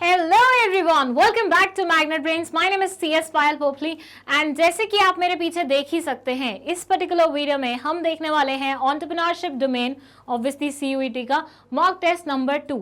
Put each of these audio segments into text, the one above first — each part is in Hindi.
Hello everyone, welcome back to Magnet Brains. My name is CS Payal Popli and जैसे कि आप मेरे पीछे देख ही सकते हैं, इस पर्टिकुलर वीडियो में हम देखने वाले हैं एंटरप्रेन्योरशिप डोमेन ऑब्वियसली CUET का mock test number 2।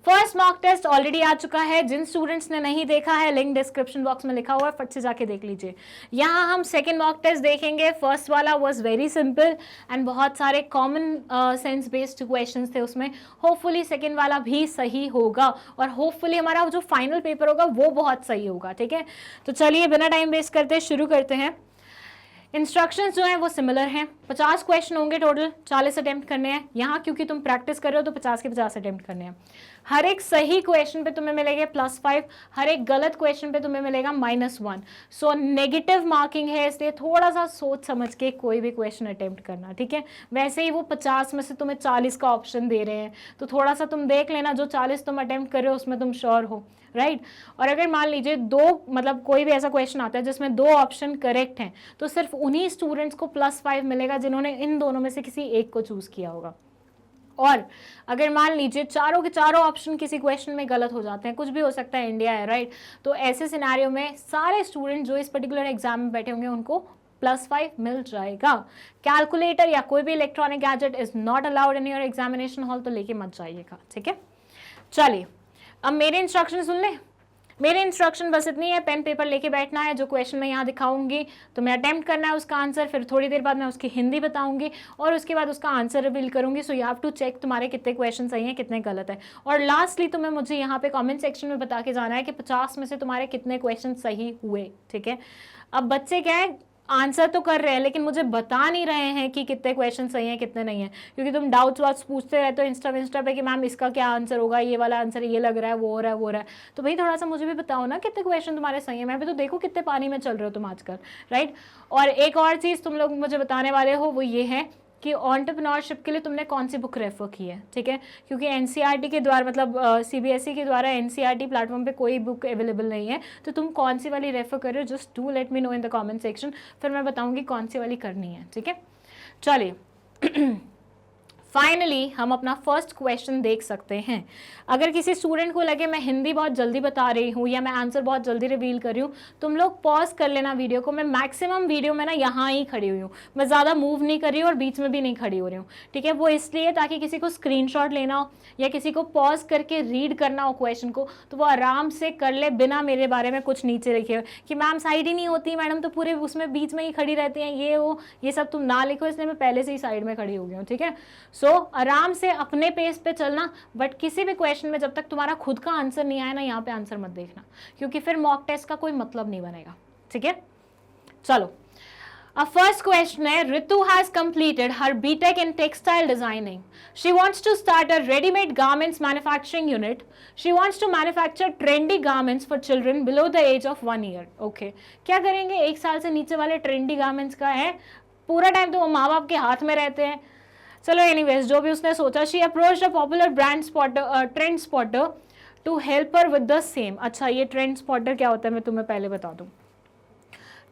First mock test already आ चुका है। जिन स्टूडेंट्स ने नहीं देखा है, लिंक डिस्क्रिप्शन बॉक्स में लिखा हुआ है, फट से जाके देख लीजिए। यहाँ हम सेकंड मॉक टेस्ट देखेंगे। फर्स्ट वाला वाज वेरी सिंपल एंड बहुत सारे कॉमन सेंस बेस्ड क्वेश्चंस थे उसमें। होपफुली सेकंड वाला भी सही होगा और होपफुली हमारा जो फाइनल पेपर होगा वो बहुत सही होगा। ठीक है, तो चलिए बिना टाइम वेस्ट करते शुरू करते हैं। इंस्ट्रक्शंस जो हैं वो सिमिलर हैं। 50 क्वेश्चन होंगे टोटल, 40 अटेम्प्ट करने हैं। यहाँ क्योंकि तुम प्रैक्टिस कर रहे हो तो 50 के 50 अटेम्प्ट करने हैं। हर एक सही क्वेश्चन पे तुम्हें मिलेंगे +5, हर एक गलत क्वेश्चन पे तुम्हें मिलेगा -1। सो नेगेटिव मार्किंग है, इसलिए थोड़ा सा सोच समझ के कोई भी क्वेश्चन अटेम्प्ट करना। ठीक है, वैसे ही वो 50 में से तुम्हें 40 का ऑप्शन दे रहे हैं, तो थोड़ा सा तुम देख लेना जो 40 तुम अटेम्प्ट कर रहे हो उसमें तुम श्योर हो, राइट। और अगर मान लीजिए कोई भी ऐसा क्वेश्चन आता है जिसमें 2 ऑप्शन करेक्ट हैं, तो सिर्फ उन्हीं स्टूडेंट्स को +5 मिलेगा जिन्होंने इन दोनों में से किसी एक को चूज किया होगा। और अगर मान लीजिए चारों के चारों ऑप्शन किसी क्वेश्चन में गलत हो जाते हैं, कुछ भी हो सकता है, इंडिया है, राइट, तो ऐसे सिनेरियो में सारे स्टूडेंट जो इस पर्टिकुलर एग्जाम में बैठे होंगे उनको +5 मिल जाएगा। कैलकुलेटर या कोई भी electronic gadget is not allowed in your examination hall, तो लेके मत जाइएगा। ठीक है, चलिए अब मेरे इंस्ट्रक्शन सुन लें। मेरे इंस्ट्रक्शन बस इतनी है, पेन पेपर लेके बैठना है। जो क्वेश्चन मैं यहाँ दिखाऊंगी तो मैं अटेम्प्ट करना है उसका आंसर, फिर थोड़ी देर बाद मैं उसकी हिंदी बताऊंगी और उसके बाद उसका आंसर रिवील करूंगी। So you have to check तुम्हारे कितने क्वेश्चन सही हैं, कितने गलत है। और लास्टली तुम्हें मुझे यहाँ पे कमेंट सेक्शन में बता के जाना है कि 50 में से तुम्हारे कितने क्वेश्चन सही हुए। ठीक है, अब बच्चे क्या है, आंसर तो कर रहे हैं लेकिन मुझे बता नहीं रहे हैं कि कितने क्वेश्चन सही हैं कितने नहीं हैं, क्योंकि तुम डाउट्स वाउट्स पूछते रहते हो इंस्टा पे कि मैम इसका क्या आंसर होगा, ये वाला आंसर ये लग रहा है, वो हो रहा है, वो हो रहा है। तो भाई थोड़ा सा मुझे भी बताओ ना कितने क्वेश्चन तुम्हारे सही हैं। मैं भी तो देखो कितने पानी में चल रहे हो तुम आजकल, राइट। और एक और चीज़ तुम लोग मुझे बताने वाले हो वो ये है कि एंटरप्रेन्योरशिप के लिए तुमने कौन सी बुक रेफर की है। ठीक है, क्योंकि NCERT के द्वारा मतलब CBSE के द्वारा NCERT प्लेटफॉर्म पे कोई बुक अवेलेबल नहीं है, तो तुम कौन सी वाली रेफर कर रहे हो, just do let me know in the comment section, फिर मैं बताऊंगी कौन सी वाली करनी है। ठीक है, चलिए फाइनली हम अपना फर्स्ट क्वेश्चन देख सकते हैं। अगर किसी स्टूडेंट को लगे मैं हिंदी बहुत जल्दी बता रही हूँ या मैं आंसर बहुत जल्दी रिवील कर रही हूँ, तुम लोग पॉज कर लेना वीडियो को। मैं मैक्सिमम वीडियो में ना यहाँ ही खड़ी हुई हूँ, मैं ज़्यादा मूव नहीं कर रही हूँ और बीच में भी नहीं खड़ी हो रही हूँ। ठीक है, वो इसलिए ताकि किसी को स्क्रीनशॉट लेना हो या किसी को पॉज करके रीड करना हो क्वेश्चन को, तो वो आराम से कर ले बिना मेरे बारे में कुछ नीचे लिखे कि मैम साइड ही नहीं होती, मैडम तो पूरे उसमें बीच में ही खड़ी रहती हैं, ये सब तुम ना लिखो, इसलिए मैं पहले से ही साइड में खड़ी हो गई हूँ। ठीक है, सो आराम से अपने पेस पे चलना, बट किसी भी क्वेश्चन में जब तक तुम्हारा खुद का आंसर नहीं आया ना, यहाँ पे आंसर मत देखना, क्योंकि फिर मॉक टेस्ट का कोई मतलब नहीं बनेगा। ठीक है, चलो अब फर्स्ट क्वेश्चन है, Ritu has completed her BTech in textile designing. She wants to start a readymade garments manufacturing unit. She wants to manufacture trendy garments for children below the age of 1 year. Okay, क्या करेंगे, 1 साल से नीचे वाले ट्रेंडी गारमेंट्स का है, पूरा टाइम तो वो माँ बाप के हाथ में रहते हैं। चलो एनीवेज, जो भी उसने सोचा, she approached a popular brand spotter trend spotter to help her with the same. अच्छा, ये ट्रेंड स्पॉटर क्या होता है मैं तुम्हें पहले बता दूं।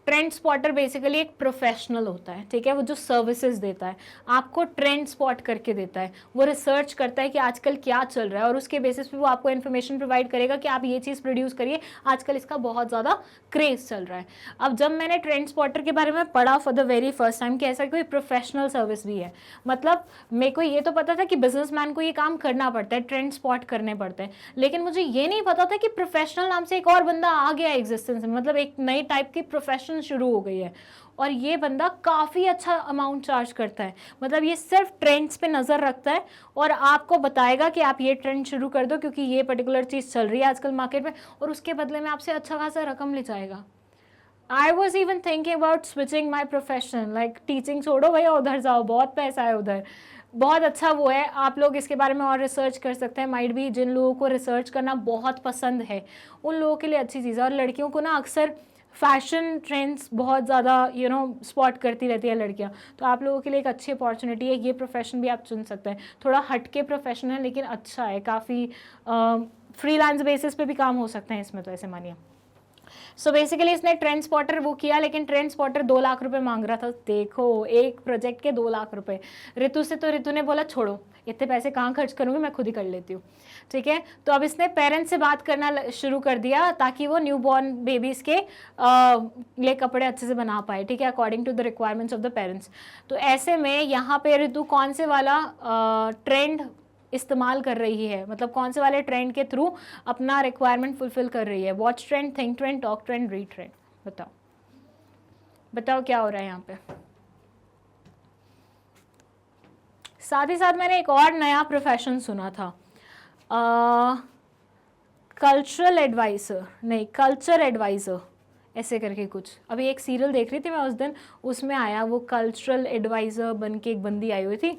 ट्रेंड स्पॉटर बेसिकली एक प्रोफेशनल होता है। ठीक है, वो जो सर्विसेज देता है आपको ट्रेंड स्पॉट करके देता है। वो रिसर्च करता है कि आजकल क्या चल रहा है और उसके बेसिस पे वो आपको इन्फॉर्मेशन प्रोवाइड करेगा कि आप ये चीज़ प्रोड्यूस करिए, आजकल इसका बहुत ज़्यादा क्रेज चल रहा है। अब जब मैंने ट्रेंड स्पॉटर के बारे में पढ़ा for the very first time कि ऐसा कोई प्रोफेशनल सर्विस भी है, मतलब मेरे को ये तो पता था कि बिजनेसमैन को ये काम करना पड़ता है, ट्रेंड स्पॉट करने पड़ते हैं, लेकिन मुझे ये नहीं पता था कि प्रोफेशनल नाम से एक और बंदा आ गया एग्जिस्टेंस में, मतलब एक नई टाइप की प्रोफेशन शुरू हो गई है। और ये बंदा काफ़ी अच्छा अमाउंट चार्ज करता है, मतलब ये सिर्फ ट्रेंड्स पे नज़र रखता है और आपको बताएगा कि आप ये ट्रेंड शुरू कर दो क्योंकि ये पर्टिकुलर चीज़ चल रही है आजकल मार्केट में, और उसके बदले में आपसे अच्छा खासा रकम ले जाएगा। I was even thinking about switching my profession, like teaching छोड़ो भैया, उधर जाओ, बहुत पैसा है उधर, बहुत अच्छा वो है। आप लोग इसके बारे में और रिसर्च कर सकते हैं। माइट भी जिन लोगों को रिसर्च करना बहुत पसंद है उन लोगों के लिए अच्छी चीज़ है। और लड़कियों को ना अक्सर फैशन ट्रेंड्स बहुत ज़्यादा स्पॉट करती रहती है लड़कियां, तो आप लोगों के लिए एक अच्छी अपॉर्चुनिटी है। ये प्रोफेशन भी आप चुन सकते हैं, थोड़ा हटके प्रोफेशन है लेकिन अच्छा है, काफ़ी फ्रीलांस बेसिस पे भी काम हो सकते हैं इसमें, तो ऐसे मानिए। सो बेसिकली इसने ट्रेंड स्पॉटर वो किया, लेकिन ट्रेंड स्पॉटर 2 लाख रुपए मांग रहा था। देखो, एक प्रोजेक्ट के 2 लाख रुपए। ऋतु से तो ऋतु ने बोला छोड़ो, इतने पैसे कहाँ खर्च करूँगी, मैं खुद ही कर लेती हूँ, ठीक है। तो अब इसने पेरेंट्स से बात करना शुरू कर दिया ताकि वो न्यू बॉर्न बेबीज़ के लिए कपड़े अच्छे से बना पाए, ठीक है, according to the requirements of the parents. तो ऐसे में यहाँ पे ऋतु कौन से वाला ट्रेंड इस्तेमाल कर रही है, मतलब कौन से वाले ट्रेंड के थ्रू अपना रिक्वायरमेंट फुलफिल कर रही है? Watch trend, think trend, talk trend, read trend. बताओ बताओ क्या हो रहा है यहाँ पे। साथ ही साथ मैंने एक और नया प्रोफेशन सुना था, कल्चरल एडवाइज़र, नहीं कल्चर एडवाइज़र ऐसे करके कुछ। अभी एक सीरियल देख रही थी मैं उस दिन, उसमें आया वो कल्चरल एडवाइज़र बन के एक बंदी आई हुई थी,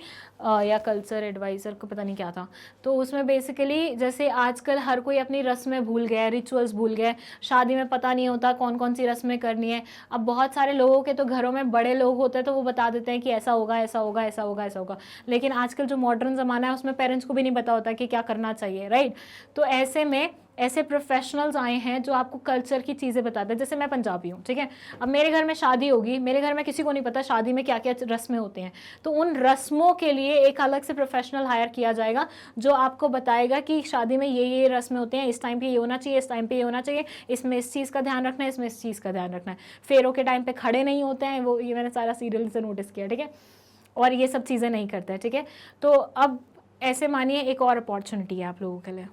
या कल्चर एडवाइज़र को पता नहीं क्या था। तो उसमें बेसिकली जैसे आजकल हर कोई अपनी रस्में भूल गया है, रिचुअल्स भूल गए, शादी में पता नहीं होता कौन कौन सी रस्में करनी है। अब बहुत सारे लोगों के तो घरों में बड़े लोग होते हैं तो वो बता देते हैं कि ऐसा होगा ऐसा होगा ऐसा होगा ऐसा होगा, लेकिन आजकल जो मॉडर्न ज़माना है उसमें पेरेंट्स को भी नहीं पता होता कि क्या करना चाहिए, राइट। तो ऐसे में ऐसे प्रोफेशनल्स आए हैं जो आपको कल्चर की चीज़ें बताते हैं। जैसे मैं पंजाबी हूँ, ठीक है, अब मेरे घर में शादी होगी, मेरे घर में किसी को नहीं पता शादी में क्या क्या रस्में होती हैं, तो उन रस्मों के लिए एक अलग से प्रोफेशनल हायर किया जाएगा जो आपको बताएगा कि शादी में ये रस्में होती हैं, इस टाइम पे ये होना चाहिए, इस टाइम पे ये होना चाहिए, इसमें इस चीज़ का ध्यान रखना है, इसमें इस चीज़ का ध्यान रखना है। फेरों के टाइम पे खड़े नहीं होते हैं, वो ये मैंने सारा सीरियल से नोटिस किया, ठीक है, और ये सब चीज़ें नहीं करते हैं, ठीक है। तो अब ऐसे मानिए एक और अपॉर्चुनिटी है आप लोगों के लिए।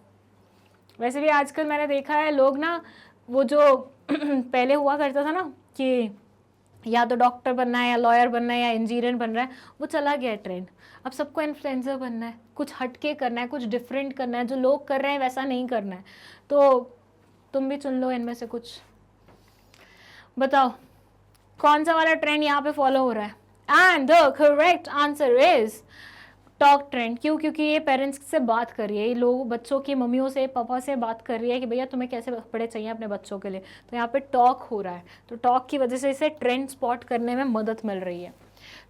वैसे भी आजकल मैंने देखा है लोग ना, वो जो पहले हुआ करता था ना कि या तो डॉक्टर बनना है या लॉयर बनना है या इंजीनियर बनना है, वो चला गया है ट्रेंड। अब सबको इन्फ्लुएंसर बनना है, कुछ हटके करना है, कुछ डिफरेंट करना है, जो लोग कर रहे हैं वैसा नहीं करना है। तो तुम भी चुन लो इनमें से कुछ, बताओ कौन सा वाला ट्रेंड यहाँ पे फॉलो हो रहा है। And the correct answer is talk trend. क्यों? क्योंकि ये पेरेंट्स से बात कर रही है, ये लोग बच्चों की मम्मियों से पापा से बात कर रही है कि भैया तुम्हें कैसे कपड़े चाहिए अपने बच्चों के लिए, तो यहाँ पे टॉक हो रहा है। तो टॉक की वजह से इसे ट्रेंड स्पॉट करने में मदद मिल रही है।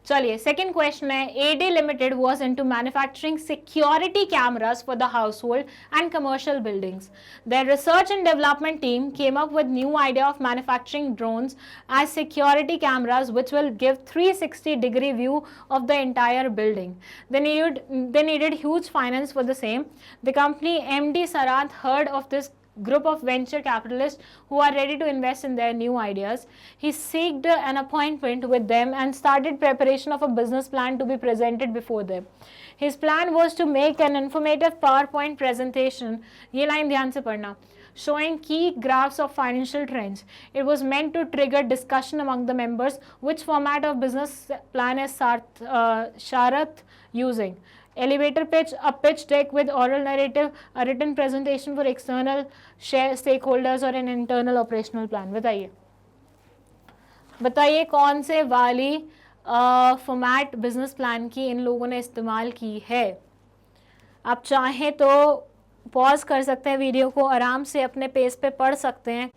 चलिए सेकंड क्वेश्चन है, AD limited was into manufacturing security cameras for the household and commercial buildings. Their research and development team came up with new idea of manufacturing drones as security cameras which will give 360-degree view of the entire building. They needed huge finance for the same. The company MD Sarath heard of this group of venture capitalists who are ready to invest in their new ideas. He sought an appointment with them and started preparation of a business plan to be presented before them. His plan was to make an informative PowerPoint presentation, ये line ध्यान से पढ़ना, showing key graphs of financial trends. It was meant to trigger discussion among the members. Which format of business plan is Sharath using? Elevator pitch, a pitch deck with oral narrative, a written presentation for external stakeholders और an internal operational plan. बताइए बताइए कौन से वाली फॉर्मेट बिजनेस प्लान की इन लोगों ने इस्तेमाल की है। आप चाहें तो पॉज कर सकते हैं वीडियो को, आराम से अपने पेस पे पढ़ सकते हैं।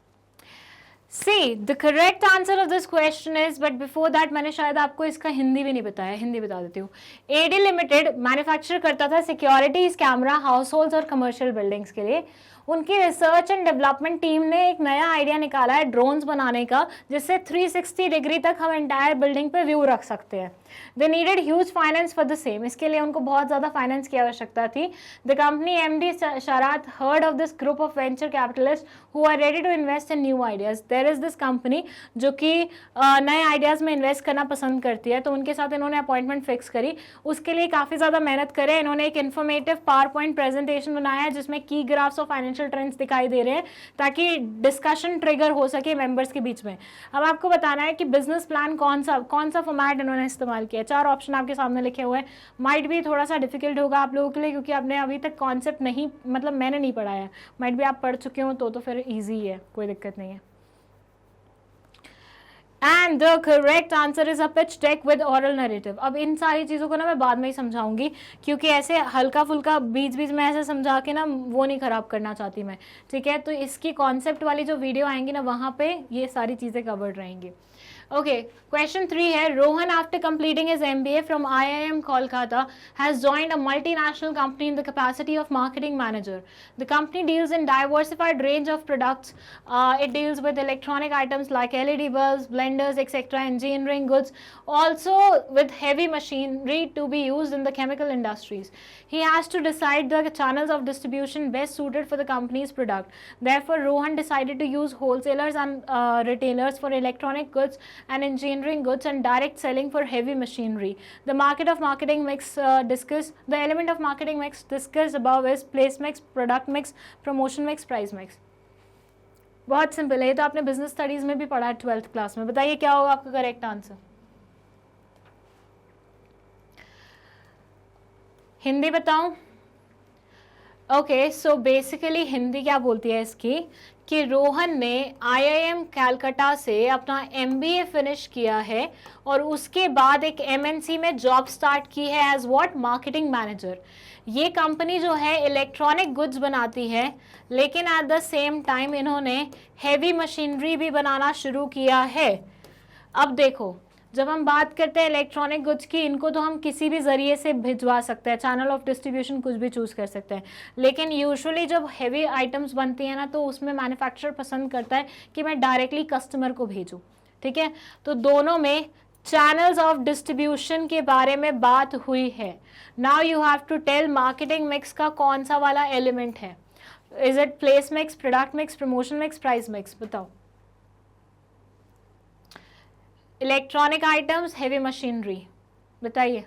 See, the correct answer of this question is, but before that मैंने शायद आपको इसका हिंदी भी नहीं बताया, हिंदी बता देती हूँ। एडी लिमिटेड मैन्युफैक्चर करता था सिक्योरिटीज कैमरा हाउस होल्ड्स और कमर्शियल बिल्डिंग्स के लिए। उनकी रिसर्च एंड डेवलपमेंट टीम ने एक नया आइडिया निकाला है ड्रोन्स बनाने का, जिससे 360 डिग्री तक हम एंटायर बिल्डिंग पे व्यू रख सकते हैं। They needed huge finance for the same. इसके लिए उनको बहुत ज़्यादा फाइनेंस की आवश्यकता थी। The company MD Sharath heard of this group of venture capitalist who are ready to invest in new ideas. There is this company जो कि नए आइडियाज़ में इन्वेस्ट करना पसंद करती है, तो उनके साथ इन्होंने अपॉइंटमेंट फिक्स करी। उसके लिए काफ़ी ज़्यादा मेहनत करे, इन्होंने एक इन्फॉर्मेटिव पावरपॉइंट प्रेजेंटेशन बनाया है जिसमें की ग्राफ्स और फाइनेंशियल ट्रेंड्स दिखाई दे रहे हैं ताकि डिस्कशन ट्रिगर हो सके मेंबर्स के बीच में। अब आपको बताना है कि बिजनेस प्लान कौन सा फॉर्मेट इन्होंने इस्तेमाल किया। 4 ऑप्शन आपके सामने लिखे हुए हैं। माइट भी थोड़ा सा डिफिकल्ट होगा आप लोगों के लिए क्योंकि आपने अभी तक कॉन्सेप्ट नहीं, मतलब मैंने नहीं पढ़ाया है। माइट भी आप पढ़ चुके हो तो फिर ईजी है, कोई दिक्कत नहीं है। And the correct answer is a pitch deck with oral narrative. अब इन सारी चीज़ों को ना मैं बाद में ही समझाऊंगी क्योंकि ऐसे हल्का फुल्का बीच बीच में ऐसे समझा के ना वो नहीं ख़राब करना चाहती मैं, ठीक है। तो इसकी कॉन्सेप्ट वाली जो वीडियो आएंगी ना वहाँ पे ये सारी चीज़ें कवर्ड रहेंगी। Okay, question 3 है, Rohan after completing his MBA from IIM Kolkata has joined a multinational company in the capacity of marketing manager. The company deals in diversified range of products. It deals with electronic items like LED bulbs, blenders, etc., engineering goods, also with heavy machinery to be used in the chemical industries. He has to decide the channels of distribution best suited for the company's product. Therefore, Rohan decided to use wholesalers and retailers for electronic goods and engineering goods and direct selling for heavy machinery. The market of marketing mix discussed, the element of marketing mix discussed above is place mix, product mix, promotion mix, price mix. बहुत सिंपल है, ये तो आपने बिजनेस स्टडीज में भी पढ़ा है 12th क्लास में. बताइए क्या होगा आपका करेक्ट आंसर. हिंदी बताऊं? ओके, सो बेसिकली हिंदी क्या बोलती है इसकी कि रोहन ने IIM कैलकाटा से अपना MBA फिनिश किया है और उसके बाद एक MNC में जॉब स्टार्ट की है एज व्हाट, मार्केटिंग मैनेजर. ये कंपनी जो है इलेक्ट्रॉनिक गुड्स बनाती है, लेकिन एट द सेम टाइम इन्होंने हैवी मशीनरी भी बनाना शुरू किया है. अब देखो, जब हम बात करते हैं इलेक्ट्रॉनिक गुड्स की, इनको तो हम किसी भी ज़रिए से भिजवा सकते हैं, चैनल ऑफ डिस्ट्रीब्यूशन कुछ भी चूज़ कर सकते हैं. लेकिन यूजुअली जब हैवी आइटम्स बनती हैं ना, तो उसमें मैन्युफैक्चरर पसंद करता है कि मैं डायरेक्टली कस्टमर को भेजूँ. ठीक है, तो दोनों में चैनल्स ऑफ डिस्ट्रीब्यूशन के बारे में बात हुई है. Now you have to tell marketing mix का कौन सा वाला एलिमेंट है. Is it place mix, product mix, promotion mix, price mix? बताओ. इलेक्ट्रॉनिक आइटम्स, हेवी मशीनरी, बताइए.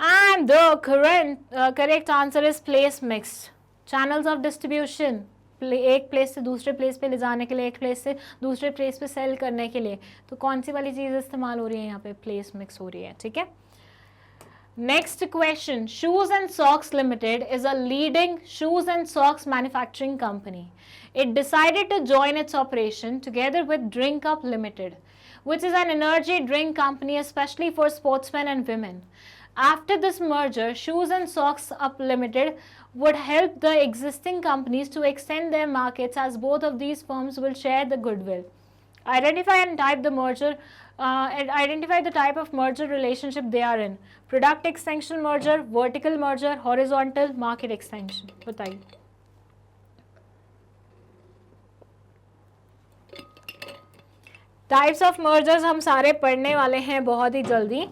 And the correct answer is place mix. Channels of distribution, एक प्लेस से दूसरे प्लेस पे ले जाने के लिए, एक प्लेस से दूसरे प्लेस पे सेल करने के लिए. तो कौन सी वाली चीज़ इस्तेमाल हो रही है यहाँ पे? प्लेस मिक्स हो रही है. ठीक है. Next question. Shoes and Socks Limited is a leading shoes and socks manufacturing company. It decided to join its operation together with Drink Up Limited, which is an energy drink company especially for sportsmen and women. After this merger, Shoes and Socks Up Limited would help the existing companies to extend their markets as both of these firms will share the goodwill. Identify and type the merger. Identify the type of merger relationship they are in. Product extension merger, vertical merger, horizontal, market extension. बताइए. टाइप्स ऑफ मर्जर्स हम सारे पढ़ने वाले हैं बहुत ही जल्दी.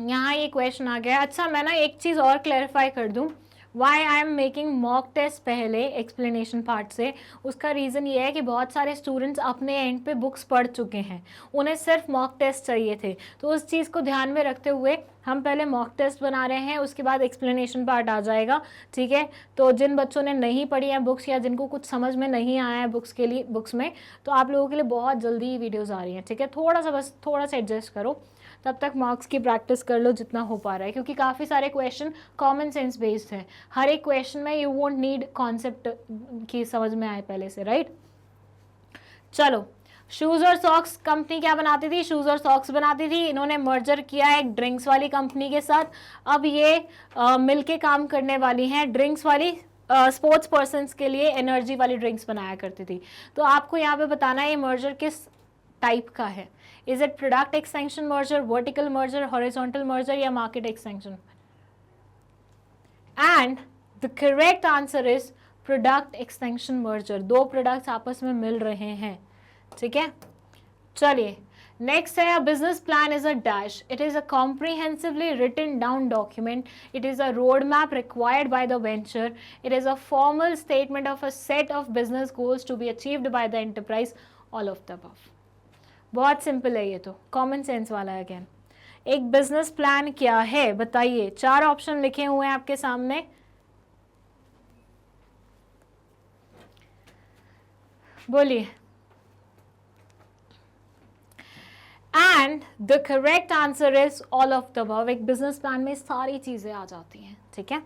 यहाँ ये क्वेश्चन आ गया. अच्छा, मैं ना एक चीज़ और क्लैरिफाई कर दूँ. Why I am making mock test पहले एक्सप्लेनेशन पार्ट से, उसका रीज़न ये है कि बहुत सारे स्टूडेंट्स अपने एंड पे बुक्स पढ़ चुके हैं, उन्हें सिर्फ मॉक टेस्ट चाहिए थे. तो उस चीज़ को ध्यान में रखते हुए हम पहले मॉक टेस्ट बना रहे हैं, उसके बाद एक्सप्लेनेशन पार्ट आ जाएगा. ठीक है, तो जिन बच्चों ने नहीं पढ़ी है बुक्स या जिनको कुछ समझ में नहीं आया है बुक्स में, तो आप लोगों के लिए बहुत जल्दी ही वीडियोज़ आ रही हैं. ठीक है, थोड़ा सा एडजस्ट करो, तब तक मार्क्स की प्रैक्टिस कर लो जितना हो पा रहा है, क्योंकि काफ़ी सारे क्वेश्चन कॉमन सेंस बेस्ड हैं. हर एक क्वेश्चन में यू वोंट नीड कॉन्सेप्ट की समझ में आए पहले से, राइट. चलो, शूज़ और सॉक्स कंपनी क्या बनाती थी? शूज़ और सॉक्स बनाती थी. इन्होंने मर्जर किया है एक ड्रिंक्स वाली कंपनी के साथ. अब ये मिलके काम करने वाली हैं. ड्रिंक्स वाली स्पोर्ट्स पर्सनस के लिए एनर्जी वाली ड्रिंक्स बनाया करती थी. तो आपको यहाँ पे बताना है ये मर्जर किस टाइप का है. Is it product extension merger, vertical merger, horizontal merger या market extension? And the correct answer is product extension merger. दो products आपस में मिल रहे हैं. ठीक है, चलिए नेक्स्ट है. A business plan is a dash. It is a comprehensively written down document. It is a roadmap required by the venture. It is a formal statement of a set of business goals to be achieved by the enterprise. All of the above. बहुत सिंपल है ये तो, कॉमन सेंस वाला है. अगेन, एक बिजनेस प्लान क्या है बताइए. 4 ऑप्शन लिखे हुए हैं आपके सामने. बोलिए. And the correct answer is all of the above. एक बिजनेस प्लान में सारी चीजें आ जाती हैं. ठीक है.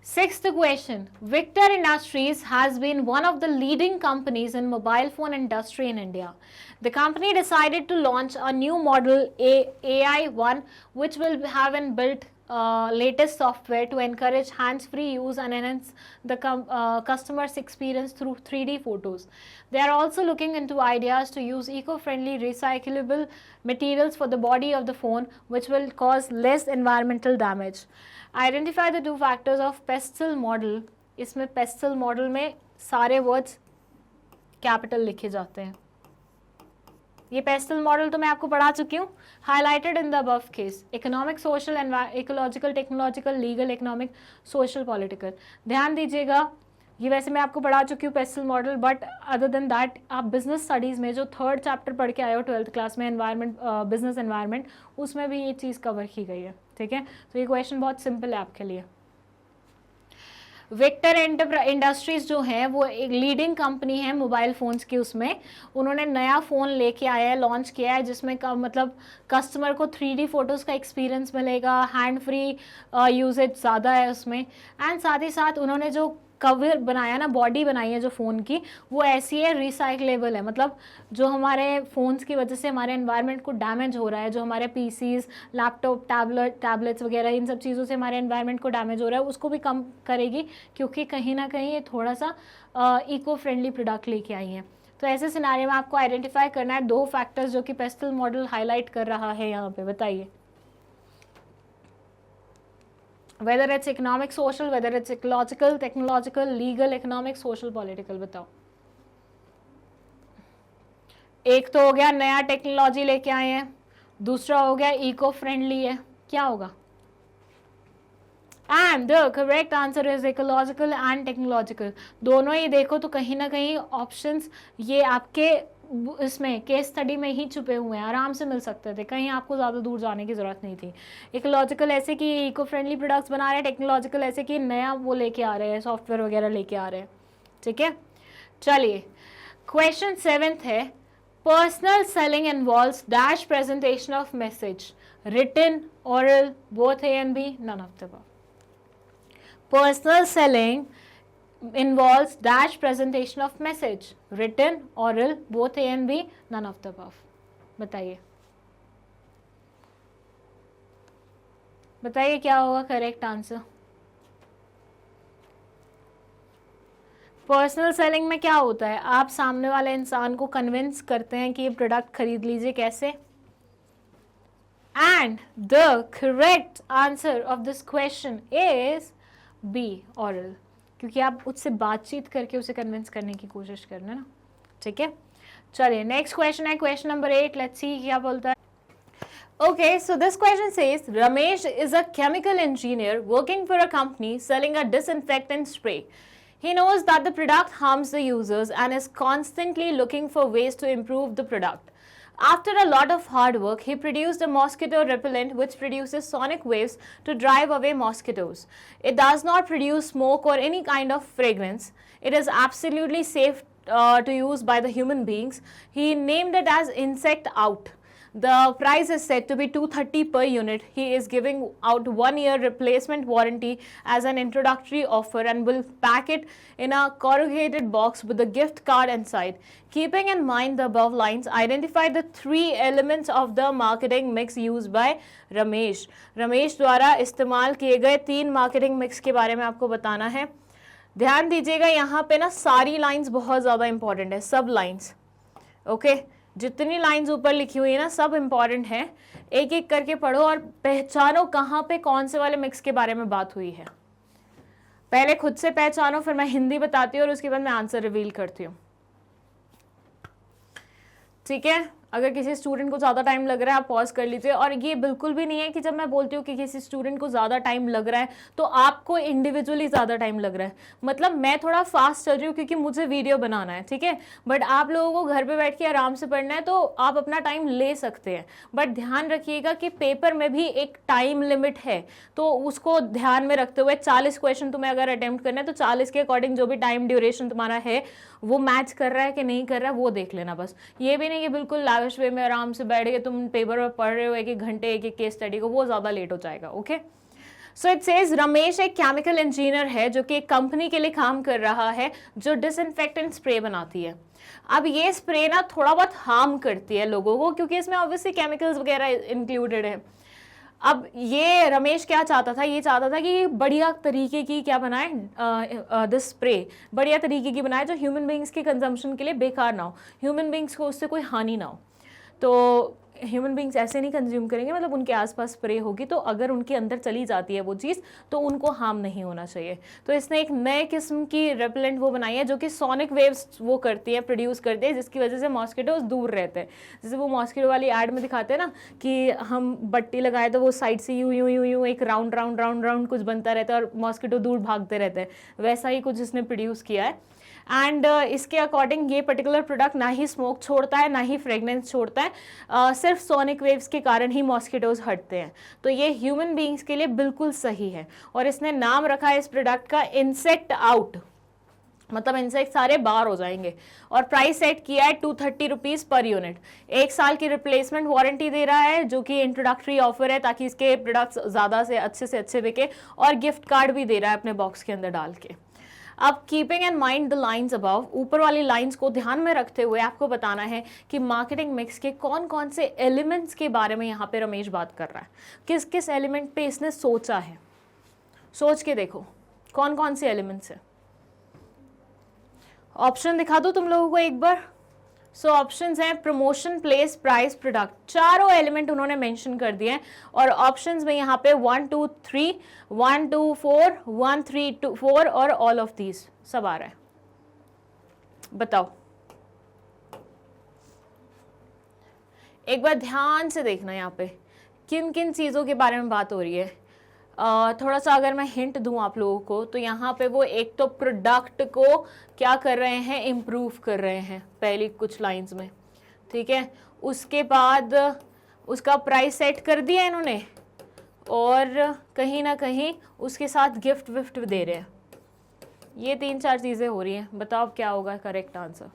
Sixth question. Victor Industries has been one of the leading companies in mobile phone industry in India. The company decided to launch a new model AI1 which will have an built latest software to encourage hands-free use and enhance the customer's experience through 3D photos. They are also looking into ideas to use eco-friendly recyclable materials for the body of the phone, which will cause less environmental damage. Identify the two factors of pestle model. इसमें pestle model में सारे words capital लिखे जाते हैं. ये पेस्टल मॉडल तो मैं आपको पढ़ा चुकी हूँ. Highlighted in the above case economic, social, ecological, technological, legal, economic, social, political. ध्यान दीजिएगा, ये वैसे मैं आपको पढ़ा चुकी हूँ pastel model, but other than that आप बिजनेस स्टडीज़ में जो 3rd चैप्टर पढ़ के आए हो 12th क्लास में, एनवायरनमेंट, बिजनेस एनवायरनमेंट, उसमें भी ये चीज़ कवर की गई है. ठीक है, तो ये क्वेश्चन बहुत सिंपल है आपके लिए. विक्टर इंडस्ट्रीज जो है वो एक लीडिंग कंपनी है मोबाइल फ़ोन्स की. उसमें उन्होंने नया फ़ोन लेके आया है, लॉन्च किया है, जिसमें मतलब कस्टमर को 3D फोटोज़ का एक्सपीरियंस मिलेगा, हैंड फ्री यूजेज ज़्यादा है उसमें. एंड साथ ही साथ उन्होंने जो कवर बनाया ना, बॉडी बनाई है जो फ़ोन की, वो ऐसी है रिसाइक्लेबल है. मतलब जो हमारे फ़ोन्स की वजह से हमारे एनवायरनमेंट को डैमेज हो रहा है, जो हमारे पीसीज, लैपटॉप, टैबलेट्स वगैरह, इन सब चीज़ों से हमारे एनवायरनमेंट को डैमेज हो रहा है, उसको भी कम करेगी, क्योंकि कहीं ना कहीं ये थोड़ा सा इको फ्रेंडली प्रोडक्ट लेके आई हैं. तो ऐसे सिनारियो में आपको आइडेंटिफाई करना है 2 फैक्टर्स जो कि पेस्टल मॉडल हाईलाइट कर रहा है यहाँ पे. बताइए, whether it's economic, social, whether it's ecological, technological, legal, economic, social, political. बताओ. एक तो हो गया नया टेक्नोलॉजी लेके आए हैं, दूसरा हो गया इको फ्रेंडली है. क्या होगा? And the correct answer is ecological and technological. दोनों ही देखो तो कहीं ना कहीं ऑप्शंस ये आपके इसमें केस स्टडी में ही छुपे हुए हैं, आराम से मिल सकते थे, कहीं आपको ज़्यादा दूर जाने की ज़रूरत नहीं थी. इकोलॉजिकल ऐसे कि इको फ्रेंडली प्रोडक्ट्स बना रहे हैं, टेक्नोलॉजिकल ऐसे कि नया वो लेके आ रहे हैं, सॉफ्टवेयर वगैरह लेके आ रहे हैं. ठीक है, चलिए क्वेश्चन 7th है. Personal selling involves dash presentation of message, written, oral, both A and B, none of the above. Personal selling involves dash presentation of message, written, oral, both A and B, none of the above. बताइए, बताइए क्या होगा करेक्ट आंसर. पर्सनल सेलिंग में क्या होता है? आप सामने वाले इंसान को कन्विंस करते हैं कि ये प्रोडक्ट खरीद लीजिए. कैसे? And the correct answer of this question is B, oral, क्योंकि आप उससे बातचीत करके उसे कन्विंस करने की कोशिश करना है ना. ठीक है, चलिए नेक्स्ट क्वेश्चन है, क्वेश्चन नंबर 8. लेट्स सी क्या बोलता है. Okay, so this question says, Ramesh is a chemical engineer working for a company selling a disinfectant spray. He knows that the product harms the users and is constantly looking for ways to improve the product. After a lot of hard work, he produced a mosquito repellent which produces sonic waves to drive away mosquitoes. It does not produce smoke or any kind of fragrance. It is absolutely safe to use by the human beings. He named it as Insect Out. The price is said to be $230 per unit. He is giving out 1-year replacement warranty as an introductory offer and will pack it in a corrugated box with a gift card inside. Keeping in mind the above lines, identify the 3 elements of the marketing mix used by Ramesh. Ramesh द्वारा इस्तेमाल किए गए 3 marketing mix के बारे में आपको बताना है. ध्यान दीजिएगा, यहाँ पे ना सारी लाइन्स बहुत ज़्यादा इंपॉर्टेंट है, सब लाइन्स. ओके, जितनी लाइंस ऊपर लिखी हुई है ना, सब इंपॉर्टेंट है. एक एक करके पढ़ो और पहचानो कहाँ पे कौन से वाले मिक्स के बारे में बात हुई है. पहले खुद से पहचानो, फिर मैं हिंदी बताती हूँ और उसके बाद मैं आंसर रिवील करती हूँ. ठीक है, अगर किसी स्टूडेंट को ज़्यादा टाइम लग रहा है आप पॉज कर लीजिए. और ये बिल्कुल भी नहीं है कि जब मैं बोलती हूँ कि किसी स्टूडेंट को ज़्यादा टाइम लग रहा है तो आपको इंडिविजुअली ज़्यादा टाइम लग रहा है. मतलब मैं थोड़ा फास्ट चल रही हूँ क्योंकि मुझे वीडियो बनाना है, ठीक है, बट आप लोगों को घर पे बैठ के आराम से पढ़ना है तो आप अपना टाइम ले सकते हैं. बट ध्यान रखिएगा कि पेपर में भी एक टाइम लिमिट है, तो उसको ध्यान में रखते हुए 40 क्वेश्चन तुम्हें अगर अटेम्प्ट करना है तो 40 के अकॉर्डिंग जो भी टाइम ड्यूरेशन तुम्हारा है वो मैच कर रहा है कि नहीं कर रहा है वो देख लेना. बस ये भी नहीं कि बिल्कुल लाविश वे में आराम से बैठ के तुम पेपर में पढ़ रहे हो 1-1 घंटे एक केस स्टडी को, वो ज़्यादा लेट हो जाएगा. Okay, so it says Ramesh एक केमिकल इंजीनियर है जो कि एक कंपनी के लिए काम कर रहा है जो डिसइंफेक्टेंट स्प्रे बनाती है. अब ये स्प्रे ना थोड़ा बहुत हार्म करती है लोगों को क्योंकि इसमें ऑब्वियसली केमिकल्स वगैरह इंक्लूडेड है. अब ये रमेश क्या चाहता था, ये चाहता था कि बढ़िया तरीके की क्या बनाए, दिस स्प्रे बढ़िया तरीके की बनाए जो ह्यूमन बींग्स के कंजम्पशन के लिए बेकार ना हो, ह्यूमन बींग्स को उससे कोई हानि ना हो। तो ह्यूमन बींग्स ऐसे नहीं कंज्यूम करेंगे, मतलब उनके आसपास स्प्रे होगी तो अगर उनके अंदर चली जाती है वो चीज़ तो उनको हार्म नहीं होना चाहिए। तो इसने एक नए किस्म की रेपेलेंट वो बनाई है जो कि सोनिक वेव्स वो करती है, प्रोड्यूस करती है, जिसकी वजह से मॉस्किटोज दूर रहते हैं। जैसे वो मॉस्किटो वाली एड में दिखाते हैं ना कि हम बट्टी लगाए तो वो साइड से यूं यूं यूं यूं एक राउंड राउंड राउंड राउंड कुछ बनता रहता है और मॉस्किटो दूर भागते रहते हैं, वैसा ही कुछ इसने प्रोड्यूस किया है। एंड इसके अकॉर्डिंग ये पर्टिकुलर प्रोडक्ट ना ही स्मोक छोड़ता है ना ही फ्रेगनेंस छोड़ता है, सिर्फ सोनिक वेव्स के कारण ही मॉस्किटोज हटते हैं। तो ये ह्यूमन बींग्स के लिए बिल्कुल सही है। और इसने नाम रखा है इस प्रोडक्ट का इंसेक्ट आउट, मतलब इंसेक्ट सारे बाहर हो जाएंगे। और प्राइस सेट किया है 230 रुपीज़ पर यूनिट। 1 साल की रिप्लेसमेंट वारंटी दे रहा है जो कि इंट्रोडक्टरी ऑफर है ताकि इसके प्रोडक्ट्स ज़्यादा से अच्छे बिके, और गिफ्ट कार्ड भी दे रहा है अपने बॉक्स के अंदर डाल के। अब keeping in mind the lines above, ऊपर वाली लाइंस को ध्यान में रखते हुए आपको बताना है कि मार्केटिंग मिक्स के कौन कौन से एलिमेंट्स के बारे में यहाँ पे रमेश बात कर रहा है, किस किस एलिमेंट पे इसने सोचा है। सोच के देखो कौन कौन से एलिमेंट्स है। ऑप्शन दिखा दो तुम लोगों को एक बार। सो ऑप्शंस हैं प्रमोशन, प्लेस, प्राइस, प्रोडक्ट, चारों एलिमेंट उन्होंने मेंशन कर दिए हैं। और ऑप्शंस में यहाँ पे 1 2 3, 1 2 4, 1 3 2 4 और ऑल ऑफ दीज सब आ रहा है। बताओ, एक बार ध्यान से देखना यहाँ पे किन किन चीज़ों के बारे में बात हो रही है। थोड़ा सा अगर मैं हिंट दूं आप लोगों को तो यहाँ पे वो एक तो प्रोडक्ट को क्या कर रहे हैं, इम्प्रूव कर रहे हैं पहली कुछ लाइंस में, ठीक है। उसके बाद उसका प्राइस सेट कर दिया इन्होंने और कहीं ना कहीं उसके साथ गिफ्ट विफ्ट दे रहे हैं। ये 3-4 चीज़ें हो रही हैं। बताओ क्या होगा करेक्ट आंसर।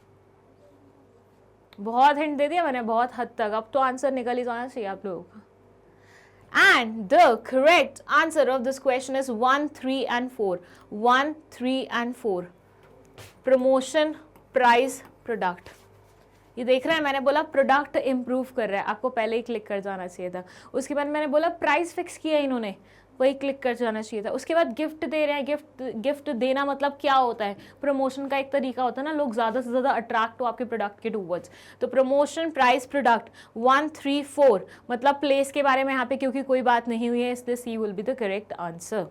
बहुत हिंट दे दिया मैंने, बहुत हद तक। अब तो आंसर निकल ही जाना चाहिए आप लोगों का। And the correct answer of this question is 1, 3 and 4. 1, 3 and 4. Promotion, price, product. ये देख रहे हैं, मैंने बोला प्रोडक्ट इम्प्रूव कर रहा है, आपको पहले ही क्लिक कर जाना चाहिए था। उसके बाद मैंने बोला प्राइस फिक्स किया इन्होंने, वही क्लिक कर जाना चाहिए था। उसके बाद गिफ्ट दे रहे हैं। गिफ्ट देना मतलब क्या होता है, प्रमोशन का एक तरीका होता है ना, लोग ज़्यादा से ज़्यादा अट्रैक्ट हो आपके प्रोडक्ट के टूवर्ड्स। तो प्रमोशन, प्राइस, प्रोडक्ट, 1, 3, 4 मतलब प्लेस के बारे में यहाँ पे क्योंकि कोई बात नहीं हुई है इसलिए C will be the correct answer.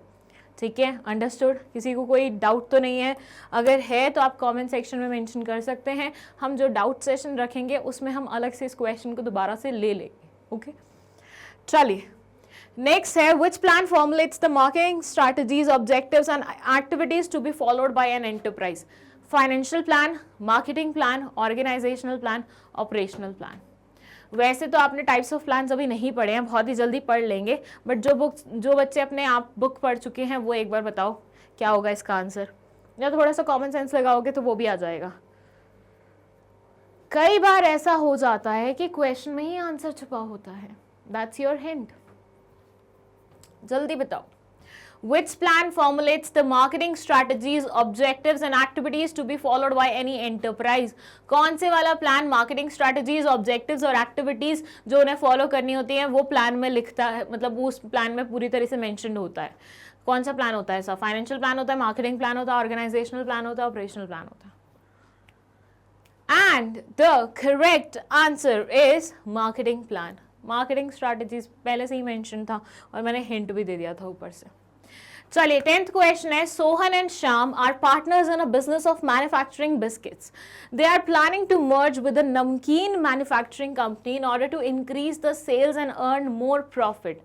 ठीक है, अंडरस्टूड। किसी को कोई डाउट तो नहीं है? अगर है तो आप कमेंट सेक्शन में मेंशन कर सकते हैं। हम जो डाउट सेशन रखेंगे उसमें हम अलग से इस क्वेश्चन को दोबारा से ले लेंगे। ओके, चलिए नेक्स्ट है which plan formulates the marketing strategies, objectives and activities to be followed by an enterprise. Financial plan, marketing plan, organisational plan, operational plan. वैसे तो आपने टाइप्स ऑफ प्लान्स अभी नहीं पढ़े हैं, बहुत ही जल्दी पढ़ लेंगे, बट जो बच्चे अपने आप बुक पढ़ चुके हैं वो एक बार बताओ क्या होगा इसका आंसर, या थोड़ा सा कॉमन सेंस लगाओगे तो वो भी आ जाएगा। कई बार ऐसा हो जाता है कि क्वेश्चन में ही आंसर छुपा होता है। That's your hint. जल्दी बताओ। Which plan formulates the marketing strategies, objectives and activities to be followed by any enterprise? कौन से वाला प्लान मार्केटिंग स्ट्रैटेजीज, ऑब्जेक्टिव्स और एक्टिविटीज जो उन्हें फॉलो करनी होती है वो प्लान में लिखता है, मतलब उस प्लान में पूरी तरह से मेंशन होता है। कौन सा प्लान होता है ऐसा? फाइनेंशियल प्लान होता है, मार्केटिंग प्लान होता है, ऑर्गेनाइजेशनल प्लान होता है, ऑपरेशनल प्लान होता है। And the correct answer is marketing plan. Marketing strategies पहले से ही मेंशन था और मैंने हिंट भी दे दिया था ऊपर से। चलिए 10th क्वेश्चन है, Sohan and Shyam are partners in a business of manufacturing biscuits. They are planning to merge with a namkeen manufacturing company in order to increase the sales and earn more profit.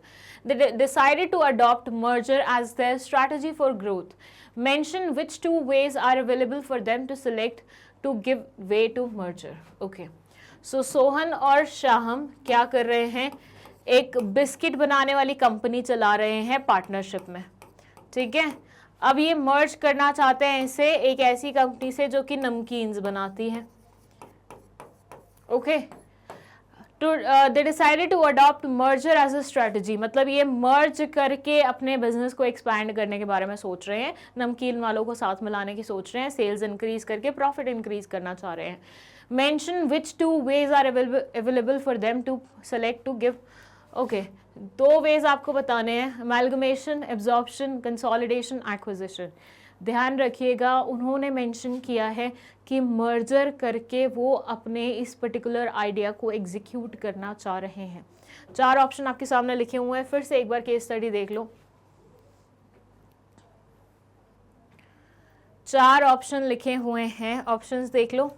They decided to adopt merger as their strategy for growth. Mention which 2 ways are available for them to select to give way to merger. Okay. So Sohan और श्याम क्या कर रहे हैं? एक बिस्किट बनाने वाली कंपनी चला रहे हैं पार्टनरशिप में, ठीक है। अब ये मर्ज करना चाहते हैं इसे एक ऐसी कंपनी से जो कि नमकीन्स बनाती है। Okay, they decided to adopt merger as a strategy, मतलब ये मर्ज करके अपने बिजनेस को एक्सपैंड करने के बारे में सोच रहे हैं, नमकीन वालों को साथ मिलाने की सोच रहे हैं, सेल्स इंक्रीज करके प्रॉफिट इंक्रीज करना चाह रहे हैं। Mention which 2 ways are available for them to select to give okay, दो वेज आपको बताने हैं, अमेलगमेशन, एब्जॉर्प्शन, कंसोलिडेशन, एक्विजिशन। ध्यान रखिएगा, उन्होंने मेंशन किया है कि मर्जर करके वो अपने इस पर्टिकुलर आइडिया को एग्जीक्यूट करना चाह रहे हैं। 4 ऑप्शन आपके सामने लिखे हुए हैं, फिर से एक बार केस स्टडी देख लो। 4 ऑप्शन लिखे हुए हैं, ऑप्शंस देख लो।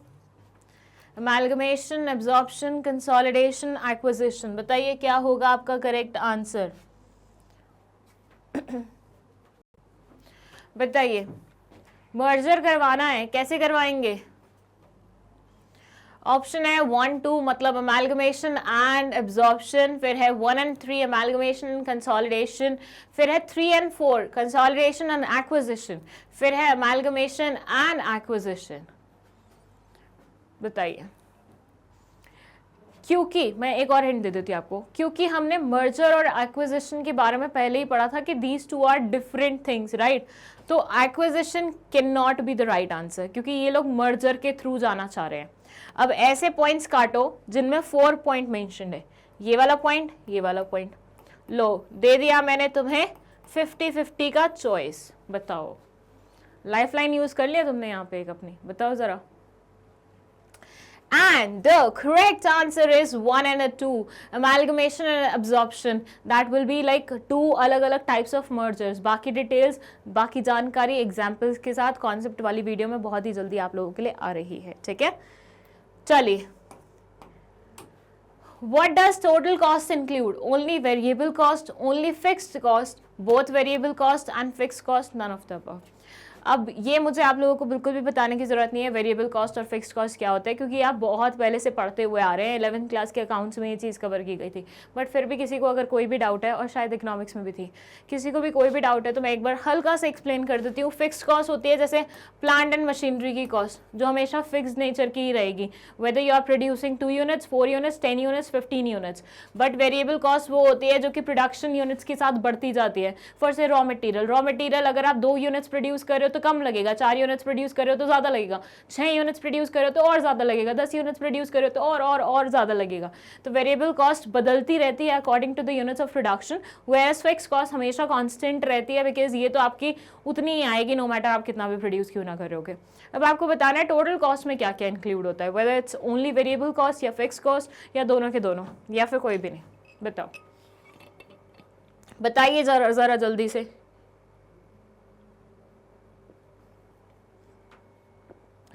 Amalgamation, absorption, consolidation, acquisition. बताइए क्या होगा आपका करेक्ट आंसर। बताइए, मर्जर करवाना है, कैसे करवाएंगे? ऑप्शन है 1 2 मतलब अमेलगमेशन एंड एब्जॉर्प्शन, फिर है 1 and 3 अमेलगमेशन एंड कंसोलिडेशन, फिर है 3 and 4 कंसोलिडेशन एंड एक्विजिशन, फिर है अमेलगमेशन एंड एक्विजिशन। बताइए। क्योंकि मैं एक और हिंट दे देती हूँ आपको, क्योंकि हमने मर्जर और एक्विजिशन के बारे में पहले ही पढ़ा था कि these two are different things, right. तो acquisition can not be the right answer, क्योंकि ये लोग मर्जर के थ्रू जाना चाह रहे हैं। अब ऐसे पॉइंट्स काटो जिनमें 4 पॉइंट मेंशन्ड है, ये वाला पॉइंट, ये वाला पॉइंट, लो दे दिया मैंने तुम्हें 50-50 का चॉइस। बताओ, लाइफलाइन यूज कर लिया तुमने यहाँ पे एक अपनी, बताओ जरा। And the correct answer is 1 and 2, amalgamation and absorption. That will be like 2 अलग-अलग types of mergers. बाकी डिटेल्स, बाकी जानकारी एग्जाम्पल्स के साथ कॉन्सेप्ट वाली वीडियो में बहुत ही जल्दी आप लोगों के लिए आ रही है, ठीक है। चलिए, what does total cost include? Only variable cost, only fixed cost, both variable cost and fixed cost, none of the above. अब ये मुझे आप लोगों को बिल्कुल भी बताने की ज़रूरत नहीं है वेरिएबल कॉस्ट और फिक्स्ड कॉस्ट क्या होता है, क्योंकि आप बहुत पहले से पढ़ते हुए आ रहे हैं। 11th क्लास के अकाउंट्स में ये चीज़ कवर की गई थी। बट फिर भी किसी को अगर कोई भी डाउट है, और शायद इकोनॉमिक्स में भी थी, किसी को भी कोई भी डाउट है तो मैं एक बार हल्का सा एक्सप्लेन कर देती हूँ। फिक्स्ड कॉस्ट होती है जैसे प्लांट एंड मशीनरी की कॉस्ट, जो हमेशा फिक्स नेचर की ही रहेगी, whether you are producing 2 units, 4 units, 10 units, 15 units. But variable cost वो होती है जो कि प्रोडक्शन यूनिट्स के साथ बढ़ती जाती है। फॉर से रॉ मटेरियल अगर आप 2 यूनिट्स प्रोड्यूस कर रहे हो तो कम लगेगा, 4 यूनिट्स प्रोड्यूस कर रहे हो तो ज्यादा लगेगा, 6 यूनिट्स प्रोड्यूस कर रहे हो तो और ज्यादा लगेगा, 10 यूनिट्स प्रोड्यूस कर रहे हो तो और ज्यादा लगेगा। तो वेरिएबल कॉस्ट बदलती रहती है according to the units of production, whereas fixed cost हमेशा कांस्टेंट रहती है, बिकॉज ये तो आपकी उतनी ही आएगी नो मैटर आप कितना भी प्रोड्यूस क्यों ना कर रहे होगे। अब आपको बताना है टोटल कॉस्ट में क्या क्या इंक्लूड होता है, whether it's only variable cost या फिक्स्ड कॉस्ट या दोनों के दोनों या फिर कोई भी नहीं। बताओ, बताइए जरा जल्दी से।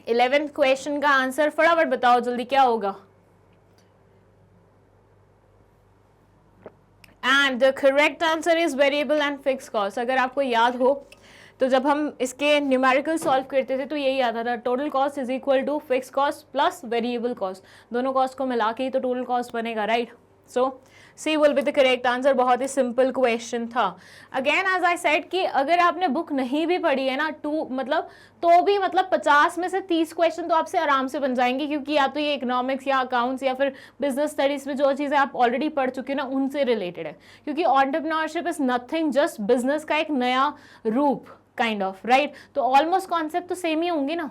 इलेवेंथ क्वेश्चन का आंसर फटाफट बताओ जल्दी, क्या होगा। And the correct answer is variable and fixed cost. अगर आपको याद हो तो जब हम इसके न्यूमेरिकल सॉल्व करते थे तो यही आता था, total cost is equal to fixed cost plus variable cost, दोनों कॉस्ट को मिला के ही तो टोटल कॉस्ट बनेगा, right. So C will be the correct answer. बहुत ही सिंपल क्वेश्चन था। अगेन एज आई सेड कि अगर आपने बुक नहीं भी पढ़ी है ना, तो भी 50 में से 30 क्वेश्चन तो आपसे आराम से बन जाएंगे, क्योंकि या तो ये इकोनॉमिक्स या अकाउंट्स या फिर बिजनेस स्टडीज में जो चीज़ें आप ऑलरेडी पढ़ चुके हो ना उनसे रिलेटेड है। क्योंकि entrepreneurship is nothing, just business का एक नया रूप काइंड ऑफ, राइट। तो ऑलमोस्ट कॉन्सेप्ट तो सेम ही होंगे ना।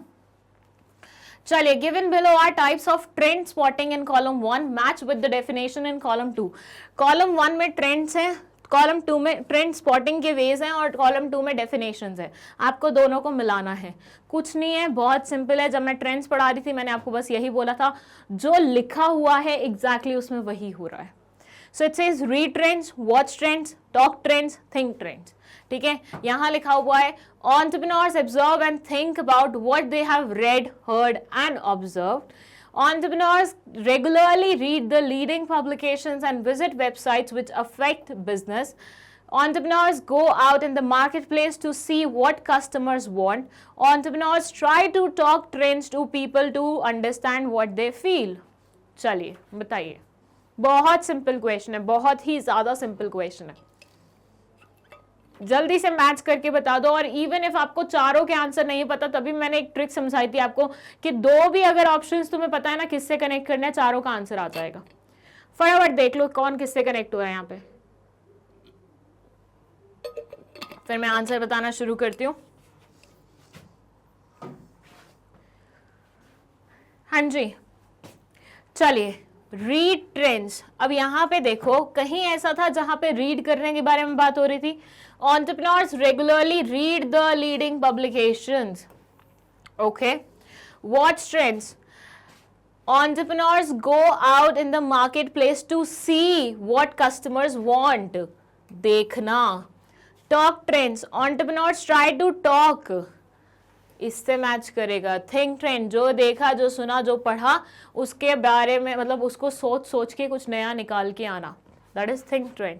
चलिए, given below are types of trend spotting in column 1, match with the definition in column 2। Column 1 में ट्रेंड्स हैं, कॉलम 2 में ट्रेंड स्पॉटिंग के वेज हैं और कॉलम 2 में डेफिनेशंस है। आपको दोनों को मिलाना है, कुछ नहीं है, बहुत सिंपल है। जब मैं ट्रेंड्स पढ़ा रही थी मैंने आपको बस यही बोला था, जो लिखा हुआ है एग्जैक्टली उसमें वही हो रहा है। So it says read trends, watch trends, talk trends, think trends. ठीक है, यहां लिखा हुआ है entrepreneurs observe and think about what they have read, heard and observed. Entrepreneurs regularly read the leading publications and visit websites which affect business. Entrepreneurs go out in the marketplace to see what customers want. Entrepreneurs try to talk trends to people to understand what they feel. चलिए बताइए, बहुत सिंपल क्वेश्चन है, बहुत ही ज्यादा सिंपल क्वेश्चन है, जल्दी से मैच करके बता दो। और इवन इफ आपको चारों के आंसर नहीं पता तभी मैंने एक ट्रिक समझाई थी आपको कि 2 भी अगर ऑप्शंस तुम्हें पता है ना किससे कनेक्ट करना है, चारों का आंसर आ जाएगा। फटाफट देख लो कौन किससे कनेक्ट हुआ है यहाँ पे, फिर मैं आंसर बताना शुरू करती हूँ। हाँ जी, चलिए रीड ट्रेंड्स। अब यहाँ पे देखो, कहीं ऐसा था जहां पे रीड करने के बारे में बात हो रही थी। Entrepreneurs regularly read the leading publications. Okay, watch trends. Entrepreneurs go out in the marketplace to see what customers want. देखना। Talk trends. Entrepreneurs try to talk. इससे मैच करेगा। Think trend, जो देखा, जो सुना, जो पढ़ा, उसके बारे में मतलब उसको सोच सोच के कुछ नया निकाल के आना। That is think trend.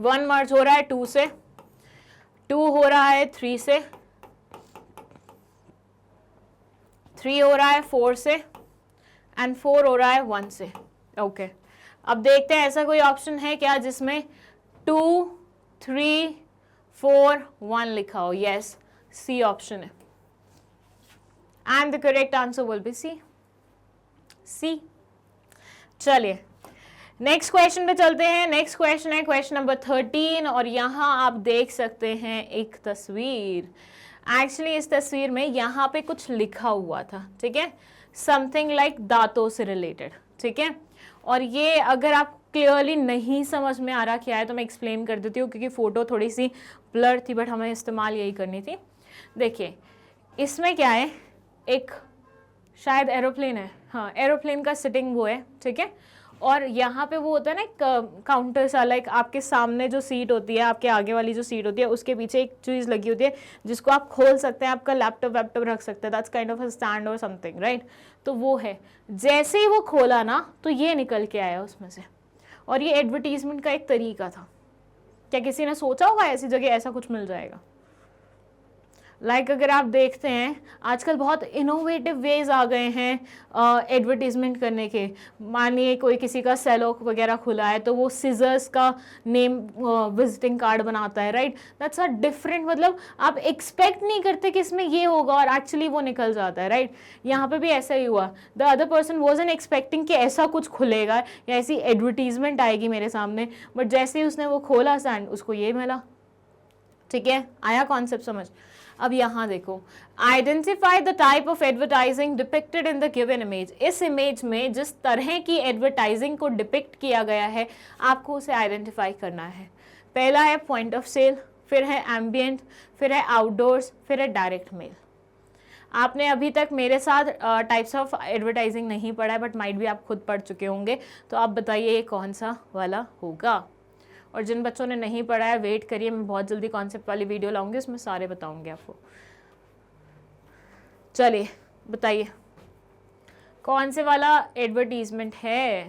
1 मर्ज हो रहा है 2 से, 2 हो रहा है 3 से, 3 हो रहा है 4 से, एंड 4 हो रहा है 1 से। ओके, अब देखते हैं ऐसा कोई ऑप्शन है क्या जिसमें 2, 3, 4, 1 लिखा हो। यस, सी ऑप्शन है, and the correct answer will be C. C. चलिए नेक्स्ट क्वेश्चन पे चलते हैं। नेक्स्ट क्वेश्चन है क्वेश्चन नंबर 13, और यहां आप देख सकते हैं एक तस्वीर। एक्चुअली इस तस्वीर में यहाँ पे कुछ लिखा हुआ था, ठीक है, समथिंग लाइक दांतों से रिलेटेड, ठीक है। और ये अगर आप क्लियरली नहीं समझ में आ रहा क्या है तो मैं एक्सप्लेन कर देती हूँ, क्योंकि फ़ोटो थोड़ी सी ब्लर थी, बट हमें इस्तेमाल यही करनी थी। देखिए इसमें क्या है, एक शायद एरोप्लेन है, हाँ एरोप्लेन का सिटिंग वो है, ठीक है। और यहाँ पे वो होता है ना काउंटर सा, लाइक आपके सामने जो सीट होती है, आपके आगे वाली जो सीट होती है, उसके पीछे एक चीज़ लगी होती है जिसको आप खोल सकते हैं, आपका लैपटॉप रख सकते हैं। That's kind of a stand और समथिंग, राइट। तो वो है, जैसे ही वो खोला ना तो ये निकल के आया उसमें से, और ये एडवर्टीजमेंट का एक तरीका था। क्या किसी ने सोचा होगा ऐसी जगह ऐसा कुछ मिल जाएगा? लाइक अगर आप देखते हैं आजकल बहुत इनोवेटिव वेज आ गए हैं एडवर्टीजमेंट करने के। मानिए कोई किसी का सेलो वगैरह खुला है तो वो सीजर्स का नेम विजिटिंग कार्ड बनाता है, राइट। दैट्स अ डिफरेंट, मतलब आप एक्सपेक्ट नहीं करते कि इसमें ये होगा और एक्चुअली वो निकल जाता है, राइट। यहाँ पे भी ऐसा ही हुआ। The other person wasn't expecting कि ऐसा कुछ खुलेगा या ऐसी एडवर्टीजमेंट आएगी मेरे सामने, बट जैसे ही उसने वो खोला सैंड, उसको ये मिला, ठीक है। आया कॉन्सेप्ट समझ? अब यहाँ देखो, identify the type of advertising depicted in the given image. इस इमेज में जिस तरह की एडवर्टाइजिंग को डिपिक्ट किया गया है आपको उसे आइडेंटिफाई करना है। पहला है पॉइंट ऑफ सेल, फिर है एम्बियंट, फिर है आउटडोर्स, फिर है डायरेक्ट मेल। आपने अभी तक मेरे साथ टाइप्स ऑफ एडवर्टाइजिंग नहीं पढ़ा है, बट माइट भी आप खुद पढ़ चुके होंगे, तो आप बताइए ये कौन सा वाला होगा। और जिन बच्चों ने नहीं पढ़ा है वेट करिए, मैं बहुत जल्दी कॉन्सेप्ट वाली वीडियो लाऊंगी, उसमें सारे बताऊंगी आपको। चलिए बताइए कौन से वाला एडवर्टीजमेंट है।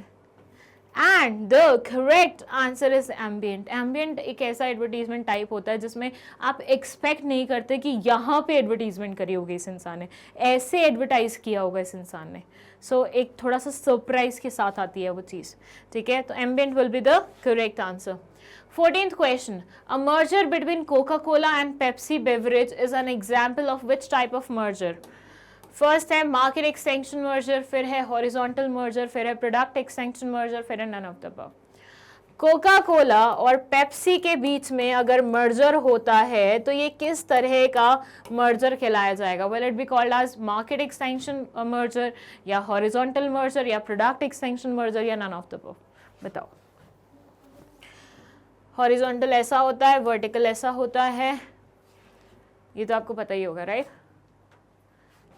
And the correct answer is ambient. Ambient एक ऐसा एडवर्टीजमेंट टाइप होता है जिसमें आप एक्सपेक्ट नहीं करते कि यहाँ पे एडवर्टीजमेंट करी होगी इस इंसान ने, ऐसे एडवर्टाइज किया होगा इस इंसान ने। सो एक थोड़ा सा सरप्राइज के साथ आती है वो चीज़, ठीक है। तो ambient will be the correct answer. 14th question. A merger between Coca-Cola and Pepsi beverage is an example of which type of merger? First है मार्केट एक्सटेंशन मर्जर, फिर है हॉरिजॉन्टल मर्जर, फिर है प्रोडक्ट एक्सटेंशन मर्जर, फिर है none of the above. Coca Cola और पेप्सी के बीच में अगर मर्जर होता है तो ये किस तरह का मर्जर कहलाया जाएगा? Will it be called as market extension merger, या हॉरिजॉन्टल मर्जर, या प्रोडक्ट एक्सटेंशन मर्जर, या नन ऑफ द अबव? बताओ। हॉरिजॉन्टल ऐसा होता है, वर्टिकल ऐसा होता है, ये तो आपको पता ही होगा, right.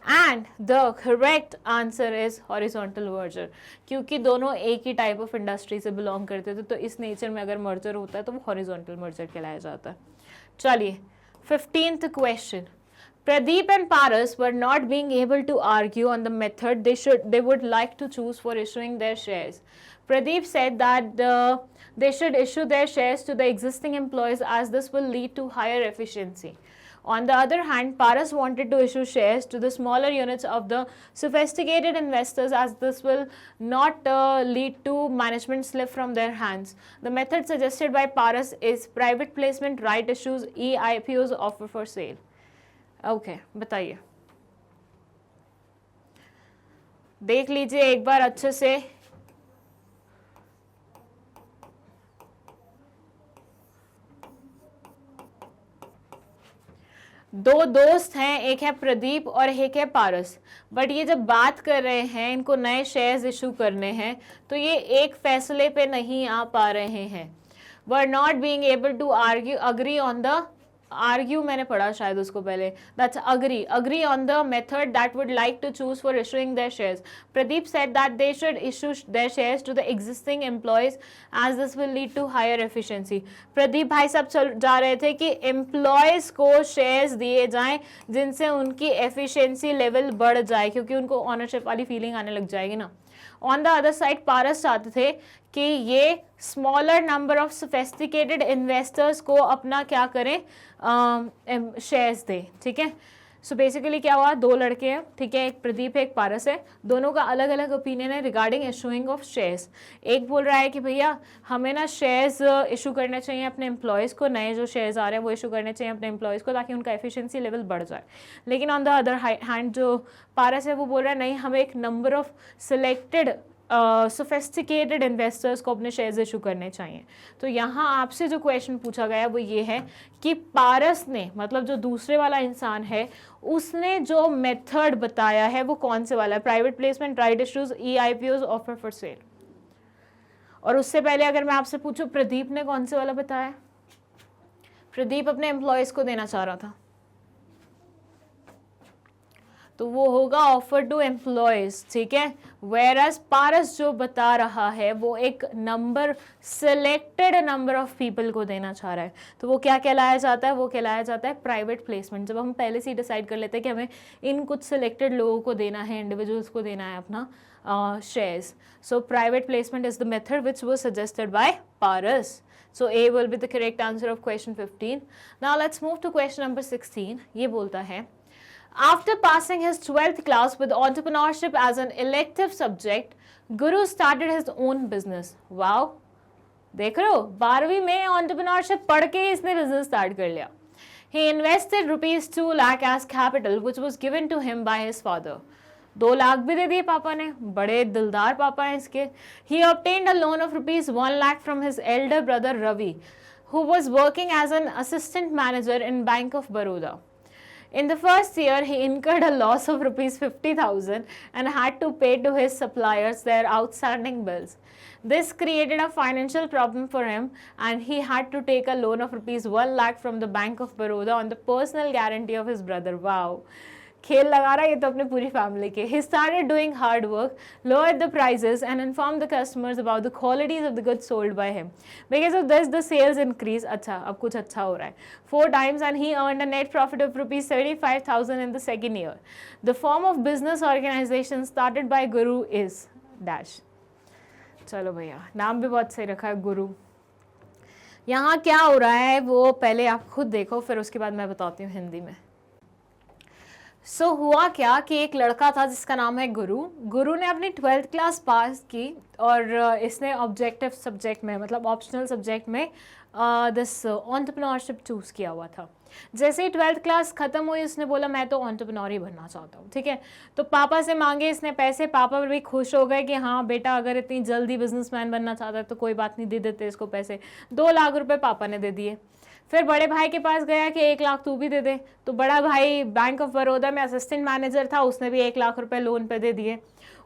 And the correct answer is horizontal merger, क्योंकि दोनों एक ही टाइप ऑफ इंडस्ट्री से बिलोंग करते थे, तो इस नेचर में अगर मर्जर होता है तो वो हॉरिजॉन्टल मर्जर कहलाया जाता है। चलिए 15th question. Pradeep and Paras were not being able to argue on the method they would like to choose for issuing their shares. Pradeep said that they should issue their shares to the existing employees as this will lead to higher efficiency. On the other hand, Paras wanted to issue shares to the smaller units of the sophisticated investors as this will not lead to management slip from their hands. The method suggested by Paras is private placement, right issues, e-IPOs, offer for sale. Okay बताइए, देख लीजिए एक बार अच्छे से। दो दोस्त हैं, एक है प्रदीप और एक है पारस, बट ये जब बात कर रहे हैं इनको नए शेयर्स इशू करने हैं तो ये एक फैसले पे नहीं आ पा रहे हैं. Were not being able to agree on the argue मैंने पढ़ा शायद उसको पहले, that's agree on the method that would like to choose for issuing their shares. Pradeep said that they should issue their shares to the existing employees as this will lead to higher efficiency. Pradeep भाई साहब चल जा रहे थे कि एम्प्लॉयज को शेयर्स दिए जाएं जिनसे उनकी एफिशिएंसी लेवल बढ़ जाए, क्योंकि उनको ऑनरशिप वाली फीलिंग आने लग जाएगी ना. ऑन द अदर साइड पारस चाहते थे कि ये smaller number of sophisticated investors को अपना क्या करें, शेयर्स दे. ठीक है, सो बेसिकली क्या हुआ, दो लड़के हैं, ठीक है, एक प्रदीप है एक पारस है, दोनों का अलग अलग ओपिनियन है रिगार्डिंग इशूइंग ऑफ शेयर्स. एक बोल रहा है कि भैया हमें ना शेयर्स इशू करने चाहिए अपने एम्प्लॉयज़ को, नए जो शेयर्स आ रहे हैं वो इशू करने चाहिए अपने एम्प्लॉयज़ को ताकि उनका एफिशिएंसी लेवल बढ़ जाए. लेकिन ऑन द अदर हैंड जो पारस है वो बोल रहा है नहीं, हमें एक number of selected sophisticated investors को अपने शेयर्स इशू करने चाहिए. तो यहाँ आपसे जो क्वेश्चन पूछा गया वो ये है कि पारस ने, मतलब जो दूसरे वाला इंसान है, उसने जो मेथड बताया है वो कौन से वाला है, private placement, right issues, EIPOs, offer for sale. और उससे पहले अगर मैं आपसे पूछूं प्रदीप ने कौन से वाला बताया, प्रदीप अपने एम्प्लॉयज को देना चाह रहा था तो वो होगा ऑफर टू एम्प्लॉयज. ठीक है, वेयर एज पारस जो बता रहा है वो एक number, selected number of people को देना चाह रहा है. तो वो क्या कहलाया जाता है, वो कहलाया जाता है प्राइवेट प्लेसमेंट. जब हम पहले से ही डिसाइड कर लेते हैं कि हमें इन कुछ सिलेक्टेड लोगों को देना है, इंडिविजुअल्स को देना है अपना shares. So private placement is the method which was suggested by Paras. So A will be the correct answer of question 15. Now let's move to question number 16. ये बोलता है, after passing his 12th class with entrepreneurship as an elective subject, Guru started his own business. Wow! देख रहे हो, 12वीं में entrepreneurship पढ़ के ही इसने business start कर लिया. He invested rupees 2 lakh as capital which was given to him by his father. 2 lakh भी दे दिए पापा ने, बड़े दिलदार पापा हैं इसके. He obtained a loan of rupees 1 lakh from his elder brother Ravi, who was working as an assistant manager in Bank of Baroda. In the first year, he incurred a loss of rupees 50,000 and had to pay to his suppliers their outstanding bills. This created a financial problem for him and he had to take a loan of rupees 1 lakh from the Bank of Baroda on the personal guarantee of his brother. Wow! खेल लगा रहा है ये तो अपने पूरी फैमिली के. He started doing hard work, lowered the prices and informed the customers about the qualities of the goods sold by him. Because of this, the sales increased. अच्छा, अब कुछ अच्छा हो रहा है. 4 times and he earned a net profit of rupees 75,000 in the second year. The form of business organization started by Guru is dash. चलो भैया, नाम भी बहुत सही रखा है, गुरु. यहाँ क्या हो रहा है वो पहले आप खुद देखो, फिर उसके बाद मैं बताती हूँ हिंदी में. सो हुआ क्या कि एक लड़का था जिसका नाम है गुरु. गुरु ने अपनी 12th क्लास पास की और इसने ऑब्जेक्टिव सब्जेक्ट में, मतलब ऑप्शनल सब्जेक्ट में दिस एंटरप्रेन्योरशिप चूज़ किया हुआ था. जैसे ही 12th क्लास ख़त्म हुई उसने बोला मैं तो एंटरप्रेन्योर ही बनना चाहता हूँ. ठीक है, तो पापा से मांगे इसने पैसे. पापा भी खुश हो गए कि हाँ बेटा अगर इतनी जल्दी बिजनेसमैन बनना चाहता है तो कोई बात नहीं, दे देते इसको पैसे. 2 लाख रुपए पापा ने दे दिए. फिर बड़े भाई के पास गया कि 1 लाख तू भी दे दे. तो बड़ा भाई बैंक ऑफ बड़ौदा में असिस्टेंट मैनेजर था, उसने भी 1 लाख रुपए लोन पे दे दिए.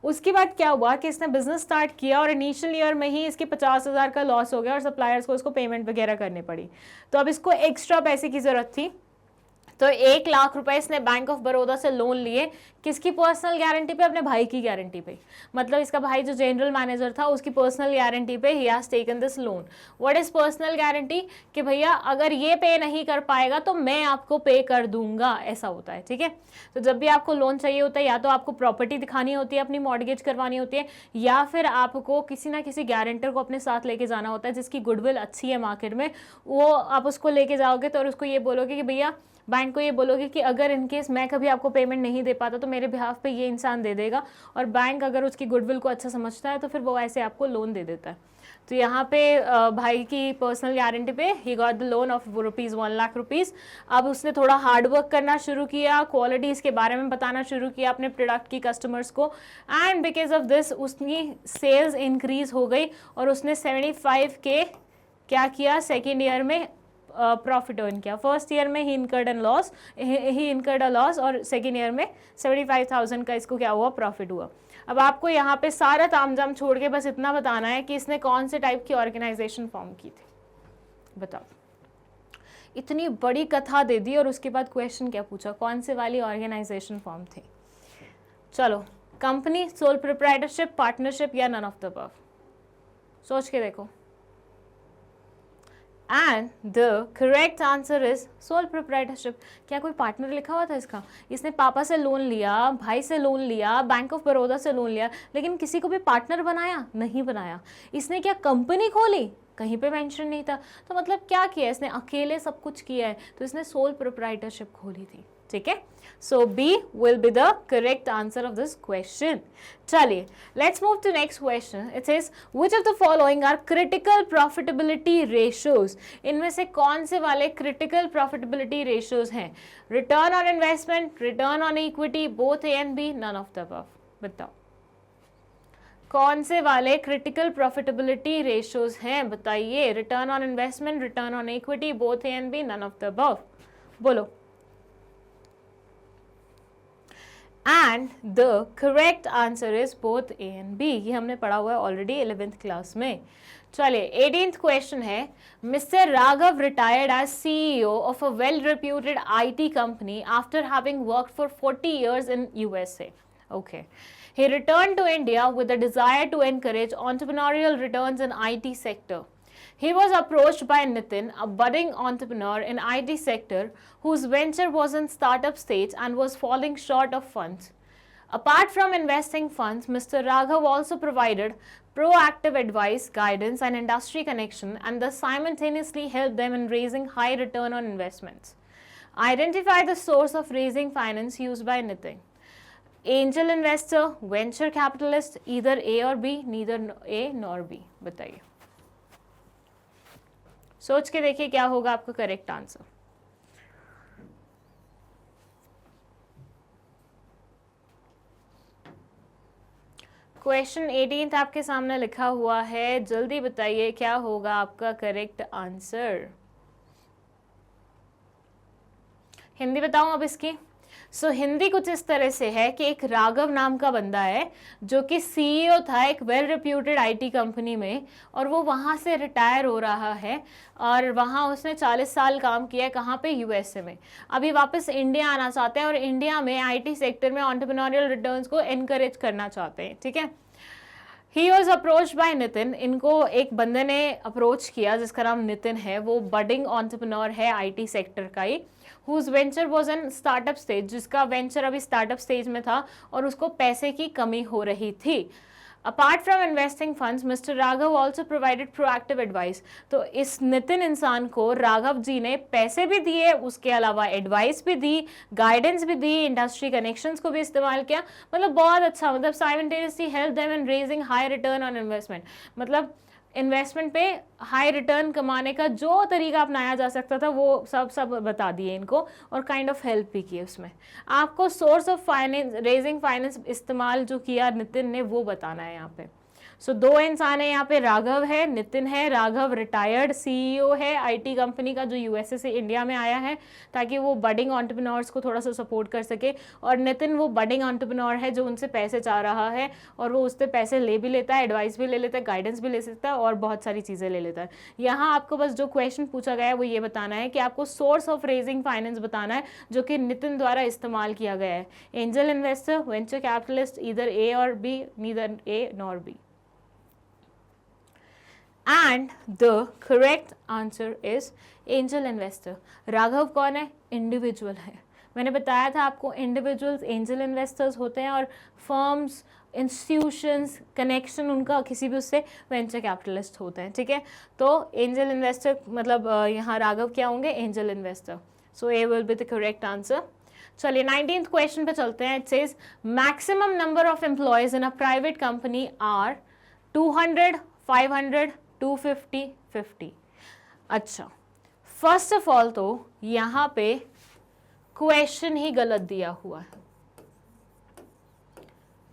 उसके बाद क्या हुआ कि इसने बिजनेस स्टार्ट किया और इनिशियल ईयर में ही इसके 50,000 का लॉस हो गया और सप्लायर्स को उसको पेमेंट वगैरह करनी पड़ी. तो अब इसको एक्स्ट्रा पैसे की ज़रूरत थी, तो 1 लाख रुपए इसने बैंक ऑफ बड़ौदा से लोन लिए. किसकी पर्सनल गारंटी पे? अपने भाई की गारंटी पे. मतलब इसका भाई जो जनरल मैनेजर था उसकी पर्सनल गारंटी पे he has taken this loan. What is personal guarantee? कि भैया अगर ये पे नहीं कर पाएगा तो मैं आपको पे कर दूंगा, ऐसा होता है. ठीक है, तो जब भी आपको लोन चाहिए होता है या तो आपको प्रॉपर्टी दिखानी होती है, अपनी मॉर्गेज करवानी होती है, या फिर आपको किसी ना किसी गारंटर को अपने साथ लेके जाना होता है जिसकी गुडविल अच्छी है मार्केट में. वो आप उसको लेके जाओगे तो उसको ये बोलोगे कि भैया, बैंक को ये बोलोगे कि अगर इनकेस मैं कभी आपको पेमेंट नहीं दे पाता तो मेरे बिहाफ पे ये इंसान दे देगा. और बैंक अगर उसकी गुडविल को अच्छा समझता है तो फिर वो ऐसे आपको लोन दे देता है. तो यहाँ पे भाई की पर्सनल गारंटी पे he got the loan of rupees 1 lakh rupees. अब उसने थोड़ा हार्ड वर्क करना शुरू किया, क्वालिटीज़ के बारे में बताना शुरू किया अपने प्रोडक्ट की कस्टमर्स को, एंड बिकॉज ऑफ दिस उसकी सेल्स इंक्रीज हो गई और उसने 75K क्या किया सेकेंड ईयर में प्रॉफिट अर्न किया। फर्स्ट ईयर में ही इनकर्ड अ लॉस और सेकेंड ईयर में 75,000 का इसको क्या हुआ, प्रॉफिट हुआ। अब आपको यहाँ पे सारा तामझाम छोड़ के बस इतना बताना है कि इसने कौन से टाइप की ऑर्गेनाइजेशन फॉर्म की थी, बताओ। इतनी बड़ी कथा दे दी और उसके बाद क्वेश्चन क्या पूछा, कौन से वाली ऑर्गेनाइजेशन फॉर्म थी। चलो, कंपनी, सोल प्रोप्राइटरशिप, पार्टनरशिप या नन ऑफ द अबव, सोच के देखो। And the correct answer is sole proprietorship. क्या कोई पार्टनर लिखा हुआ था इसका? इसने पापा से लोन लिया, भाई से लोन लिया, बैंक ऑफ बड़ौदा से लोन लिया, लेकिन किसी को भी पार्टनर बनाया नहीं बनाया। इसने क्या कंपनी खोली? कहीं पे मेंशन नहीं था। तो मतलब क्या किया इसने? अकेले सब कुछ किया है, तो इसने सोल प्रोप्राइटरशिप खोली थी। ठीक है, so B will be the correct answer of this question. चलिए, let's move to next question. It says which of the following are critical profitability ratios. इनमें से कौन से वाले क्रिटिकल प्रॉफिटेबिलिटी रेशियोज हैं? Return on investment, return on equity, both A and B, none of the above. बताओ कौन से वाले क्रिटिकल प्रॉफिटेबिलिटी रेशियोज हैं, बताइए। Return on investment, return on equity, both A and B, none of the above. बोलो। And the correct answer is both A and B. ये हमने पढ़ा हुआ है ऑलरेडी 11th क्लास में। चलिए, 18th क्वेश्चन है, mister Raghav retired as CEO of a well reputed IT company after having worked for 40 years in USA. Okay. He returned to India with a desire to encourage entrepreneurial returns in IT sector. He was approached by Nitin, a budding entrepreneur in IT sector whose venture was in startup stage and was falling short of funds. Apart from investing funds, Mr. Raghav also provided proactive advice, guidance and industry connection, and thus simultaneously helped them in raising high return on investments. Identify the source of raising finance used by Nitin. Angel investor, venture capitalist, either A or B, neither A nor B. बताइए, सोच के देखिए क्या होगा आपका करेक्ट आंसर। क्वेश्चन 18 आपके सामने लिखा हुआ है, जल्दी बताइए क्या होगा आपका करेक्ट आंसर। हिंदी बताऊं अब इसकी? हिंदी कुछ इस तरह से है कि एक राघव नाम का बंदा है जो कि CEO था एक वेल रेप्यूटेड IT कंपनी में, और वो वहाँ से रिटायर हो रहा है और वहाँ उसने 40 साल काम किया है। कहाँ पे? USA में। अभी वापस इंडिया आना चाहते हैं और इंडिया में IT सेक्टर में एंटरप्रेन्योरियल रिटर्न्स को एनकरेज करना चाहते हैं। ठीक है, he was approach by Nitin. इनको एक बंदे ने अप्रोच किया जिसका नाम नितिन है, वो बडिंग एंटरप्रेन्योर है IT सेक्टर का ही, whose venture was in startup stage, जिसका वेंचर अभी स्टार्टअप स्टेज में था और उसको पैसे की कमी हो रही थी। Apart from investing funds, mister Raghav also provided proactive advice. तो इस नितिन इंसान को राघव जी ने पैसे भी दिए, उसके अलावा एडवाइस भी दी, गाइडेंस भी दी, इंडस्ट्री कनेक्शंस को भी इस्तेमाल किया। मतलब बहुत अच्छा, मतलब simultaneously help them in raising high return on investment. मतलब इन्वेस्टमेंट पे हाई रिटर्न कमाने का जो तरीका अपनाया जा सकता था वो सब बता दिए इनको, और काइंड ऑफ हेल्प भी की उसमें। आपको source of finance, raising finance इस्तेमाल जो किया नितिन ने, वो बताना है यहाँ पे। दो इंसान है यहाँ पे, राघव है, नितिन है। राघव रिटायर्ड CEO है IT कंपनी का जो USA से इंडिया में आया है ताकि वो बडिंग एंटरप्रेन्योर्स को थोड़ा सा सपोर्ट कर सके, और नितिन वो बडिंग एंटरप्रेन्योर है जो उनसे पैसे चाह रहा है और वो उससे पैसे ले भी लेता है, एडवाइस भी ले लेता है, गाइडेंस भी ले सकता है और बहुत सारी चीज़ें ले लेता है। यहाँ आपको बस जो क्वेश्चन पूछा गया है वो ये बताना है कि आपको सोर्स ऑफ रेजिंग फाइनेंस बताना है जो कि नितिन द्वारा इस्तेमाल किया गया है। एंजल इन्वेस्टर, वेंचर कैपिटलिस्ट, इधर A और B, neither A nor B. And the correct answer is angel investor. Raghav कौन है? इंडिविजुअल है। मैंने बताया था आपको इंडिविजुअल्स एंजल इन्वेस्टर्स होते हैं और फर्म्स, इंस्टीट्यूशंस, कनेक्शन उनका किसी भी उससे वेंचर कैपिटलिस्ट होते हैं। ठीक है, तो एंजल इन्वेस्टर मतलब यहाँ राघव क्या होंगे? Angel investor. So A will be the correct answer. चलिए 19th क्वेश्चन पे चलते हैं। It says maximum number of employees in a private company are 200, 500, 250, 50। अच्छा, फर्स्ट ऑफ ऑल तो यहां पे क्वेश्चन ही गलत दिया हुआ है।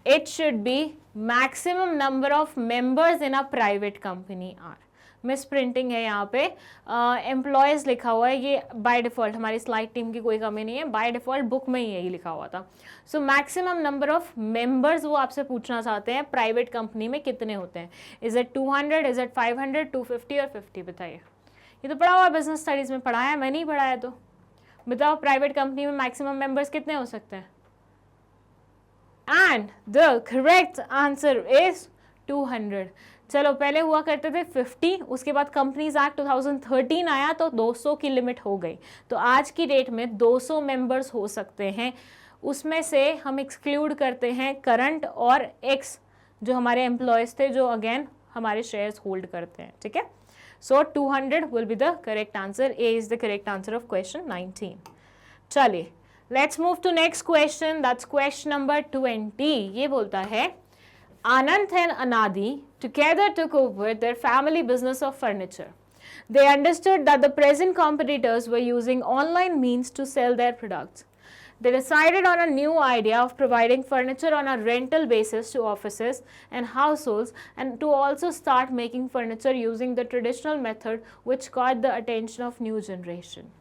It should be maximum number of members in a private company are. Misprinting है यहाँ पे, एम्प्लॉयज़ लिखा हुआ है, ये बाय डिफ़ॉल्ट, हमारी स्लाइड टीम की कोई कमी नहीं है, बाय डिफ़ॉल्ट बुक में ही यही लिखा हुआ था। So maximum number of members वो आपसे पूछना चाहते हैं प्राइवेट कंपनी में कितने होते हैं। इज़ इट 200, इज़ इट 500, 250 और 50? बताइए। ये तो पढ़ा हुआ बिजनेस स्टडीज़ में पढ़ाया है, मैं नहीं पढ़ाया तो बताओ प्राइवेट कंपनी में मैक्सिमम मेंबर्स कितने हो सकते हैं? And the correct answer is 200। चलो पहले हुआ करते थे 50, उसके बाद कंपनीज एक्ट 2013 आया तो 200 की लिमिट हो गई। तो आज की डेट में 200 मेंबर्स हो सकते हैं। उसमें से हम एक्सक्लूड करते हैं करंट और एक्स जो हमारे एम्प्लॉयज थे, जो अगेन हमारे शेयर्स होल्ड करते हैं। ठीक है, so 200 will be the correct answer. A is the correct answer of question 19। चलिए let's move to next question, that's question number 20। ये बोलता है Anant and Anadi together took over their family business of furniture. They understood that the present competitors were using online means to sell their products. They decided on a new idea of providing furniture on a rental basis to offices and households, and to also start making furniture using the traditional method, which caught the attention of new generation.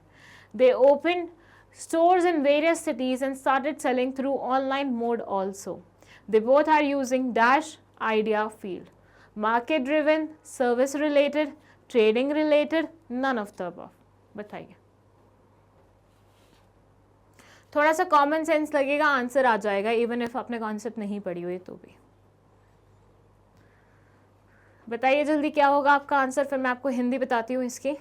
They opened stores in various cities and started selling through online mode also. They both are using dash idea field. Market driven, service related, trading related, none of the above. बताइए। थोड़ा सा कॉमन सेंस लगेगा, आंसर आ जाएगा इवन इफ आपने कॉन्सेप्ट नहीं पढ़ी हुई तो भी। बताइए जल्दी क्या होगा आपका आंसर, फिर मैं आपको हिंदी बताती हूँ इसकी।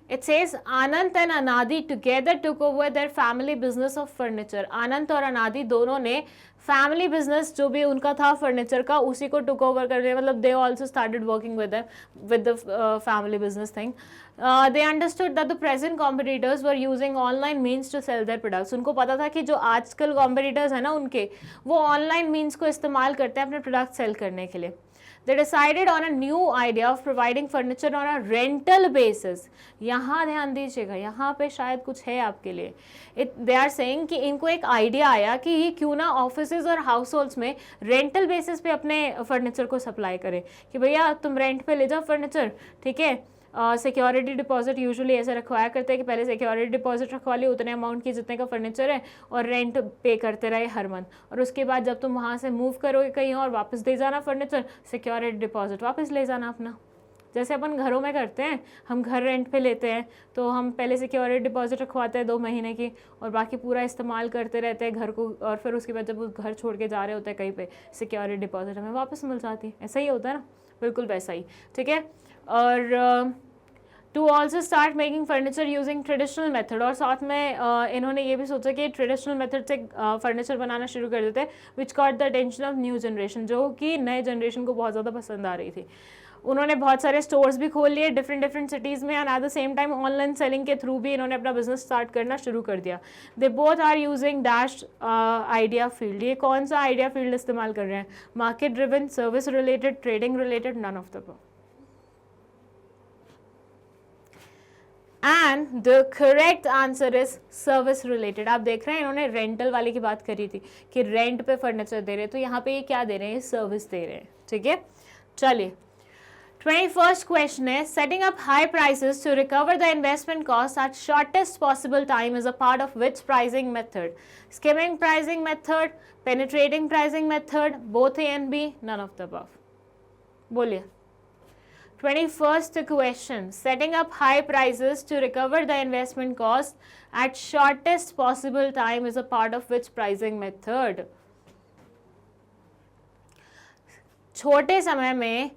It says Anant and Anadi together took over their family business of furniture. आनंद और अनादि दोनों ने फैमिली बिजनेस जो भी उनका था फर्नीचर का, उसी को टुक ओवर कर लिया, मतलब they also started working with the family business thing. They understood that the present competitors were using online means to sell their products. उनको पता था कि जो आजकल कॉम्पिटिटर्स है ना उनके, वो ऑनलाइन मीन्स को इस्तेमाल करते हैं अपने प्रोडक्ट सेल करने के लिए. They decided on a new idea of providing furniture on a rental basis. यहाँ ध्यान दीजिएगा, यहाँ पे शायद कुछ है आपके लिए. They are saying कि इनको एक आइडिया आया कि ये क्यों ना ऑफिसेज और हाउस होल्ड्स में रेंटल बेसिस पे अपने फर्नीचर को सप्लाई करें, कि भैया तुम रेंट पे ले जाओ फर्नीचर, ठीक है. सिक्योरिटी डिपॉजिट यूजुअली ऐसे रखवाया करते हैं कि पहले सिक्योरिटी डिपॉजिट रखवा लियो उतने अमाउंट की जितने का फर्नीचर है, और रेंट पे करते रहे हर मंथ, और उसके बाद जब तुम वहाँ से मूव करोगे कहीं और वापस दे जाना फर्नीचर, सिक्योरिटी डिपॉजिट वापस ले जाना अपना. जैसे अपन घरों में करते हैं, हम घर रेंट पे लेते हैं तो हम पहले सिक्योरिटी डिपॉजिट रखवाते हैं 2 महीने की, और बाकी पूरा इस्तेमाल करते रहते हैं घर को, और फिर उसके बाद जब वो घर छोड़ के जा रहे होते हैं कहीं पे, सिक्योरिटी डिपॉजिट हमें वापस मिल जाती है. ऐसा ही होता है ना, बिल्कुल वैसा ही. ठीक है. और to also start making furniture using traditional method, और साथ में इन्होंने ये भी सोचा कि ट्रेडिशनल मेथड से फर्नीचर बनाना शुरू कर देते हैं, which caught the attention of new generation, जो कि नए जनरेशन को बहुत ज़्यादा पसंद आ रही थी. उन्होंने बहुत सारे स्टोर्स भी खोल लिए डिफरेंट सिटीज़ में, and at the same time online selling के थ्रू भी इन्होंने अपना बिजनेस स्टार्ट करना शुरू कर दिया. They both are using dash idea field. ये कौन सा आइडिया फील्ड इस्तेमाल कर रहे हैं? Market driven, service related, trading related, none of the above. And the correct answer is service related. आप देख रहे हैं इन्होंने रेंटल वाले की बात करी थी कि रेंट पे फर्नीचर दे रहे हैं, तो यहाँ पे ये क्या दे रहे हैं? सर्विस दे रहे हैं. ठीक है. चलिए 21st क्वेश्चन है, setting up high prices to recover the investment cost at shortest possible time is a part of which pricing method? Skimming pricing method, penetrating pricing method, both A and B, none of the above. बोलिए. 21st question, setting up high prices to recover the investment cost at shortest possible time is a part of which pricing method? छोटे समय में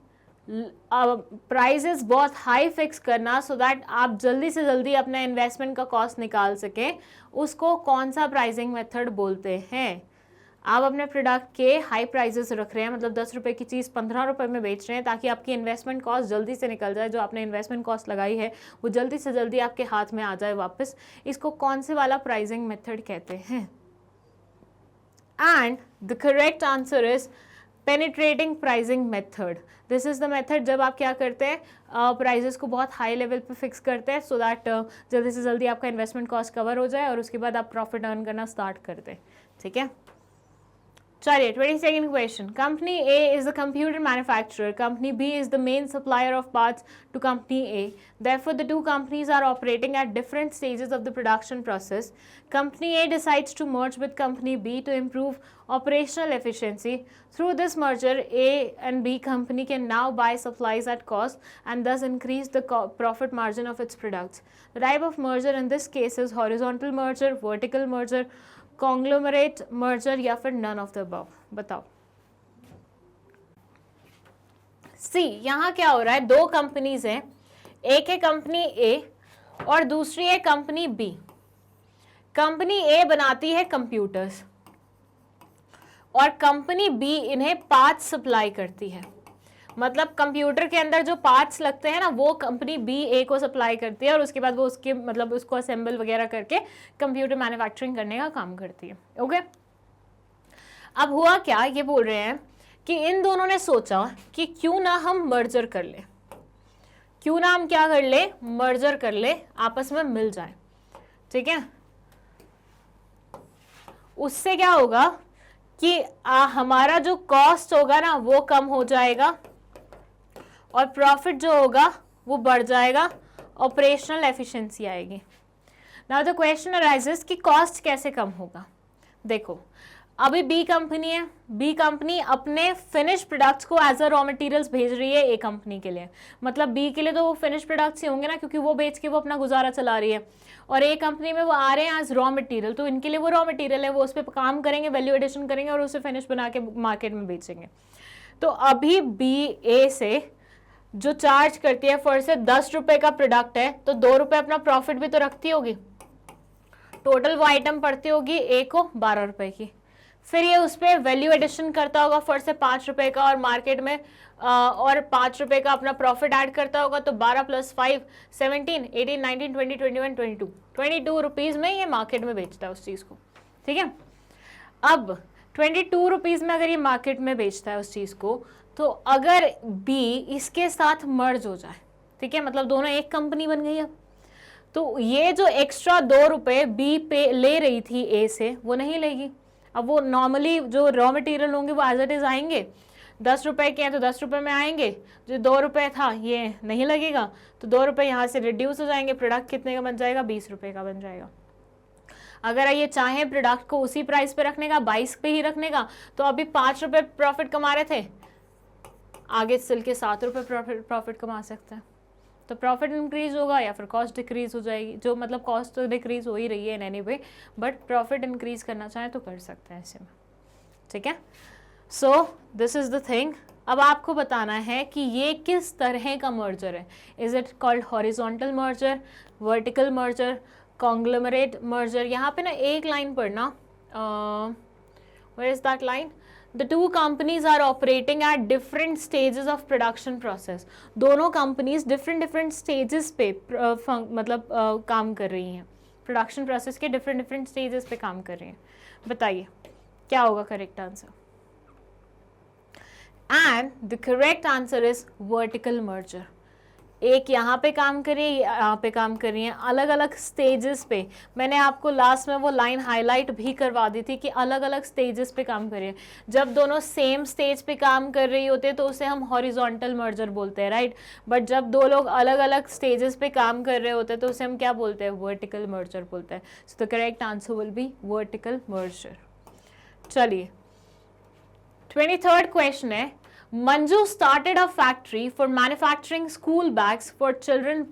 प्राइसेस बहुत हाई फिक्स करना सो दैट आप जल्दी से जल्दी अपना इन्वेस्टमेंट का कॉस्ट निकाल सकें, उसको कौन सा प्राइसिंग मेथड बोलते हैं? आप अपने प्रोडक्ट के हाई प्राइसेस रख रहे हैं, मतलब 10 रुपये की चीज़ 15 रुपये में बेच रहे हैं ताकि आपकी इन्वेस्टमेंट कॉस्ट जल्दी से निकल जाए, जो आपने इन्वेस्टमेंट कॉस्ट लगाई है वो जल्दी से जल्दी आपके हाथ में आ जाए वापस. इसको कौन से वाला प्राइसिंग मेथड कहते हैं? And the correct answer is penetrating pricing method. This is the method जब आप क्या करते हैं, प्राइजेस को बहुत हाई लेवल पे फिक्स करते हैं सो दैट जल्दी से जल्दी आपका इन्वेस्टमेंट कॉस्ट कवर हो जाए और उसके बाद आप प्रॉफिट अर्न करना स्टार्ट करते हैं. ठीक है. चलिए 22nd question. Company A is the computer manufacturer. Company B is the main supplier of parts to company A. Therefore, the two companies are operating at different stages of the production process. Company A decides to merge with company B to improve operational efficiency. Through this merger, A and B company can now buy supplies at cost and thus increase the profit margin of its products. The type of merger in this case is horizontal merger, vertical merger, conglomerate merger या फिर नन ऑफ द अबव. बताओ. सी यहां क्या हो रहा है, दो कंपनीज हैं, एक है कंपनी ए और दूसरी है कंपनी बी. कंपनी ए बनाती है कंप्यूटर्स और कंपनी बी इन्हें पार्ट्स सप्लाई करती है. मतलब कंप्यूटर के अंदर जो पार्ट्स लगते हैं ना, वो कंपनी बी ए को सप्लाई करती है और उसके बाद वो उसके मतलब उसको असेंबल वगैरह करके कंप्यूटर मैन्युफैक्चरिंग करने का काम करती है. ओके. अब हुआ क्या, ये बोल रहे हैं कि इन दोनों ने सोचा कि क्यों ना हम मर्जर कर ले, क्यों ना हम क्या कर ले, मर्जर कर ले, आपस में मिल जाए. ठीक है. उससे क्या होगा कि हमारा जो कॉस्ट होगा ना वो कम हो जाएगा और प्रॉफिट जो होगा वो बढ़ जाएगा, ऑपरेशनल एफिशिएंसी आएगी. नाउ द क्वेश्चन अराइजेस कि कॉस्ट कैसे कम होगा. देखो अभी बी कंपनी है, बी कंपनी अपने फिनिश प्रोडक्ट्स को एज अ रॉ मटेरियल्स भेज रही है ए कंपनी के लिए. मतलब बी के लिए तो वो फिनिश प्रोडक्ट्स ही होंगे ना, क्योंकि वो बेच के वो अपना गुजारा चला रही है, और ए कंपनी में वो आ रहे हैं एज रॉ मटेरियल, तो इनके लिए वो रॉ मटेरियल है, वो उस पर काम करेंगे, वैल्यू एडिशन करेंगे और उसे फिनिश बना के मार्केट में बेचेंगे. तो अभी बी ए से जो चार्ज करती है, फॉर से 10 रुपए का प्रोडक्ट है तो 2 रुपए अपना प्रॉफिट भी तो रखती होगी. टोटल वो आइटम पड़ती होगी ए को 12 रुपए की. फिर ये उस पर वैल्यू एडिशन करता होगा फॉर से 5 रुपए का, और मार्केट में और 5 रुपए का अपना प्रॉफिट ऐड करता होगा. तो 12 + 5 17 18 19 20 21 22 रुपीज में ये मार्केट में बेचता है उस चीज को. ठीक है. अब 22 रुपीज में अगर ये मार्केट में बेचता है उस चीज को, तो अगर बी इसके साथ मर्ज हो जाए, ठीक है, मतलब दोनों एक कंपनी बन गई अब, तो ये जो एक्स्ट्रा 2 रुपए बी पे ले रही थी ए से वो नहीं लेगी. अब वो नॉर्मली जो रॉ मटेरियल होंगे वो एज इट इज आएंगे, 10 रुपए के हैं तो 10 रुपए में आएंगे, जो 2 रुपए था ये नहीं लगेगा, तो 2 रुपए यहाँ से रिड्यूस हो जाएंगे. प्रोडक्ट कितने का बन जाएगा, 20 रुपए का बन जाएगा. अगर ये चाहे प्रोडक्ट को उसी प्राइस पे रखने का, 22 पे ही रखने का, तो अभी 5 रुपए प्रॉफिट कमा रहे थे, आगे चल के 7 रुपए प्रॉफिट कमा सकते हैं. तो प्रॉफिट इंक्रीज होगा या फिर कॉस्ट डिक्रीज हो जाएगी. जो मतलब कॉस्ट तो डिक्रीज हो ही रही है in any way, but profit increase करना चाहे तो कर सकते हैं ऐसे में. ठीक है. So this is the thing. अब आपको बताना है कि ये किस तरह का मर्जर है. Is it called horizontal merger, vertical merger, conglomerate merger. यहाँ पे ना एक लाइन पढ़ना, where is that line, The two companies are operating at different stages of production process. दोनों companies different stages पे मतलब काम कर रही हैं, प्रोडक्शन प्रोसेस के different stages पे काम कर रही हैं. बताइए क्या होगा correct answer. And the correct answer is vertical merger. एक यहाँ पे काम कर रही है, यहाँ पे काम कर रही है, अलग अलग स्टेजेस पे. मैंने आपको लास्ट में वो लाइन हाईलाइट भी करवा दी थी कि अलग अलग स्टेजेस पे काम कर रही है. जब दोनों सेम स्टेज पे काम कर रही होते हैं तो उसे हम हॉरिजॉन्टल मर्जर बोलते हैं, राइट. बट जब दो लोग अलग अलग स्टेजेस पे काम कर रहे होते हैं तो उसे हम क्या बोलते हैं, वर्टिकल मर्जर बोलते हैं. So the correct answer will B vertical merger. चलिए 23rd क्वेश्चन है. Manju started a factory for manufacturing school bags for children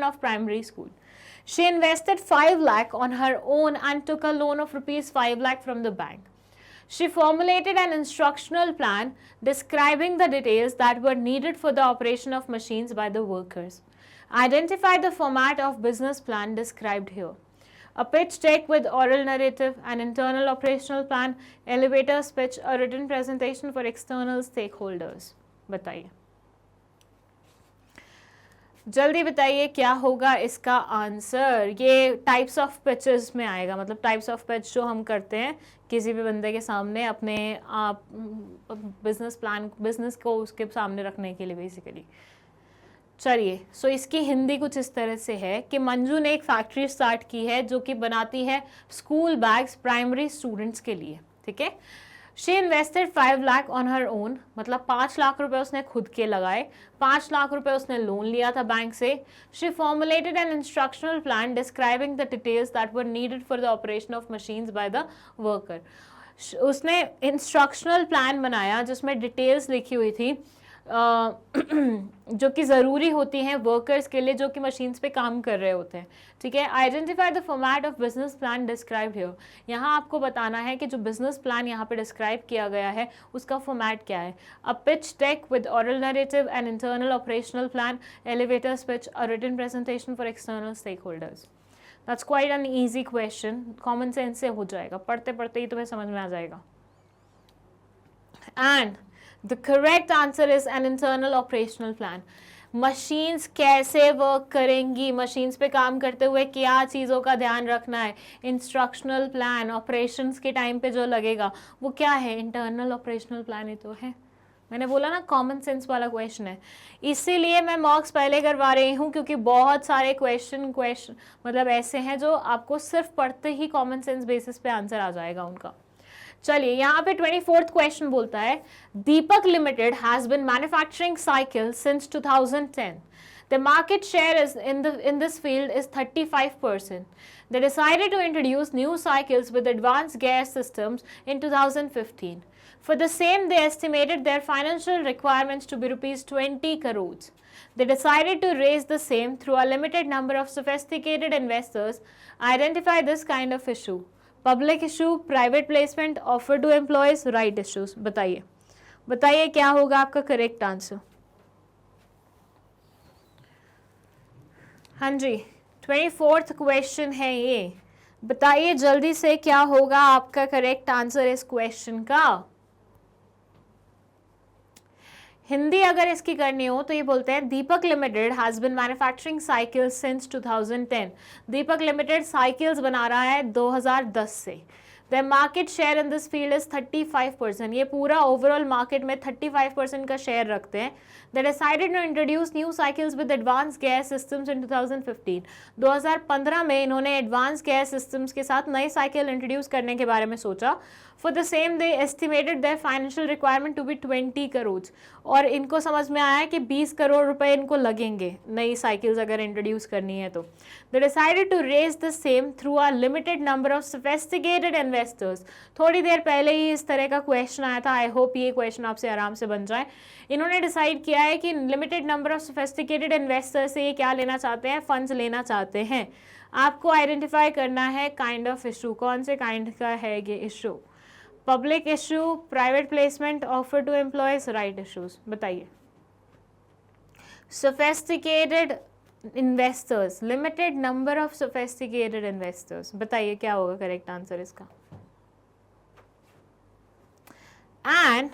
of primary school. She invested 5 lakh on her own and took a loan of rupees 5 lakh from the bank. She formulated an instructional plan describing the details that were needed for the operation of machines by the workers. Identify the format of business plan described here. A pitch deck with oral narrative, an internal operational plan, elevator speech, a written presentation for external stakeholders. बताइए, जल्दी बताइए क्या होगा इसका आंसर. ये टाइप्स ऑफ पिचेस में आएगा, मतलब टाइप्स ऑफ पिच जो हम करते हैं किसी भी बंदे के सामने अपने बिजनेस प्लान, बिजनेस को उसके सामने रखने के लिए बेसिकली. चलिए सो इसकी हिंदी कुछ इस तरह से है कि मंजू ने एक फैक्ट्री स्टार्ट की है जो कि बनाती है स्कूल बैग्स प्राइमरी स्टूडेंट्स के लिए. ठीक है। She invested 5 lakh on her own, मतलब 5 लाख रुपए उसने खुद के लगाए, 5 लाख रुपए उसने लोन लिया था बैंक से। She formulated an instructional plan describing the details that were needed for the operation of machines by the worker. उसने इंस्ट्रक्शनल प्लान बनाया जिसमें डिटेल्स लिखी हुई थी जो कि ज़रूरी होती हैं वर्कर्स के लिए जो कि मशीन्स पे काम कर रहे होते हैं, ठीक है। Identify the format of business plan described here, यहाँ आपको बताना है कि जो बिजनेस प्लान यहाँ पे डिस्क्राइब किया गया है उसका फॉर्मेट क्या है। A pitch deck with oral narrative and internal operational plan, elevator speech, a written presentation for external stakeholders. That's quite an easy question, common sense से हो जाएगा, पढ़ते पढ़ते ही तुम्हें समझ में आ जाएगा। And the correct answer is an internal operational plan. Machines कैसे वर्क करेंगी, मशीन्स पे काम करते हुए क्या चीज़ों का ध्यान रखना है, इंस्ट्रक्शनल प्लान ऑपरेशंस के टाइम पे जो लगेगा वो क्या है, इंटरनल ऑपरेशनल प्लान ही तो है। मैंने बोला ना कॉमन सेंस वाला क्वेश्चन है, इसीलिए मैं मॉक्स पहले करवा रही हूँ क्योंकि बहुत सारे क्वेश्चन मतलब ऐसे हैं जो आपको सिर्फ पढ़ते ही कॉमन सेंस बेसिस पे आंसर आ जाएगा उनका। चलिए यहाँ पे 24th क्वेश्चन बोलता है Deepak limited has been manufacturing cycle since 2010. The market share is in this field is 35%. They decided to introduce new cycles with advanced gear systems in 2015. For the same, they estimated their financial requirements to be rupees 20 crores. They decided to raise the same through a limited number of sophisticated investors. Identify this kind of issue. Public issue, private placement, offer to employees, right issues. बताइए बताइए क्या होगा आपका करेक्ट आंसर। हाँ जी 24th क्वेश्चन है ये, बताइए जल्दी से क्या होगा आपका करेक्ट आंसर इस क्वेश्चन का। हिंदी अगर इसकी करनी हो तो ये बोलते हैं Deepak limited has been manufacturing cycles since 2010। Deepak limited cycles बना रहा है 2010 से। The market share in this field is 35%। ये पूरा ओवरऑल मार्केट में 35% का शेयर रखते हैं। They decided to introduce new cycles with advance gear systems in 2015। 2015 में इन्होंने एडवांस गेयर सिस्टम्स के साथ नई साइकिल इंट्रोड्यूस करने के बारे में सोचा। For the same they estimated their financial requirement to be 20 crore. और इनको समझ में आया कि 20 करोड़ रुपए इनको लगेंगे नई साइकिल्स अगर इंट्रोड्यूस करनी है तो। They decided to raise the same through a limited number of sophisticated investors. थोड़ी देर पहले ही इस तरह का क्वेश्चन आया था, आई होप ये क्वेश्चन आपसे आराम से बन जाए। इन्होंने डिसाइड किया है कि limited number of sophisticated investors से ये क्या लेना चाहते हैं, फंड्स लेना चाहते हैं। आपको आइडेंटिफाई करना है काइंड ऑफ इशू, कौन से काइंड का है ये issue. Public issue, private placement, offer to employees, right issues. बताइए sophisticated investors, limited number of sophisticated investors, बताइए क्या होगा करेक्ट आंसर इसका। And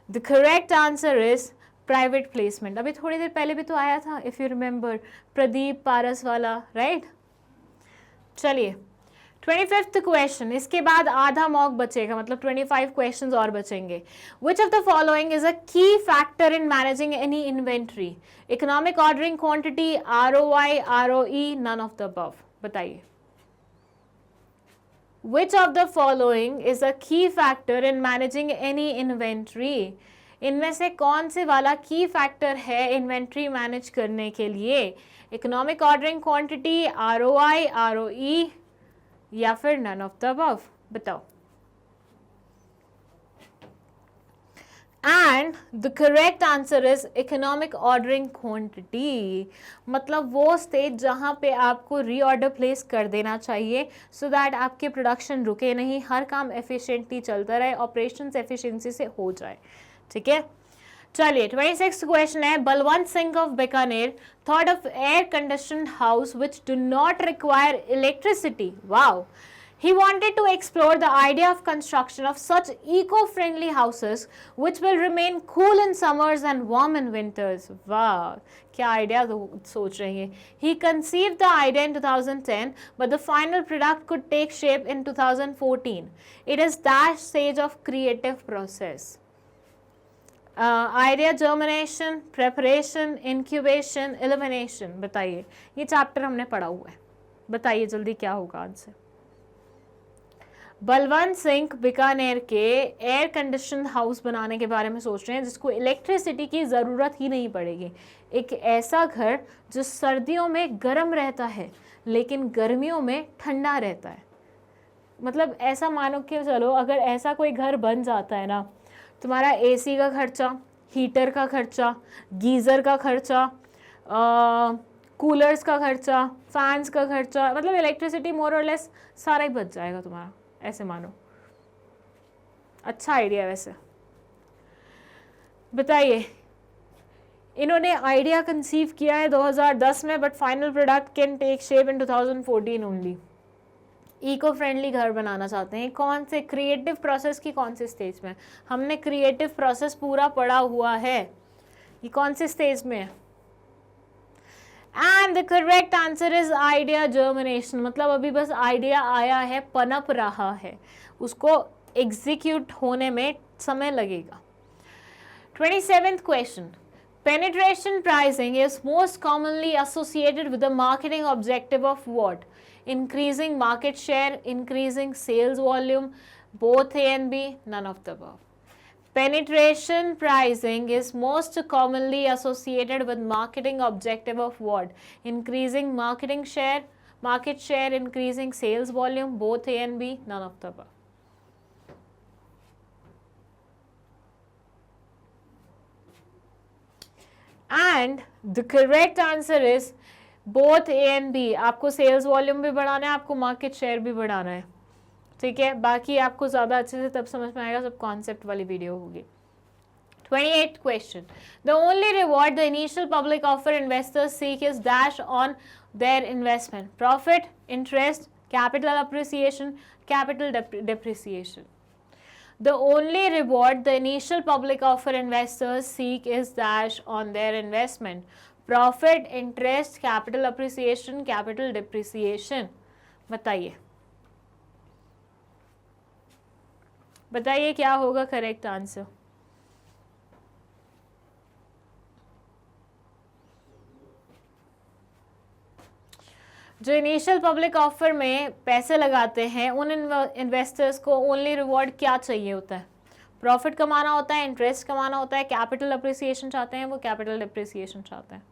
the correct answer is private placement. अभी थोड़ी देर पहले भी तो आया था if you remember, Pradeep Paras वाला, राइट। चलिए 25th क्वेश्चन, इसके बाद आधा मॉक बचेगा, मतलब 25 क्वेश्चंस और बचेंगे। Which of the following is a key factor in managing any inventory? Economic ordering quantity, ROI, ROE, none of the above. बताइए Which of the following is a key factor in managing any inventory? इनमें से कौन से वाला की फैक्टर है इन्वेंट्री मैनेज करने के लिए? Economic ordering quantity, ROI, ROE या फिर नन ऑफ द अबव। बताओ। And the correct answer is economic ordering quantity, मतलब वो स्टेज जहां पे आपको रीऑर्डर प्लेस कर देना चाहिए सो दैट आपके प्रोडक्शन रुके नहीं, हर काम एफिशिएंटली चलता रहे, ऑपरेशंस एफिशिएंसी से हो जाए, ठीक है। चलिए 26th क्वेश्चन है, Balwant Singh of Bikaner thought of air conditioned house which do not require electricity. Wow. He wanted to explore the idea of construction of such eco-friendly houses which will remain cool in summers and warm in winters. Wow, क्या idea सोच रही है। He conceived the idea in 2010, but the final product could take shape in 2014. It is that stage of creative process. Idea germination, preparation, incubation, elimination. बताइए, ये चैप्टर हमने पढ़ा हुआ है, बताइए जल्दी क्या होगा आंसर। बलवंत सिंह बीकानेर के एयर कंडीशन हाउस बनाने के बारे में सोच रहे हैं जिसको इलेक्ट्रिसिटी की ज़रूरत ही नहीं पड़ेगी। एक ऐसा घर जो सर्दियों में गर्म रहता है लेकिन गर्मियों में ठंडा रहता है। मतलब ऐसा मानो कि चलो अगर ऐसा कोई घर बन जाता है ना, तुम्हारा एसी का खर्चा, हीटर का खर्चा, गीज़र का खर्चा, कूलर्स का खर्चा, फैंस का खर्चा, मतलब इलेक्ट्रिसिटी मोर और लेस सारा ही बच जाएगा तुम्हारा, ऐसे मानो। अच्छा आइडिया है वैसे। बताइए, इन्होंने आइडिया कंसीव किया है 2010 में, but final product can take shape in 2014 only. Eco friendly घर बनाना चाहते हैं। कौन से क्रिएटिव प्रोसेस की कौन से स्टेज में? हमने क्रिएटिव प्रोसेस पूरा पढ़ा हुआ है, ये कौन से स्टेज में है? And the correct answer is idea germination. मतलब अभी बस आइडिया आया है, पनप रहा है, उसको एग्जीक्यूट होने में समय लगेगा। 27th question. Penetration pricing is most commonly associated with the marketing objective of what? Increasing market share, increasing sales volume, both A and B, none of the above. Penetration pricing is most commonly associated with marketing objective of what? Increasing market share, increasing sales volume, both A and B, none of the above. And the correct answer is both A and B. आपको सेल्स वॉल्यूम भी बढ़ाना है, आपको मार्केट शेयर भी बढ़ाना है, ठीक है। बाकी आपको ज़्यादा अच्छे से तब समझ में आएगा, सब कॉन्सेप्ट वाली वीडियो होगी। 28th question. The only reward the initial public offer investors seek is dash on their investment. Profit, interest, capital appreciation, capital depreciation. The only reward the initial public offer investors seek is dash on their investment. Profit, interest, capital appreciation, capital depreciation. बताइए बताइए क्या होगा करेक्ट आंसर? जो इनिशियल पब्लिक ऑफर में पैसे लगाते हैं उन इन्वेस्टर्स को ओनली रिवॉर्ड क्या चाहिए होता है? प्रॉफिट कमाना होता है, इंटरेस्ट कमाना होता है, कैपिटल अप्रिसिएशन चाहते हैं, वो कैपिटल डिप्रिसिएशन चाहते हैं।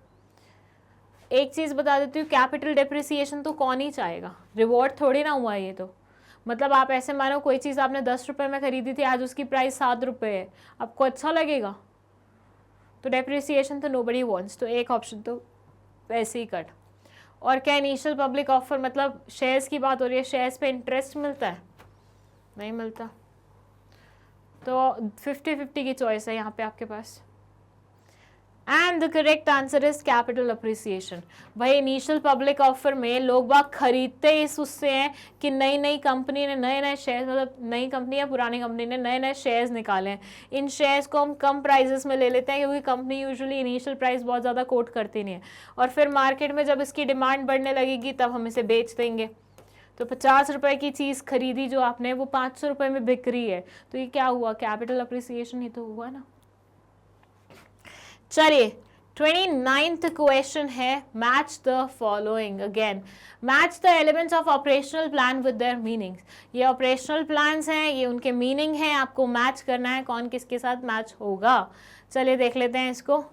एक चीज़ बता देती हूँ, कैपिटल डिप्रिसिएशन तो कौन ही चाहेगा, रिवॉर्ड थोड़ी ना हुआ ये तो। मतलब आप ऐसे मानो कोई चीज़ आपने 10 रुपये में खरीदी थी, आज उसकी प्राइस 7 रुपये है, आपको अच्छा लगेगा? तो डिप्रिसिएशन तो नोबडी वांट्स, तो एक ऑप्शन तो वैसे ही कट। और क्या इनिशियल पब्लिक ऑफर मतलब शेयर्स की बात हो रही है, शेयर्स पे इंटरेस्ट मिलता है? नहीं मिलता, तो 50-50 की चॉइस है यहाँ पे आपके पास। And the correct answer is capital appreciation. भाई इनिशियल पब्लिक ऑफर में लोग बाग खरीदते इस उससे हैं कि नई नई कंपनी ने नए नए शेयर्स, मतलब नई कंपनी या पुरानी कंपनी ने नए नए शेयर्स निकाले हैं, इन शेयर्स को हम कम प्राइजेस में ले लेते हैं क्योंकि कंपनी यूजुअली इनिशियल प्राइस बहुत ज़्यादा कोट करती नहीं है, और फिर मार्केट में जब इसकी डिमांड बढ़ने लगेगी तब हम इसे बेच देंगे। तो 50 रुपये की चीज़ खरीदी जो आपने, वो 500 रुपये में बिक रही है, तो ये क्या हुआ? कैपिटल अप्रिसिएशन ही तो हुआ ना। चलिए 29th क्वेश्चन है, match the following. Again match the elements of operational plan with their meanings. ये ऑपरेशनल प्लान्स हैं, ये उनके मीनिंग है, आपको मैच करना है कौन किसके साथ मैच होगा। चलिए देख लेते हैं इसको।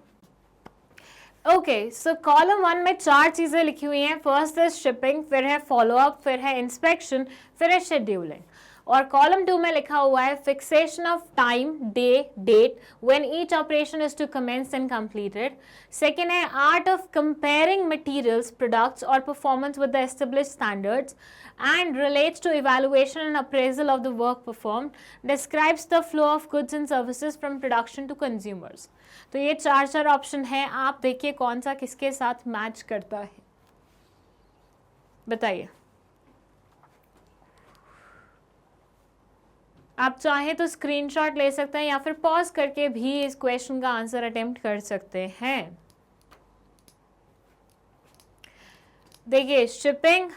ओके, सो कॉलम 1 में 4 चीज़ें लिखी हुई हैं। फर्स्ट है शिपिंग, फिर है फॉलोअप, फिर है इंस्पेक्शन, फिर है शेड्यूलिंग। और कॉलम 2 में लिखा हुआ है fixation of time, day, date when each operation is to commence and completed. Second है art of comparing materials, products और performance with the established standards and relates to evaluation and appraisal of the work performed, describes the flow of goods and services from production to consumers. तो ये 4 ऑप्शन है, आप देखिए कौन सा किसके साथ मैच करता है, बताइए। आप चाहें तो स्क्रीनशॉट ले सकते हैं या फिर पॉज करके भी इस क्वेश्चन का आंसर अटेम्प्ट कर सकते हैं। देखिए शिपिंग,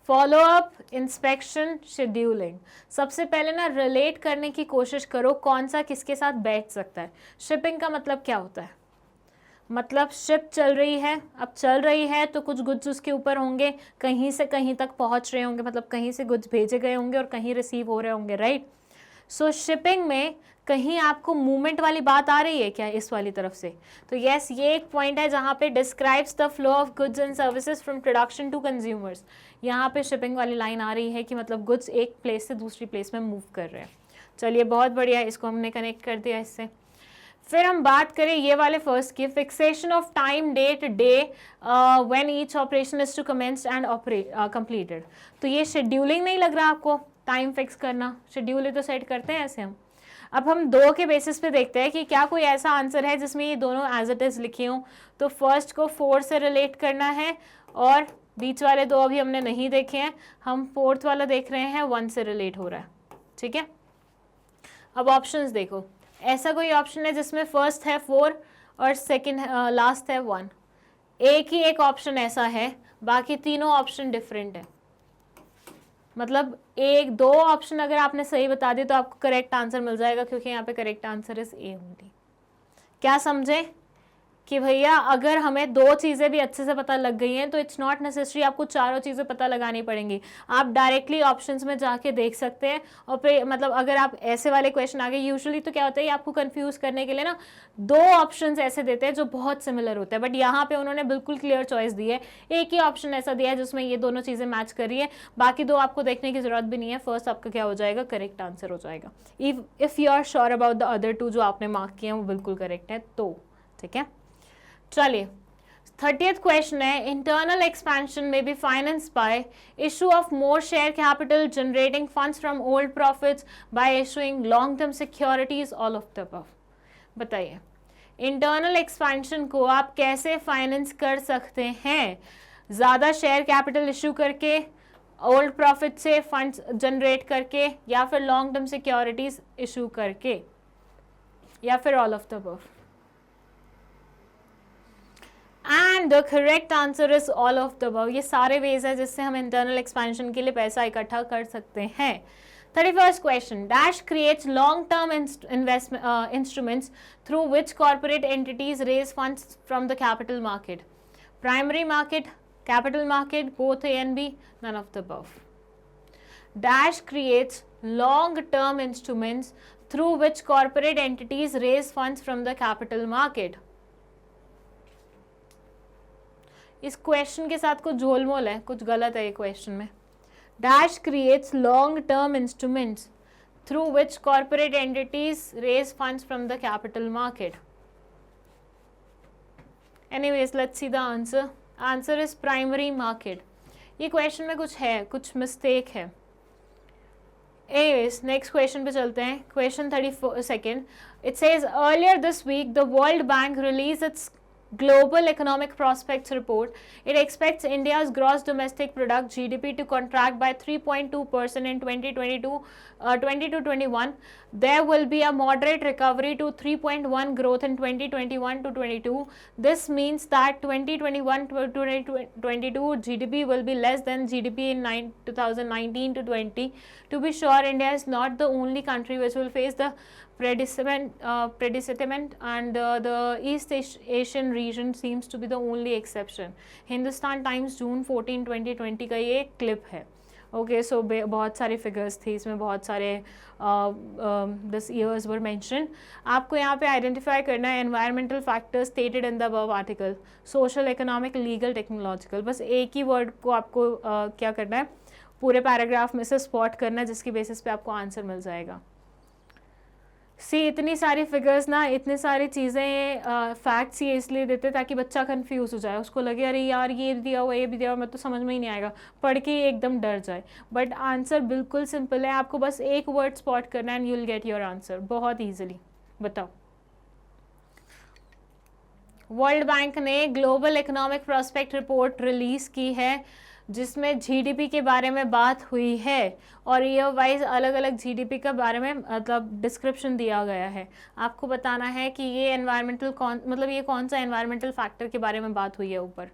फॉलोअप, इंस्पेक्शन, शेड्यूलिंग। सबसे पहले ना रिलेट करने की कोशिश करो कौन सा किसके साथ बैठ सकता है। शिपिंग का मतलब क्या होता है? मतलब शिप चल रही है, अब चल रही है तो कुछ गुड्स उसके ऊपर होंगे, कहीं से कहीं तक पहुंच रहे होंगे, मतलब कहीं से गुड्स भेजे गए होंगे और कहीं रिसीव हो रहे होंगे, राइट। सो शिपिंग में कहीं आपको मूवमेंट वाली बात आ रही है क्या इस वाली तरफ से? तो यस, ये एक पॉइंट है जहाँ पे describes the flow of goods and services from production to consumers. यहाँ पे शिपिंग वाली लाइन आ रही है कि मतलब गुड्स एक प्लेस से दूसरी प्लेस में मूव कर रहे हैं। चलिए बहुत बढ़िया, इसको हमने कनेक्ट कर दिया इससे। फिर हम बात करें ये वाले फर्स्ट की, fixation of time date day when each operation is to commence and completed. तो ये शेड्यूलिंग नहीं लग रहा आपको? टाइम फिक्स करना, शेड्यूल ही तो सेट करते हैं ऐसे हम। अब हम दो के बेसिस पे देखते हैं कि क्या कोई ऐसा आंसर है जिसमें ये दोनों एज इट इज लिखे हों। तो फर्स्ट को 4 से रिलेट करना है और बीच वाले दो अभी हमने नहीं देखे हैं, हम फोर्थ वाला देख रहे हैं, 1 से रिलेट हो रहा है, ठीक है। अब ऑप्शंस देखो, ऐसा कोई ऑप्शन है जिसमें फर्स्ट है 4 और सेकंड लास्ट है 1? एक ही एक ऑप्शन ऐसा है, बाकी तीनों ऑप्शन डिफरेंट है। मतलब एक दो ऑप्शन अगर आपने सही बता दी तो आपको करेक्ट आंसर मिल जाएगा, क्योंकि यहाँ पे correct answer is A only. क्या समझे कि भैया अगर हमें दो चीज़ें भी अच्छे से पता लग गई हैं तो इट्स नॉट नेसेसरी आपको चारों चीज़ें पता लगानी पड़ेंगी। आप डायरेक्टली ऑप्शंस में जाके देख सकते हैं और फिर मतलब अगर आप ऐसे वाले क्वेश्चन आ गए, यूजुअली तो क्या होता है आपको कंफ्यूज करने के लिए ना दो ऑप्शंस ऐसे देते हैं जो बहुत सिमिलर होते हैं, बट यहाँ पे उन्होंने बिल्कुल क्लियर चॉइस दी है। एक ही ऑप्शन ऐसा दिया है जिसमें ये दोनों चीज़ें मैच कर रही है, बाकी दो आपको देखने की जरूरत भी नहीं है। फर्स्ट आपका क्या हो जाएगा? करेक्ट आंसर हो जाएगा। If you are sure about the other two जो आपने मार्क किए हैं वो बिल्कुल करेक्ट है तो, ठीक है। चलिए 30th क्वेश्चन है, इंटरनल एक्सपेंशन में be finance by issue of more share capital, generating funds from old profits, by issuing long term securities, all of the above. बताइए इंटरनल एक्सपेंशन को आप कैसे फाइनेंस कर सकते हैं? ज़्यादा शेयर कैपिटल इशू करके, ओल्ड प्रॉफिट से फंड्स जनरेट करके, या फिर लॉन्ग टर्म सिक्योरिटीज इशू करके, या फिर all of the above? And the correct answer is all of the above. ये सारे वेज है जिससे हम इंटरनल एक्सपेंशन के लिए पैसा इकट्ठा कर सकते हैं। 31st question, dash creates long term investment instruments through which corporate entities raise funds from the capital market? Primary market, capital market, both A and B, none of the above. Dash creates long term instruments through which corporate entities raise funds from the capital market? इस क्वेश्चन के साथ कुछ झोलमोल है, कुछ गलत है ये क्वेश्चन में। Dash creates long term instruments through which corporate entities raise funds from the capital market? Anyways let's see the answer. Answer is primary market. ये क्वेश्चन में कुछ है, कुछ मिस्टेक है। एनीवेज नेक्स्ट क्वेश्चन पे चलते हैं। Question 32nd, it says earlier this week the world bank release its Global Economic Prospects Report. It expects India's gross domestic product GDP to contract by 3.2% in 2020-21. There will be a moderate recovery to 3.1 growth in 2021-22. This means that 2021-2022 GDP will be less than GDP in 2019-20. To be sure, India is not the only country which will face the predicament and the East Asian region seems to be the only exception. Hindustan Times June 14, 2020 का ये क्लिप है। ओके सो बहुत सारे फिगर्स थे इसमें, बहुत सारे दिस ईयर्स वर मेंशन। आपको यहाँ पे आइडेंटिफाई करना है environmental factors stated in the above article, social, economic, legal, technological. बस एक ही वर्ड को आपको क्या करना है, पूरे पैराग्राफ में से स्पॉट करना है, जिसकी बेसिस पे आपको आंसर मिल जाएगा। सी इतनी सारी फिगर्स ना, इतनी सारी चीज़ें फैक्ट्स ये इसलिए देते ताकि बच्चा कंफ्यूज हो जाए, उसको लगे अरे यार ये दिया हुआ ये भी दिया हुआ, मैं तो समझ में ही नहीं आएगा, पढ़ के एकदम डर जाए। बट आंसर बिल्कुल सिंपल है, आपको बस एक वर्ड स्पॉट करना and you will get your answer बहुत ईजिली। बताओ। वर्ल्ड बैंक ने global economic prospect report release की है जिसमें जीडीपी के बारे में बात हुई है और ईयर वाइज अलग अलग जीडीपी के बारे में मतलब डिस्क्रिप्शन दिया गया है। आपको बताना है कि ये एनवायरमेंटल मतलब ये कौन सा एनवायरमेंटल फैक्टर के बारे में बात हुई है ऊपर।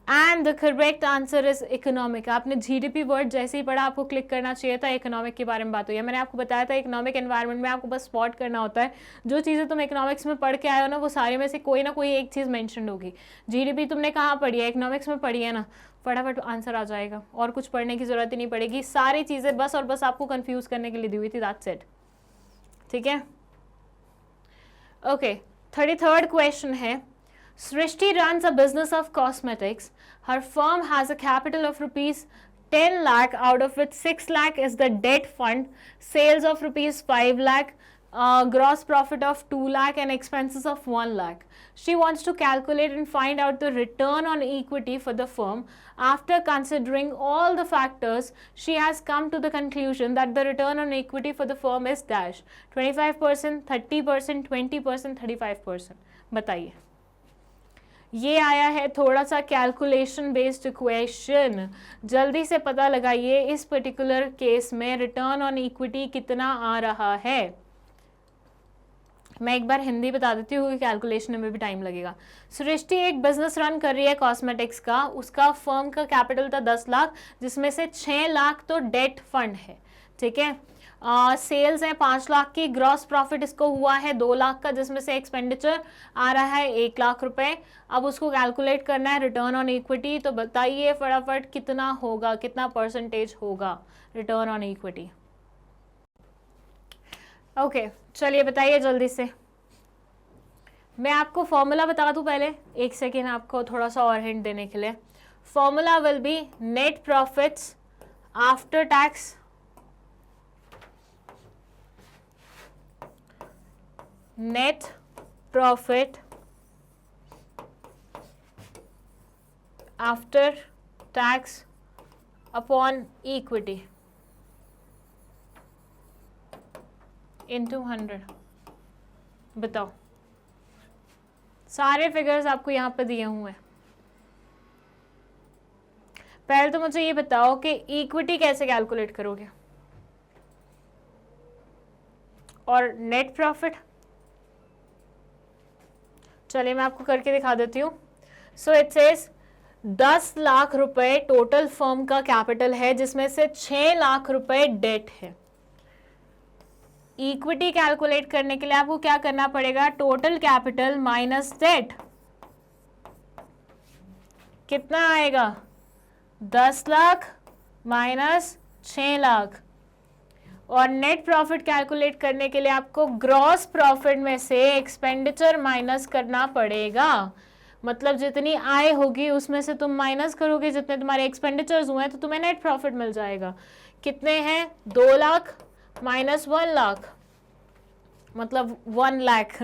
And and the correct answer is economic. आपने जीडीपी वर्ड जैसे ही पढ़ा आपको क्लिक करना चाहिए था, इकोनॉमिक के बारे में बात हुई है। मैंने आपको बताया था इकोनॉमिक एनवायरनमेंट में आपको बस स्पॉट करना होता है, जो चीज़ें तुम इकोनॉमिक्स में पढ़ के आए हो ना वो सारे में से कोई ना कोई एक चीज़ मेंशन होगी। जीडीपी तुमने कहाँ पढ़ी है? इकोनॉमिक्स में पढ़ी है ना, फटाफट आंसर आ जाएगा और कुछ पढ़ने की जरूरत ही नहीं पड़ेगी। सारी चीज़ें बस और बस आपको कंफ्यूज करने के लिए दी हुई थी, दैट्स इट। ठीक है, ओके। 33rd क्वेश्चन है, Srishti runs a business of cosmetics. Her firm has a capital of rupees 10 lakh, out of which 6 lakh is the debt fund, sales of rupees 5 lakh, gross profit of 2 lakh and expenses of 1 lakh. She wants to calculate and find out the return on equity for the firm. After considering all the factors, she has come to the conclusion that the return on equity for the firm is dash 25%, 30%, 20%, 35%. बताइए। ये आया है थोड़ा सा कैलकुलेशन बेस्ड क्वेश्चन, जल्दी से पता लगाइए इस पर्टिकुलर केस में रिटर्न ऑन इक्विटी कितना आ रहा है। मैं एक बार हिंदी बता देती हूँ, कैलकुलेशन में भी टाइम लगेगा। सृष्टि एक बिजनेस रन कर रही है कॉस्मेटिक्स का, उसका फर्म का कैपिटल था 10 लाख, जिसमें से 6 लाख तो डेट फंड है। ठीक है, सेल्स है 5 लाख की, ग्रॉस प्रॉफिट इसको हुआ है 2 लाख का, जिसमें से एक्सपेंडिचर आ रहा है 1 लाख रुपए। अब उसको कैलकुलेट करना है रिटर्न ऑन इक्विटी, तो बताइए फटाफट कितना होगा, कितना परसेंटेज होगा रिटर्न ऑन इक्विटी। ओके, चलिए बताइए जल्दी से। मैं आपको फॉर्मूला बता दूं पहले, एक सेकेंड आपको थोड़ा सा और हिंट देने के लिए। Formula will be net profits after tax net profit after tax upon equity into 100। बताओ, सारे फिगर्स आपको यहां पर दिए हुए हैं। पहले तो मुझे ये बताओ कि इक्विटी कैसे कैलकुलेट करोगे और नेट प्रॉफिट। चलिए मैं आपको करके दिखा देती हूँ। सो इट सेज 10 लाख रुपए टोटल फर्म का कैपिटल है, जिसमें से 6 लाख रुपए डेट है। इक्विटी कैलकुलेट करने के लिए आपको क्या करना पड़ेगा? टोटल कैपिटल माइनस डेट, कितना आएगा? 10 लाख माइनस 6 लाख। और नेट प्रॉफिट कैलकुलेट करने के लिए आपको ग्रॉस प्रॉफिट में से एक्सपेंडिचर माइनस करना पड़ेगा। मतलब जितनी आय होगी उसमें से तुम माइनस करोगे जितने तुम्हारे एक्सपेंडिचर्स हुए हैं, तो तुम्हें नेट प्रॉफिट मिल जाएगा। कितने हैं? 2 लाख माइनस 1 लाख, मतलब 1 लाख।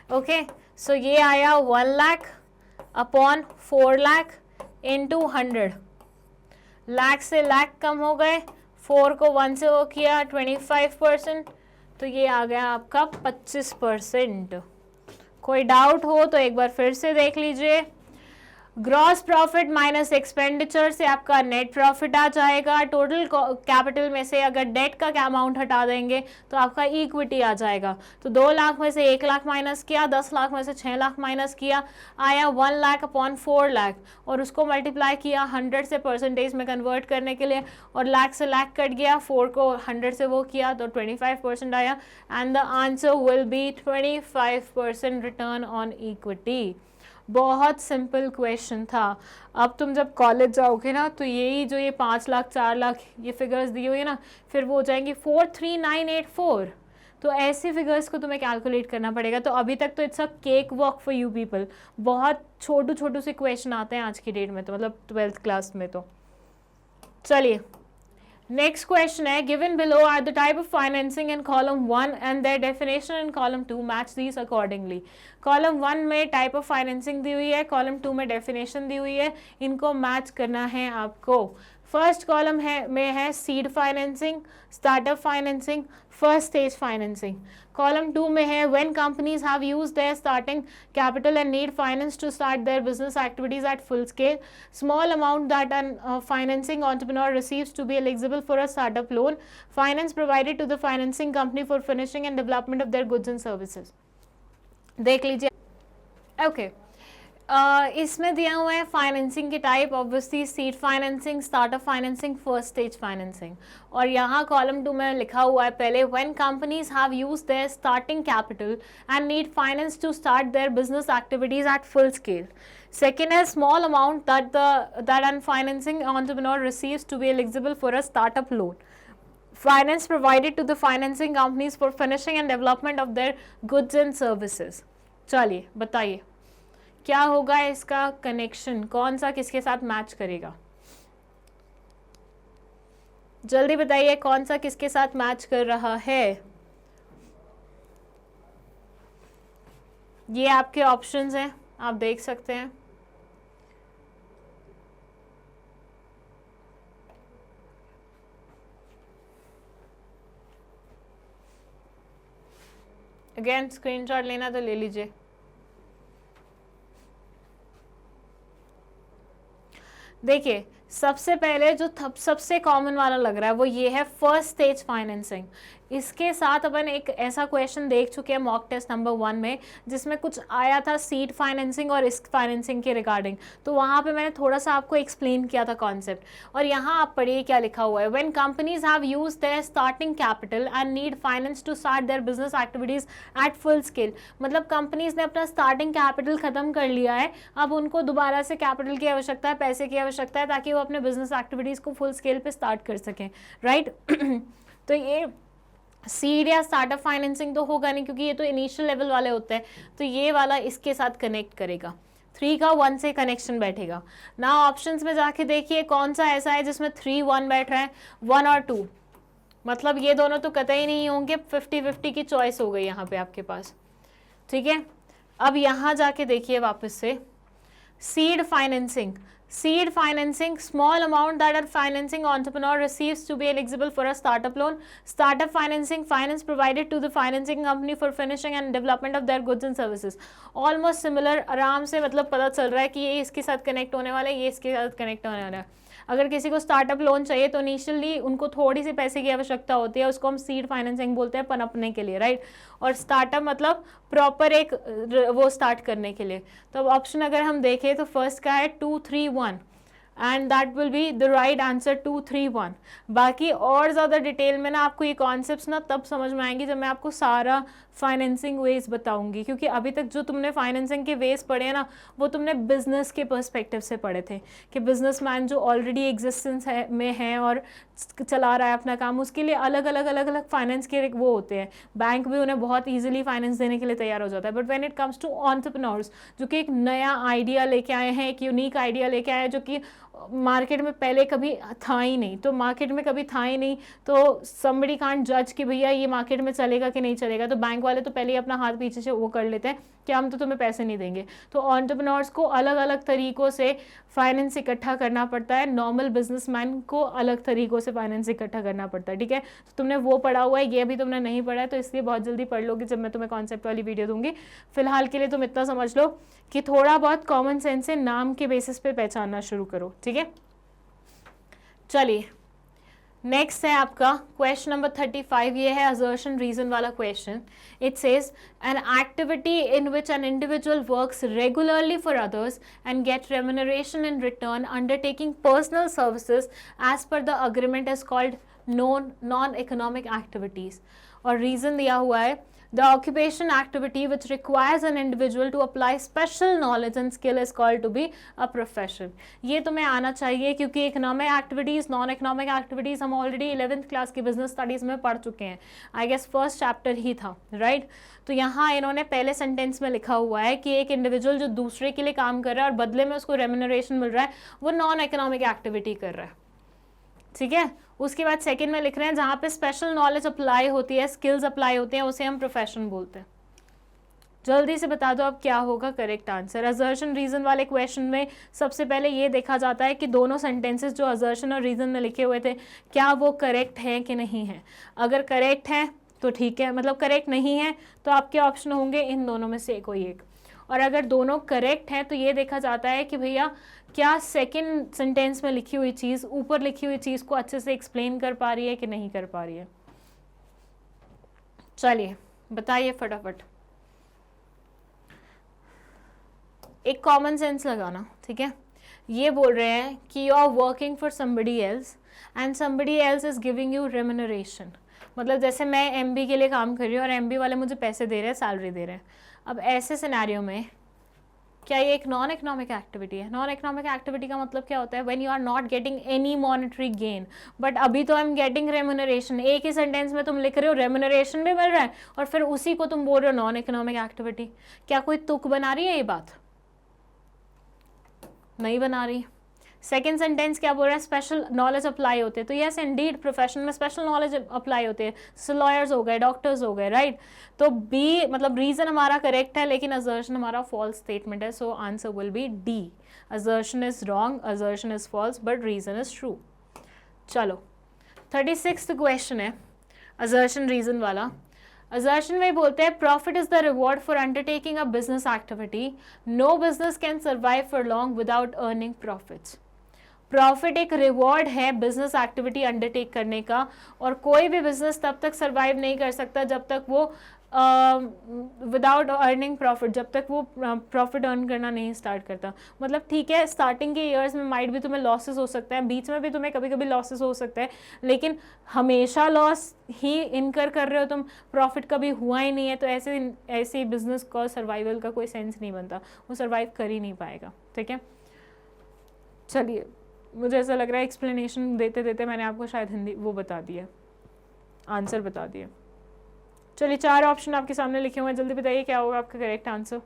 ओके, सो ये आया 1 लाख अपॉन 4 लाख इंटू 100। लाख से लाख कम हो गए, 4 को 1 से वो किया 25%, तो ये आ गया आपका 25%। कोई डाउट हो तो एक बार फिर से देख लीजिए। ग्रॉस प्रॉफिट माइनस एक्सपेंडिचर से आपका नेट प्रॉफिट आ जाएगा। टोटल कैपिटल में से अगर डेट का क्या अमाउंट हटा देंगे तो आपका इक्विटी आ जाएगा। तो 2 लाख में से 1 लाख माइनस किया, 10 लाख में से 6 लाख माइनस किया, आया 1 लाख अपॉन 4 लाख, और उसको मल्टीप्लाई किया 100 से परसेंटेज में कन्वर्ट करने के लिए, और लाख से लाख कट गया, 4 को 100 से वो किया तो 25% आया। And the answer will B 25% return on equity. बहुत सिंपल क्वेश्चन था। अब तुम जब कॉलेज जाओगे ना तो यही जो ये 5 लाख 4 लाख ये फिगर्स दी हुई है ना, फिर वो हो जाएंगी 43984। तो ऐसे फिगर्स को तुम्हें कैलकुलेट करना पड़ेगा। तो अभी तक तो it's a cake walk for you people. बहुत छोटू छोटू से क्वेश्चन आते हैं आज की डेट में, तो मतलब 12th क्लास में। तो चलिए नेक्स्ट क्वेश्चन है, given below are the type of financing in column 1 and their definition in column 2, match these accordingly. Column 1 में टाइप ऑफ फाइनेंसिंग दी हुई है, कॉलम 2 में डेफिनेशन दी हुई है, इनको मैच करना है आपको। फर्स्ट कॉलम में है seed financing, startup financing, first stage financing. Column 2 में है when companies have used their starting capital and need finance to start their business activities at full scale, small amount that an financing entrepreneur receives to be eligible for a startup loan, finance provided to the financing company for finishing and development of their goods and services. देख लीजिए। ओके, इसमें दिया हुआ है फाइनेंसिंग के type, obviously seed financing, startup financing, first stage financing. और यहाँ कॉलम 2 में लिखा हुआ है पहले, when companies have used their starting capital and need finance to start their business activities at full scale. Second is small amount that an financing entrepreneur receives to be eligible for a startup loan. Finance provided to the financing companies for finishing and development of their goods and services. चलिए बताइए क्या होगा इसका कनेक्शन, कौन सा किसके साथ मैच करेगा? जल्दी बताइए कौन सा किसके साथ मैच कर रहा है। ये आपके ऑप्शंस हैं, आप देख सकते हैं। अगेन स्क्रीनशॉट लेना तो ले लीजिए। देखिए सबसे पहले जो सबसे कॉमन वाला लग रहा है वो ये है फर्स्ट स्टेज फाइनेंसिंग। इसके साथ अपन एक ऐसा क्वेश्चन देख चुके हैं मॉक टेस्ट नंबर 1 में, जिसमें कुछ आया था सीड फाइनेंसिंग और रिस्क फाइनेंसिंग के रिगार्डिंग, तो वहाँ पे मैंने थोड़ा सा आपको एक्सप्लेन किया था कॉन्सेप्ट। और यहाँ आप पढ़िए क्या लिखा हुआ है, when companies have used their starting capital and need finance to start their business activities at full scale. मतलब कंपनीज ने अपना स्टार्टिंग कैपिटल खत्म कर लिया है, अब उनको दोबारा से कैपिटल की आवश्यकता है, पैसे की आवश्यकता है, ताकि वो अपने बिजनेस एक्टिविटीज को फुल स्केल पे स्टार्ट कर सकें, राइट। तो ये सीड या स्टार्टअप फाइनेंसिंग तो होगा नहीं, क्योंकि ये तो इनिशियल लेवल वाले होते हैं, तो ये वाला इसके साथ कनेक्ट करेगा। 3 का 1 से कनेक्शन बैठेगा ना। ऑप्शंस में जाके देखिए कौन सा ऐसा है जिसमें 3 1 बैठ रहा है, 1 और 2, मतलब ये दोनों तो कतई नहीं होंगे, 50-50 की चॉइस हो गई यहाँ पे आपके पास, ठीक है। अब यहाँ जाके देखिए वापस से, seed financing, seed financing, small amount that a financing entrepreneur receives to be eligible for a startup loan. Startup financing, finance provided to the financing company for finishing and development of their goods and services. Almost similar, आराम से मतलब पता चल रहा है कि ये इसके साथ कनेक्ट होने वाला है, ये इसके साथ कनेक्ट होने वाला है। अगर किसी को स्टार्टअप लोन चाहिए तो इनिशियली उनको थोड़ी सी पैसे की आवश्यकता होती है, उसको हम सीड फाइनेंसिंग बोलते हैं, पनपने के लिए, राइट। और स्टार्टअप मतलब प्रॉपर एक वो स्टार्ट करने के लिए। तो अब ऑप्शन अगर हम देखें तो फर्स्ट का है 2 3 1 and that will be the right answer 2 3 1। बाकी और ज़्यादा डिटेल में ना आपको ये कॉन्सेप्ट्स ना तब समझ में आएंगी जब मैं आपको सारा फाइनेंसिंग वेज बताऊंगी, क्योंकि अभी तक जो तुमने फाइनेंसिंग के वेज पढ़े हैं ना, वो तुमने बिजनेस के पर्सपेक्टिव से पढ़े थे कि बिजनेसमैन जो ऑलरेडी एग्जिस्टेंस है में है और चला रहा है अपना काम, उसके लिए अलग अलग फाइनेंस के वो होते हैं। बैंक भी उन्हें बहुत ईजिली फाइनेंस देने के लिए तैयार हो जाता है। But when it comes to entrepreneurs, जो कि एक नया आइडिया लेके आए हैं, एक यूनिक आइडिया लेके आए हैं जो कि मार्केट में पहले कभी था ही नहीं, तो मार्केट में कभी था ही नहीं, तो समबडी कांट जज कि भैया ये मार्केट में चलेगा कि नहीं चलेगा। तो बैंक वाले तो पहले ही अपना हाथ पीछे से वो कर लेते हैं कि हम तो तुम्हें पैसे नहीं देंगे। तो एंटरप्रेन्योर्स को अलग अलग तरीकों से फाइनेंस इकट्ठा करना पड़ता है, नॉर्मल बिजनेसमैन को अलग तरीकों से फाइनेंस इकट्ठा करना पड़ता है, ठीक है। तो तुमने वो पढ़ा हुआ है, ये अभी तुमने नहीं पढ़ा है, तो इसलिए बहुत जल्दी पढ़ लोगे जब मैं तुम्हें कॉन्सेप्ट वाली वीडियो दूंगी। फिलहाल के लिए तुम इतना समझ लो कि थोड़ा बहुत कॉमन सेंस से नाम के बेसिस पे पहचानना शुरू करो, ठीक है। चलिए नेक्स्ट है आपका क्वेश्चन नंबर 35, ये है असर्शन रीजन वाला question. It says an activity in which an individual works regularly for others and get remuneration in return undertaking personal services as per the agreement is called non economic activities. और रीजन दिया हुआ है the occupation activity which requires an individual to apply special knowledge and skill is called to be a profession। ये तुम्हें आना चाहिए क्योंकि economic activities, non economic activities हम ऑलरेडी 11th क्लास की बिजनेस स्टडीज में पढ़ चुके हैं, आई गेस फर्स्ट चैप्टर ही था, राइट। तो यहाँ इन्होंने पहले सेंटेंस में लिखा हुआ है कि एक इंडिविजुअल जो दूसरे के लिए काम कर रहा है और बदले में उसको रेम्यूनरेशन मिल रहा है, वो नॉन इकोनॉमिक एक्टिविटी कर रहा है, ठीक है। उसके बाद सेकंड में लिख रहे हैं जहां पे स्पेशल नॉलेज अप्लाई होती है, स्किल्स अप्लाई होते हैं, उसे हम प्रोफेशन बोलते हैं। जल्दी से बता दो अब क्या होगा करेक्ट आंसर। असर्शन रीजन वाले क्वेश्चन में सबसे पहले ये देखा जाता है कि दोनों सेंटेंसेस जो असर्शन और रीजन में लिखे हुए थे क्या वो करेक्ट है कि नहीं है। अगर करेक्ट है तो ठीक है, मतलब करेक्ट नहीं है तो आपके ऑप्शन होंगे इन दोनों में से कोई एक। और अगर दोनों करेक्ट हैं तो ये देखा जाता है कि भैया क्या सेकंड सेंटेंस में लिखी हुई चीज़ ऊपर लिखी हुई चीज़ को अच्छे से एक्सप्लेन कर पा रही है कि नहीं कर पा रही है। चलिए बताइए फटाफट। एक कॉमन सेंस लगाना, ठीक है। ये बोल रहे हैं कि you are working for somebody else and somebody else is giving you remuneration. मतलब जैसे मैं एमबी के लिए काम कर रही हूँ और एमबी वाले मुझे पैसे दे रहे हैं, सैलरी दे रहे हैं। अब ऐसे सिनेरियो में क्या ये एक नॉन इकोनॉमिक एक्टिविटी है? नॉन इकोनॉमिक एक्टिविटी का मतलब क्या होता है? When you are not getting any monetary gain, but अभी तो आई एम गेटिंग रेम्यूनरेशन। एक ही सेंटेंस में तुम लिख रहे हो रेम्यूनरेशन भी मिल रहा है और फिर उसी को तुम बोल रहे हो नॉन इकोनॉमिक एक्टिविटी। क्या कोई तुक बना रही है ये बात? नहीं बना रही। सेकेंड सेंटेंस क्या बोल रहा है? स्पेशल नॉलेज अप्लाई होते हैं। तो यस इंडीड प्रोफेशन में स्पेशल नॉलेज अप्लाई होते हैं। सो लॉयर्स हो गए, डॉक्टर्स हो गए, राइट। तो बी मतलब रीजन हमारा करेक्ट है, लेकिन असर्शन हमारा फॉल्स स्टेटमेंट है। So answer will be D. Assertion is wrong, assertion is false, but reason is true. चलो 36th क्वेश्चन है असर्शन रीजन वाला। असर्शन में बोलते हैं profit is the reward for undertaking a business activity. No business can survive for long without earning profits. Profit एक रिवॉर्ड है बिजनेस एक्टिविटी अंडरटेक करने का, और कोई भी बिजनेस तब तक सर्वाइव नहीं कर सकता जब तक वो विदाउट अर्निंग प्रॉफिट, जब तक वो प्रॉफिट अर्न करना नहीं स्टार्ट करता। मतलब ठीक है, स्टार्टिंग के ईयर्स में माइट भी तुम्हें लॉसेस हो सकते हैं, बीच में भी तुम्हें कभी कभी लॉसेस हो सकते हैं, लेकिन हमेशा लॉस ही इनकर कर रहे हो तुम, प्रॉफिट कभी हुआ ही नहीं है, तो ऐसे बिजनेस का सर्वाइवल का कोई सेंस नहीं बनता, वो सर्वाइव कर ही नहीं पाएगा, ठीक है। चलिए, मुझे ऐसा लग रहा है एक्सप्लेनेशन देते देते मैंने आपको शायद हिंदी वो बता दिया, आंसर बता दिया। चलिए 4 ऑप्शन आपके सामने लिखे हुए हैं, जल्दी बताइए क्या होगा आपका correct answer.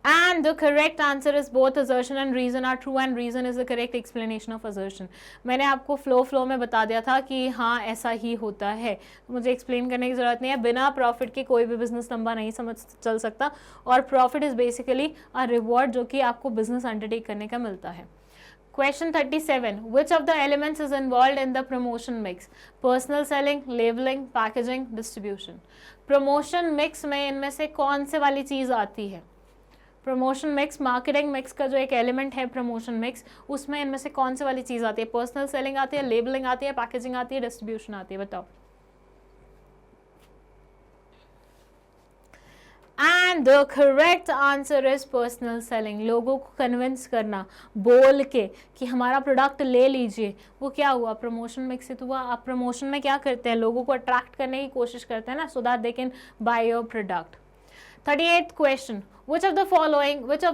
And the correct answer is both assertion and reason are true, and reason is the correct explanation of assertion. मैंने आपको फ्लो में बता दिया था कि हाँ ऐसा ही होता है, तो मुझे एक्सप्लेन करने की ज़रूरत नहीं है। बिना प्रॉफिट के कोई भी बिजनेस लंबा नहीं चल सकता, और profit is basically a reward जो कि आपको बिजनेस अंडरटेक करने का मिलता है। Question 37. Which of the elements is involved in the promotion mix? Personal selling, labeling, packaging, distribution. Promotion mix में इनमें से कौन से वाली चीज़ आती है? प्रमोशन मिक्स, मार्केटिंग मिक्स का जो एक एलिमेंट है प्रमोशन मिक्स, उसमें इनमें से कौन से वाली चीज़ आती है? पर्सनल सेलिंग आती है, लेबलिंग आती है, पैकेजिंग आती है, डिस्ट्रीब्यूशन आती है? बताओ। And the correct answer is personal selling. लोगों को कन्विंस करना बोल के कि हमारा प्रोडक्ट ले लीजिए, वो क्या हुआ? प्रमोशन मिक्स से तो हुआ। आप प्रमोशन में क्या करते हैं? लोगों को अट्रैक्ट करने की कोशिश करते हैं ना, so that they can by your product. 38th question. Which of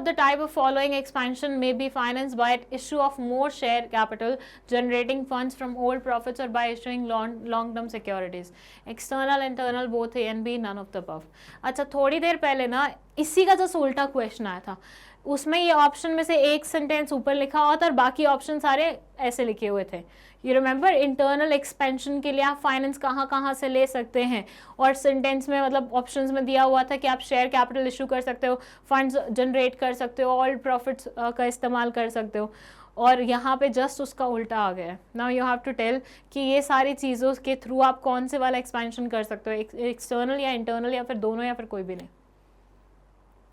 the type of following expansion may be financed by issue of more share capital, generating funds from old profits, or by issuing long-term securities? External, internal, both A and B, none of the above. अच्छा, थोड़ी देर पहले ना इसी का जस्ट उल्टा क्वेश्चन आया था, उसमें ये ऑप्शन में से एक सेंटेंस ऊपर लिखा हुआ था और बाकी ऑप्शन सारे ऐसे लिखे हुए थे। यू रिमेंबर, इंटरनल एक्सपेंशन के लिए आप फाइनेंस कहाँ से ले सकते हैं, और सेंटेंस में मतलब ऑप्शंस में दिया हुआ था कि आप शेयर कैपिटल इशू कर सकते हो, फंड्स जनरेट कर सकते हो, ऑल प्रॉफिट्स का इस्तेमाल कर सकते हो, और यहाँ पे जस्ट उसका उल्टा आ गया है। Now you have to tell कि ये सारी चीज़ों के थ्रू आप कौन से वाला एक्सपेंशन कर सकते हो, एक्सटर्नल या इंटरनल, या फिर दोनों, या फिर कोई भी नहीं।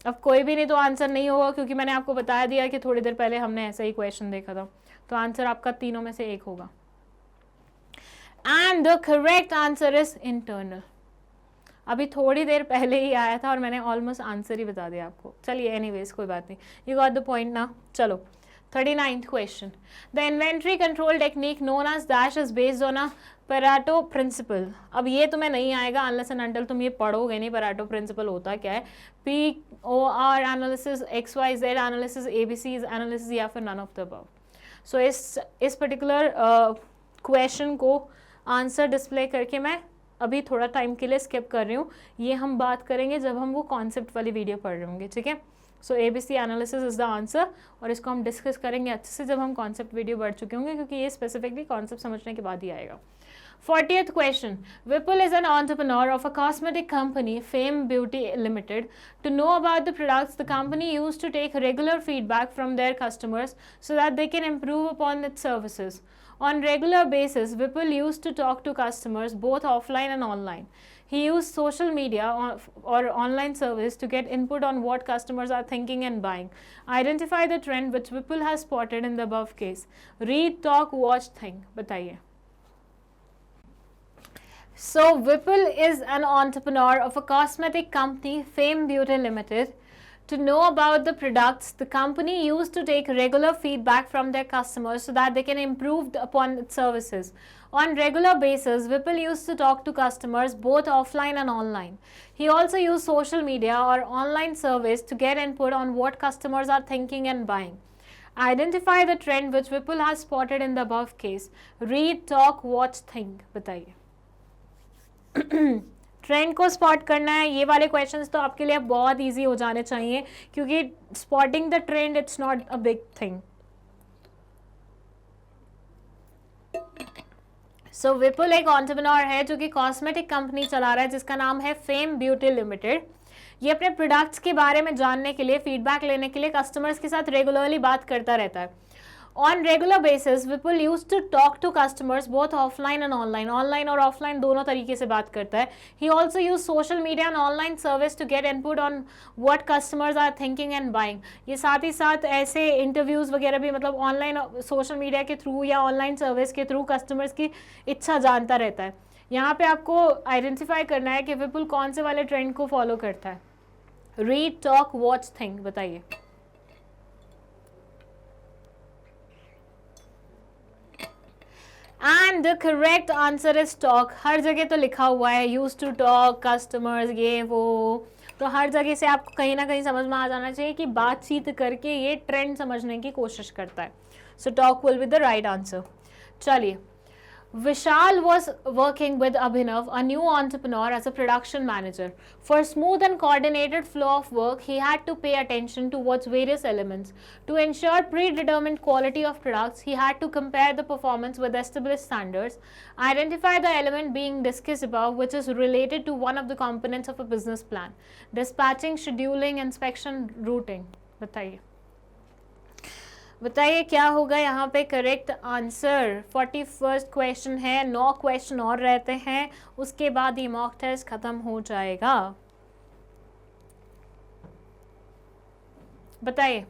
अब कोई भी नहीं तो आंसर नहीं होगा, क्योंकि मैंने आपको बता दिया कि थोड़ी देर पहले हमने ऐसा ही क्वेश्चन देखा था, तो आंसर आपका तीनों में से एक होगा। And the correct answer is internal. अभी थोड़ी देर पहले ही आया था और मैंने ऑलमोस्ट आंसर ही बता दिया आपको। चलिए एनीवेज कोई बात नहीं, यू गॉट द पॉइंट ना। चलो 39th question. The inventory control technique known as dash is based on a Pareto principle. अब ये तुम्हें नहीं आएगा अनलेस एंड अनटिल तुम ये पढ़ोगे नहीं पेरेटो प्रिंसिपल होता क्या है। POR analysis, XYZ analysis, ABC analysis, या फिर नन ऑफ द अबव। सो इस पर्टिकुलर क्वेश्चन को आंसर डिस्प्ले करके मैं अभी थोड़ा टाइम के लिए स्किप कर रही हूँ, ये हम बात करेंगे जब हम वो कॉन्सेप्ट वाली वीडियो पढ़ रहे होंगे, ठीक है। सो ABC analysis is the answer, और इसको हम डिस्कस करेंगे अच्छे से जब हम कॉन्सेप्ट वीडियो बढ़ चुके होंगे, क्योंकि ये स्पेसिफिकली कॉन्सेप्ट समझने के बाद ही आएगा। 40th question. Vipul is an entrepreneur of a cosmetic company, Fame Beauty Limited. To know about the products, the company used to take regular feedback from their customers so that they can improve upon its services. On regular basis, Vipul used to talk to customers both offline and online. He used social media or online service to get input on what customers are thinking and buying. Identify the trend which Vipul has spotted in the above case. Read, talk, watch, think. बताइए। So Vipul is an entrepreneur of a cosmetic company, Fame Beauty Limited. To know about the products, the company used to take regular feedback from their customers so that they can improve upon its services. On regular basis, Whipple used to talk to customers both offline and online. He also used social media or online surveys to get input on what customers are thinking and buying. Identify the trend which Whipple has spotted in the above case. Read, talk, watch, think. बताइए ट्रेंड को स्पॉट करना है. ये वाले क्वेश्चंस तो आपके लिए बहुत इजी हो जाने चाहिए क्योंकि spotting the trend it's not a big thing. So Vipul एक एंटरप्रेन्योर है जो कि कॉस्मेटिक कंपनी चला रहा है जिसका नाम है फेम ब्यूटी लिमिटेड. ये अपने प्रोडक्ट्स के बारे में जानने के लिए, फीडबैक लेने के लिए कस्टमर्स के साथ रेगुलरली बात करता रहता है. On regular basis, Whipple used to talk to customers both offline and online. Online और offline दोनों तरीके से बात करता है. He also used social media and online service to get input on what customers are thinking and buying. ये साथ ही साथ ऐसे इंटरव्यूज वगैरह भी मतलब ऑनलाइन सोशल मीडिया के थ्रू या ऑनलाइन सर्विस के थ्रू कस्टमर्स की इच्छा जानता रहता है. यहाँ पे आपको आइडेंटिफाई करना है कि विपुल कौन से वाले ट्रेंड को फॉलो करता है. Read, talk, watch, think. बताइए. And the correct answer is talk. हर जगह तो लिखा हुआ है यूज टू टॉक, कस्टमर्स, ये वो, तो हर जगह से आपको कहीं ना कहीं समझ में आ जाना चाहिए कि बातचीत करके ये ट्रेंड समझने की कोशिश करता है. So talk will be the right answer. चलिए. Vishal was working with Abhinav, a new entrepreneur, as a production manager. For smooth and coordinated flow of work, he had to pay attention towards various elements. To ensure predetermined quality of products, he had to compare the performance with established standards, identify the element being discussed above, which is related to one of the components of a business plan, dispatching, scheduling, inspection, routing. बताइए. बताइए क्या होगा यहाँ पे करेक्ट आंसर. 41st क्वेश्चन है. 9 क्वेश्चन और रहते हैं, उसके बाद ये मॉक टेस्ट खत्म हो जाएगा. बताइए.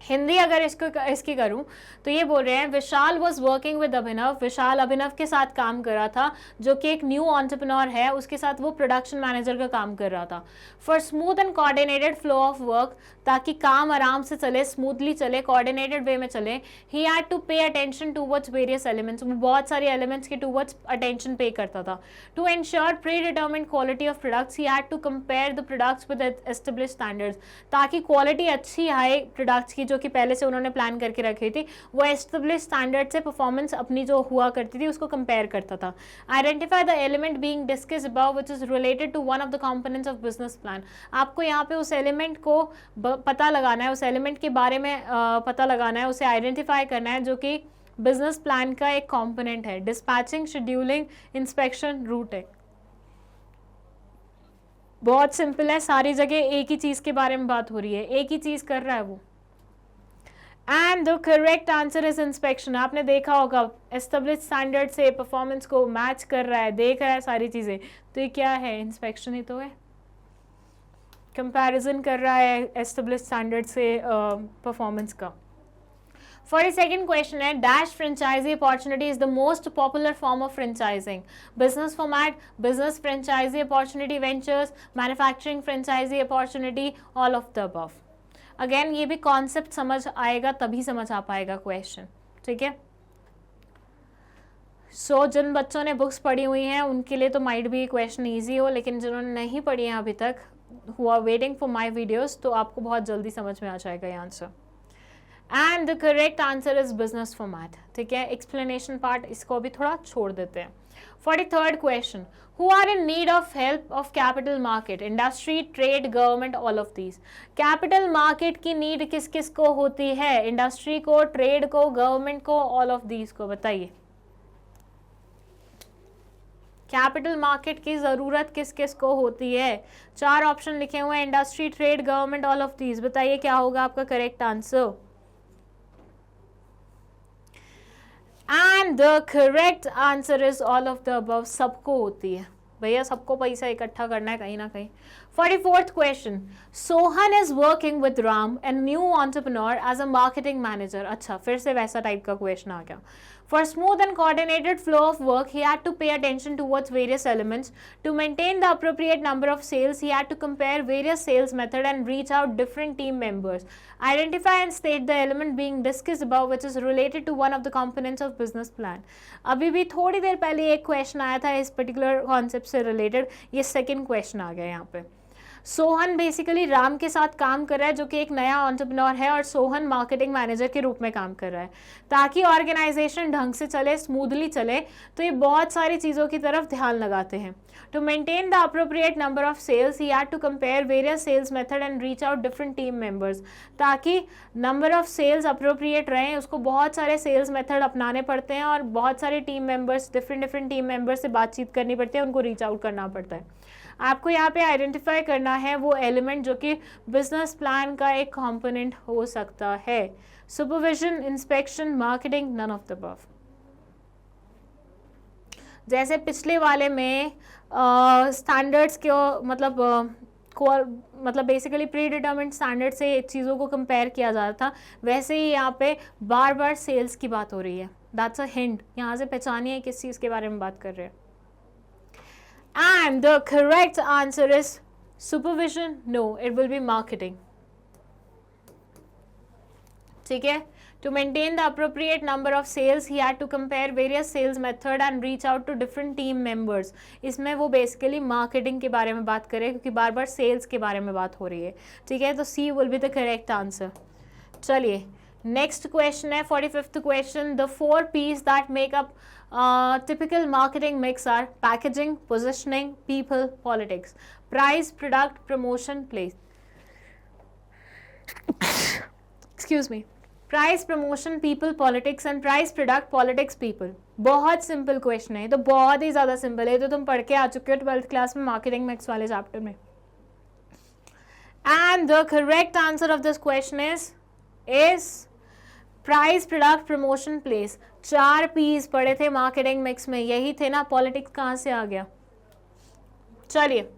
हिंदी अगर इसकी करूं तो ये बोल रहे हैं विशाल वॉज वर्किंग विद अभिनव. विशाल अभिनव के साथ काम कर रहा था जो कि एक न्यू एंटरप्रेन्योर है, उसके साथ वो प्रोडक्शन मैनेजर का काम कर रहा था. For smooth and coordinated flow of work, ताकि काम आराम से चले, स्मूथली चले, कोऑर्डिनेटेड वे में चले, he had to pay attention towards various elements. वो बहुत सारे एलिमेंट्स के टूवर्ड्स अटेंशन पे करता था. To ensure predetermined quality of products, he had to compare the products with established standards. ताकि क्वालिटी अच्छी आए प्रोडक्ट्स की जो कि पहले से उन्होंने प्लान करके रखी थी, वो एस्टेब्लिश्ड स्टैंडर्ड से परफॉर्मेंस अपनी जो हुआ करती थी उसको कंपेयर करता था. Identify the element being discussed above which is related to one of the components of business plan. आपको यहाँ पे उस एलिमेंट को पता लगाना है, उस एलिमेंट के बारे में पता लगाना है, उसे आइडेंटिफाई करना है जो कि बिजनेस प्लान का एक कंपोनेंट है. Dispatching, scheduling, inspection, routing. बहुत सिंपल है, सारी जगह एक ही चीज के बारे में बात हो रही है, एक ही चीज कर रहा है वो. And the correct answer is inspection. आपने देखा होगा एस्टेब्लिश्ड स्टैंडर्ड से परफॉर्मेंस को मैच कर रहा है, देख रहा है सारी चीजें, तो ये क्या है? इंस्पेक्शन ही तो है. कंपैरिजन कर रहा है एस्टेब्लिश्ड स्टैंडर्ड से परफॉर्मेंस का. 42nd क्वेश्चन है dash franchisee opportunity is the most popular form of franchising. Business format, business franchisee opportunity, ventures, manufacturing franchisee opportunity, all of the above. Again ये भी कॉन्सेप्ट समझ आएगा तभी समझ आ पाएगा क्वेश्चन. ठीक है. सो जिन बच्चों ने बुक्स पढ़ी हुई हैं उनके लिए तो माइट भी क्वेश्चन ईजी हो, लेकिन जिन्होंने नहीं पढ़ी है अभी तक, who are waiting for my videos, तो आपको बहुत जल्दी समझ में आ जाएगा ये answer. And the correct answer is business format. ठीक है. एक्सप्लेनेशन पार्ट इसको भी थोड़ा छोड़ देते हैं. 43rd question. Who are in need of help of capital market? Industry, trade, government, all of these. Capital market की नीड किस किस को होती है? इंडस्ट्री को, ट्रेड को, गवर्नमेंट को, ऑल ऑफ दीज को. बताइए. कैपिटल मार्केट की जरूरत किस किस को होती है? 4 ऑप्शन लिखे हुए हैं, industry, trade, government, all of these. बताइए क्या होगा आपका correct answer. And the correct answer is all of the above. सबको होती है भैया, सबको पैसा इकट्ठा करना है कहीं ना कहीं. 44th question. Sohan is working with Ram, a new entrepreneur, as a marketing manager. अच्छा, फिर से वैसा टाइप का क्वेश्चन आ गया. For smooth and coordinated flow of work, he had to pay attention towards various elements. To maintain the appropriate number of sales, he had to compare various sales methods and reach out different team members. Identify and state the element being discussed above which is related to one of the components of business plan. अभी भी थोड़ी देर पहले एक क्वेश्चन आया था इस पर्टिकुलर कॉन्सेप्ट से रिलेटेड, ये सेकेंड क्वेश्चन आ गया यहाँ पे. सोहन बेसिकली राम के साथ काम कर रहा है जो कि एक नया एंटरप्रेन्योर है, और सोहन मार्केटिंग मैनेजर के रूप में काम कर रहा है. ताकि ऑर्गेनाइजेशन ढंग से चले, स्मूथली चले, तो ये बहुत सारी चीज़ों की तरफ ध्यान लगाते हैं. To maintain the appropriate number of sales, he had to compare various sales method and reach out different team members. ताकि नंबर ऑफ सेल्स अप्रोप्रिएट रहें, उसको बहुत सारे सेल्स मेथड अपनाने पड़ते हैं और बहुत सारे team members, different team members से बातचीत करनी पड़ती है, उनको रीच आउट करना पड़ता है. आपको यहाँ पे आइडेंटिफाई करना है वो एलिमेंट जो कि बिजनेस प्लान का एक कंपोनेंट हो सकता है. Supervision, inspection, marketing, none of the above. जैसे पिछले वाले में स्टैंडर्ड्स के मतलब बेसिकली प्री डिटर्मिन्ड स्टैंडर्ड से चीज़ों को कंपेयर किया जा रहा था, वैसे ही यहाँ पे बार बार सेल्स की बात हो रही है. That's a hint. यहाँ से पहचानिए किस चीज़ के बारे में बात कर रहे हैं. And the correct answer is supervision. No, it will be marketing. ठीक है. To maintain the appropriate number of sales, he had to compare various sales method and reach out to different team members. इसमें वो बेसिकली मार्केटिंग के बारे में बात करें क्योंकि बार बार सेल्स के बारे में बात हो रही है. ठीक है, तो C will be the correct answer. चलिए नेक्स्ट क्वेश्चन है 45th question. The 4 P's that make up typical marketing mix are packaging, positioning, people, politics. Price, product, promotion, place. Excuse me. Price, promotion, people, politics and price, product, politics, people. बहुत सिंपल क्वेश्चन है, तो बहुत ही ज़्यादा सिंपल है. तो तुम पढ़ के आ चुके हो 12th क्लास में मार्केटिंग मिक्स वाले चैप्टर में. And the correct answer of this question is price, product, promotion, place. 4 P's पढ़े थे मार्केटिंग मिक्स में, यही थे ना. पॉलिटिक्स कहाँ से आ गया. चलिए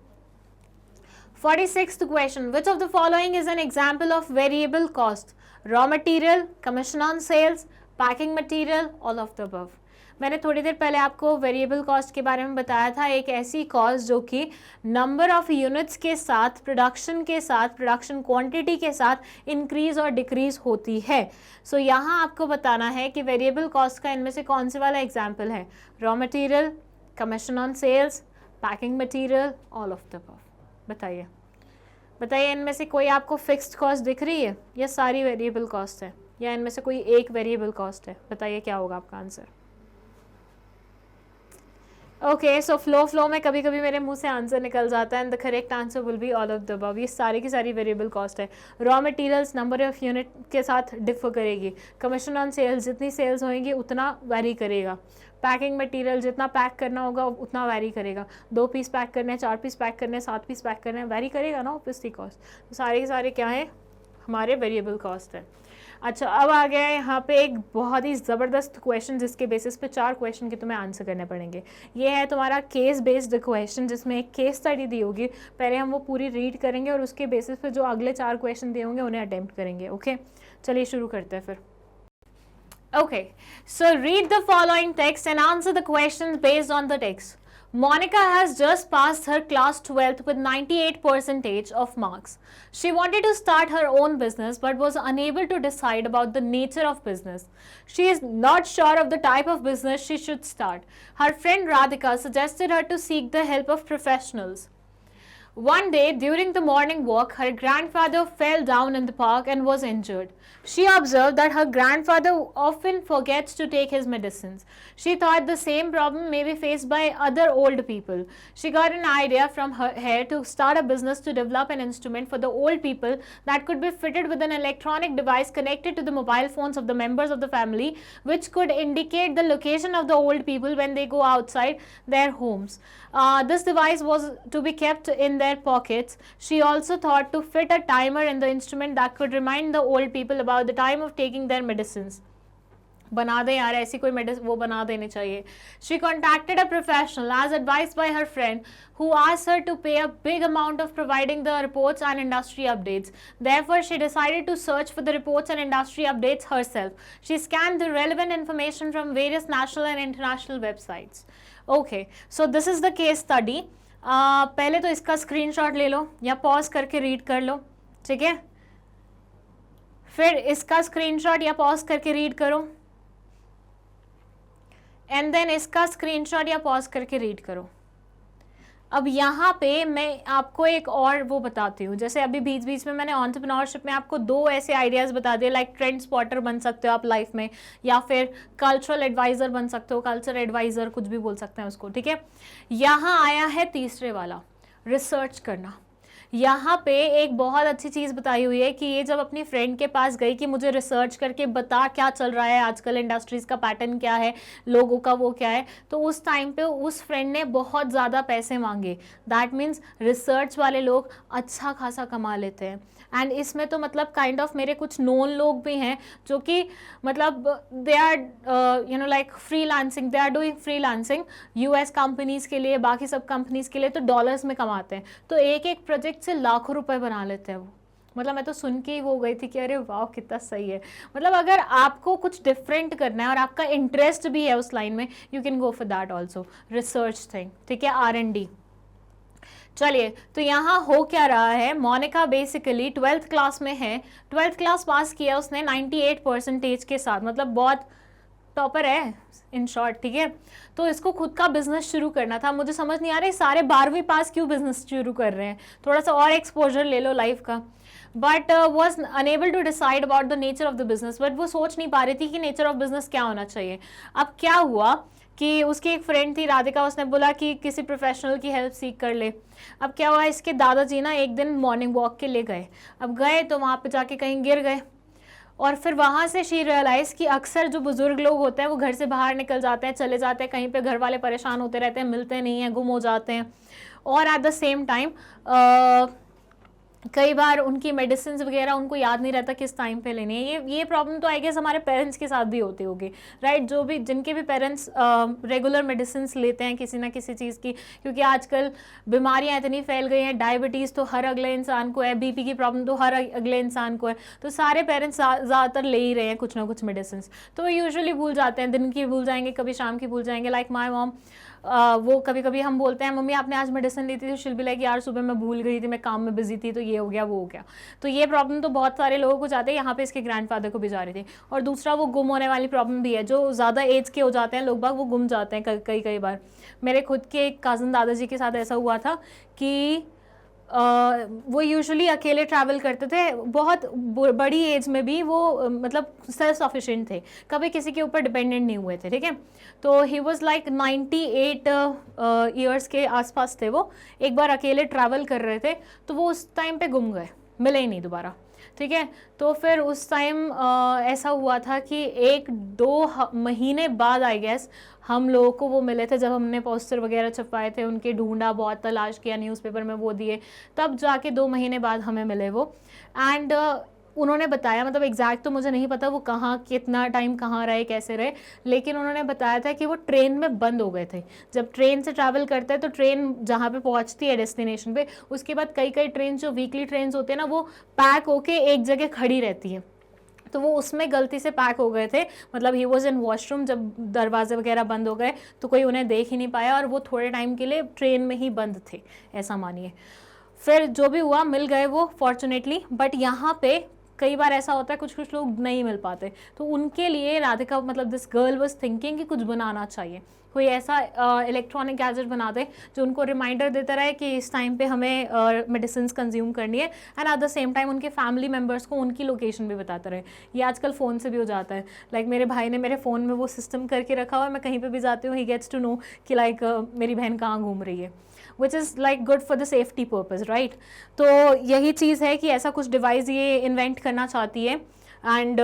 46th question. Which of the following is an example of variable cost. Raw material, commission on sales, packing material, all of the above. मैंने थोड़ी देर पहले आपको वेरिएबल कॉस्ट के बारे में बताया था. एक ऐसी कॉस्ट जो कि नंबर ऑफ यूनिट्स के साथ, प्रोडक्शन के साथ, प्रोडक्शन क्वांटिटी के साथ इंक्रीज और डिक्रीज होती है. सो यहाँ आपको बताना है कि वेरिएबल कॉस्ट का इनमें से कौन से वाला एग्जाम्पल है. Raw material, commission on sales, packing material, all of the above. बताइए बताइए इनमें से कोई आपको फिक्स्ड कॉस्ट दिख रही है या सारी वेरिएबल कॉस्ट है, या इनमें से कोई एक वेरिएबल कॉस्ट है. बताइए क्या होगा आपका आंसर. ओके, सो फ्लो में कभी कभी मेरे मुंह से आंसर निकल जाता है. And the correct answer will be all of the above. ये सारी की सारी वेरिएबल कॉस्ट है. Raw materials number of unit के साथ डिफर करेगी. कमीशन ऑन सेल्स, जितनी सेल्स होंगी उतना वेरी करेगा. पैकिंग मटेरियल, जितना पैक करना होगा उतना वेरी करेगा. 2 पीस पैक करने हैं, 4 पीस पैक करने हैं, 7 पीस पैक करने हैं, वेरी करेगा ना ऑब्वियसली कॉस्ट. तो सारे के सारे क्या है, हमारे वेरिएबल कॉस्ट है. अच्छा, अब आ गया है यहाँ पे एक बहुत ही ज़बरदस्त क्वेश्चन जिसके बेसिस पे 4 क्वेश्चन के तुम्हें आंसर करने पड़ेंगे. ये है तुम्हारा केस बेस्ड क्वेश्चन जिसमें एक केस स्टडी दी होगी. पहले हम वो पूरी रीड करेंगे और उसके बेसिस पे जो अगले 4 क्वेश्चन दिए होंगे उन्हें अटेम्प्ट करेंगे. ओके, चलिए शुरू करते हैं फिर. Okay, so read the following text and answer the questions based on the text. Monica has just passed her class 12th with 98% of marks. She wanted to start her own business but was unable to decide about the nature of business. She is not sure of the type of business she should start. Her friend Radhika suggested her to seek the help of professionals. One day, during the morning walk, her grandfather fell down in the park and was injured. She observed that her grandfather often forgets to take his medicines. She thought the same problem may be faced by other old people. She got an idea from her to start a business to develop an instrument for the old people that could be fitted with an electronic device connected to the mobile phones of the members of the family, which could indicate the location of the old people when they go outside their homes. This device was to be kept in their pockets. She also thought to fit a timer in the instrument that could remind the old people about the time of taking their medicines. बना दें यार, ऐसी कोई मेडिसिन वो बना देनी चाहिए. She contacted a professional as advised by her friend who asked her to pay a big amount of providing the reports and industry updates. Therefore, she decided to search for the reports and industry updates herself. She scanned the relevant information from various national and international websites. Okay, so this is the case study. पहले तो इसका स्क्रीनशॉट ले लो या पॉज करके रीड कर लो, ठीक है. फिर इसका स्क्रीनशॉट या पॉज करके रीड करो, एंड देन इसका स्क्रीनशॉट या पॉज करके रीड करो. अब यहाँ पे मैं आपको एक और वो बताती हूँ, जैसे अभी बीच बीच में मैंने एंटरप्रेन्योरशिप में आपको 2 ऐसे आइडियाज़ बता दिए, लाइक ट्रेंड स्पॉटर बन सकते हो आप लाइफ में, या फिर कल्चरल एडवाइज़र बन सकते हो, कल्चर एडवाइज़र कुछ भी बोल सकते हैं उसको, ठीक है. यहाँ आया है तीसरे वाला, रिसर्च करना. यहाँ पे एक बहुत अच्छी चीज़ बताई हुई है कि ये जब अपनी फ्रेंड के पास गई कि मुझे रिसर्च करके बता क्या चल रहा है आजकल, इंडस्ट्रीज़ का पैटर्न क्या है, लोगों का वो क्या है, तो उस टाइम पे उस फ्रेंड ने बहुत ज़्यादा पैसे मांगे. दैट मीन्स रिसर्च वाले लोग अच्छा खासा कमा लेते हैं. एंड इसमें तो मतलब काइंड ऑफ मेरे कुछ नोन लोग भी हैं जो कि मतलब they are you know like freelancing, they are doing freelancing US companies के लिए, बाकी सब कंपनीज़ के लिए, तो डॉलर्स में कमाते हैं. तो एक एक प्रोजेक्ट से लाखों रुपए बना लेते हैं वो. मतलब मैं तो सुन के ही वो गई थी कि अरे वाह कितना सही है. मतलब अगर आपको कुछ डिफरेंट करना है और आपका इंटरेस्ट भी है उस लाइन में, you can go for that also, research thing, ठीक है, R&D. चलिए, तो यहाँ हो क्या रहा है, मोनिका बेसिकली 12th क्लास में है, 12th क्लास पास किया उसने 98% के साथ, मतलब बहुत टॉपर है इन शॉर्ट, ठीक है. तो इसको खुद का बिजनेस शुरू करना था. मुझे समझ नहीं आ रहा है सारे 12वीं पास क्यों बिजनेस शुरू कर रहे हैं, थोड़ा सा और एक्सपोजर ले लो लाइफ का. But was unable to decide about the nature of the business. But वो सोच नहीं पा रही थी कि नेचर ऑफ बिजनेस क्या होना चाहिए. अब क्या हुआ कि उसकी एक फ्रेंड थी राधिका, उसने बोला कि किसी प्रोफेशनल की हेल्प सीख कर ले. अब क्या हुआ, इसके दादाजी ना एक दिन मॉर्निंग वॉक के लिए गए. अब गए तो वहाँ पे जाके कहीं गिर गए, और फिर वहाँ से शी रियलाइज़ कि अक्सर जो बुजुर्ग लोग होते हैं वो घर से बाहर निकल जाते हैं, चले जाते हैं कहीं पे, घर वाले परेशान होते रहते हैं, मिलते नहीं हैं, गुम हो जाते हैं. और एट द सेम टाइम कई बार उनकी मेडिसिन वगैरह उनको याद नहीं रहता किस टाइम पे लेनी है. ये प्रॉब्लम तो आई गेस हमारे पेरेंट्स के साथ भी होती होगी, राइट. जो भी जिनके भी पेरेंट्स रेगुलर मेडिसिन लेते हैं किसी ना किसी चीज़ की, क्योंकि आजकल बीमारियां इतनी फैल गई हैं, डायबिटीज़ तो हर अगले इंसान को है, BP की प्रॉब्लम तो हर अगले इंसान को है, तो सारे पेरेंट्स ज़्यादातर ले ही रहे हैं कुछ ना कुछ मेडिसिन. तो वो यूजुअली भूल जाते हैं, दिन की भूल जाएंगे, कभी शाम की भूल जाएंगे. लाइक माई मॉम, वो कभी कभी हम बोलते हैं मम्मी आपने आज मेडिसिन ली थी, तो शिल बी लाइक यार सुबह मैं भूल गई थी, मैं काम में बिजी थी, तो ये हो गया वो हो गया. तो ये प्रॉब्लम तो बहुत सारे लोगों को जाते हैं, यहाँ पे इसके ग्रैंडफादर को भी जा रही थी. और दूसरा वो गुम होने वाली प्रॉब्लम भी है, जो ज़्यादा एज के हो जाते हैं लोग बाग वो गुम जाते हैं कई बार. मेरे खुद के एक कज़न दादाजी के साथ ऐसा हुआ था कि वो यूजुअली अकेले ट्रैवल करते थे, बहुत बड़ी एज में भी वो मतलब सेल्फ सफिशिएंट थे, कभी किसी के ऊपर डिपेंडेंट नहीं हुए थे, ठीक है. तो ही वाज लाइक 98 ईयर्स के आसपास थे वो. एक बार अकेले ट्रैवल कर रहे थे, तो वो उस टाइम पे गुम गए, मिले ही नहीं दोबारा, ठीक है. तो फिर उस टाइम ऐसा हुआ था कि 1-2 महीने बाद आई गेस हम लोगों को वो मिले थे, जब हमने पोस्टर वगैरह छपवाए थे उनके, ढूंढा, बहुत तलाश किया, न्यूज़पेपर में वो दिए, तब जाके 2 महीने बाद हमें मिले वो. एंड उन्होंने बताया, मतलब एग्जैक्ट तो मुझे नहीं पता वो कहाँ कितना टाइम कहाँ रहे कैसे रहे, लेकिन उन्होंने बताया था कि वो ट्रेन में बंद हो गए थे. जब ट्रेन से ट्रैवल करते हैं तो ट्रेन जहाँ पे पहुँचती है डेस्टिनेशन पे, उसके बाद कई ट्रेन जो वीकली ट्रेन होते हैं ना, वो पैक होके एक जगह खड़ी रहती है. तो वो उसमें गलती से पैक हो गए थे, मतलब ही वॉज इन वॉशरूम, जब दरवाजे वगैरह बंद हो गए तो कोई उन्हें देख ही नहीं पाया, और वो थोड़े टाइम के लिए ट्रेन में ही बंद थे, ऐसा मानिए. फिर जो भी हुआ मिल गए वो फॉर्चुनेटली. बट यहाँ पे कई बार ऐसा होता है कुछ लोग नहीं मिल पाते, तो उनके लिए राधिका, मतलब दिस गर्ल वाज थिंकिंग कि कुछ बनाना चाहिए, कोई ऐसा इलेक्ट्रॉनिक गैजेट बना दे जो उनको रिमाइंडर देता रहे कि इस टाइम पे हमें मेडिसिन कंज्यूम करनी है, and at the same time उनके फैमिली मेम्बर्स को उनकी लोकेशन भी बताता रहे. ये आजकल फ़ोन से भी हो जाता है. लाइक मेरे भाई ने मेरे फ़ोन में वो सिस्टम करके रखा हुआ है, मैं कहीं पर भी जाती हूँ, ही गेट्स टू नो कि लाइक मेरी बहन कहाँ घूम रही है, which is like good for the safety purpose, right. तो यही चीज़ है कि ऐसा कुछ डिवाइस ये इन्वेंट करना चाहती है. And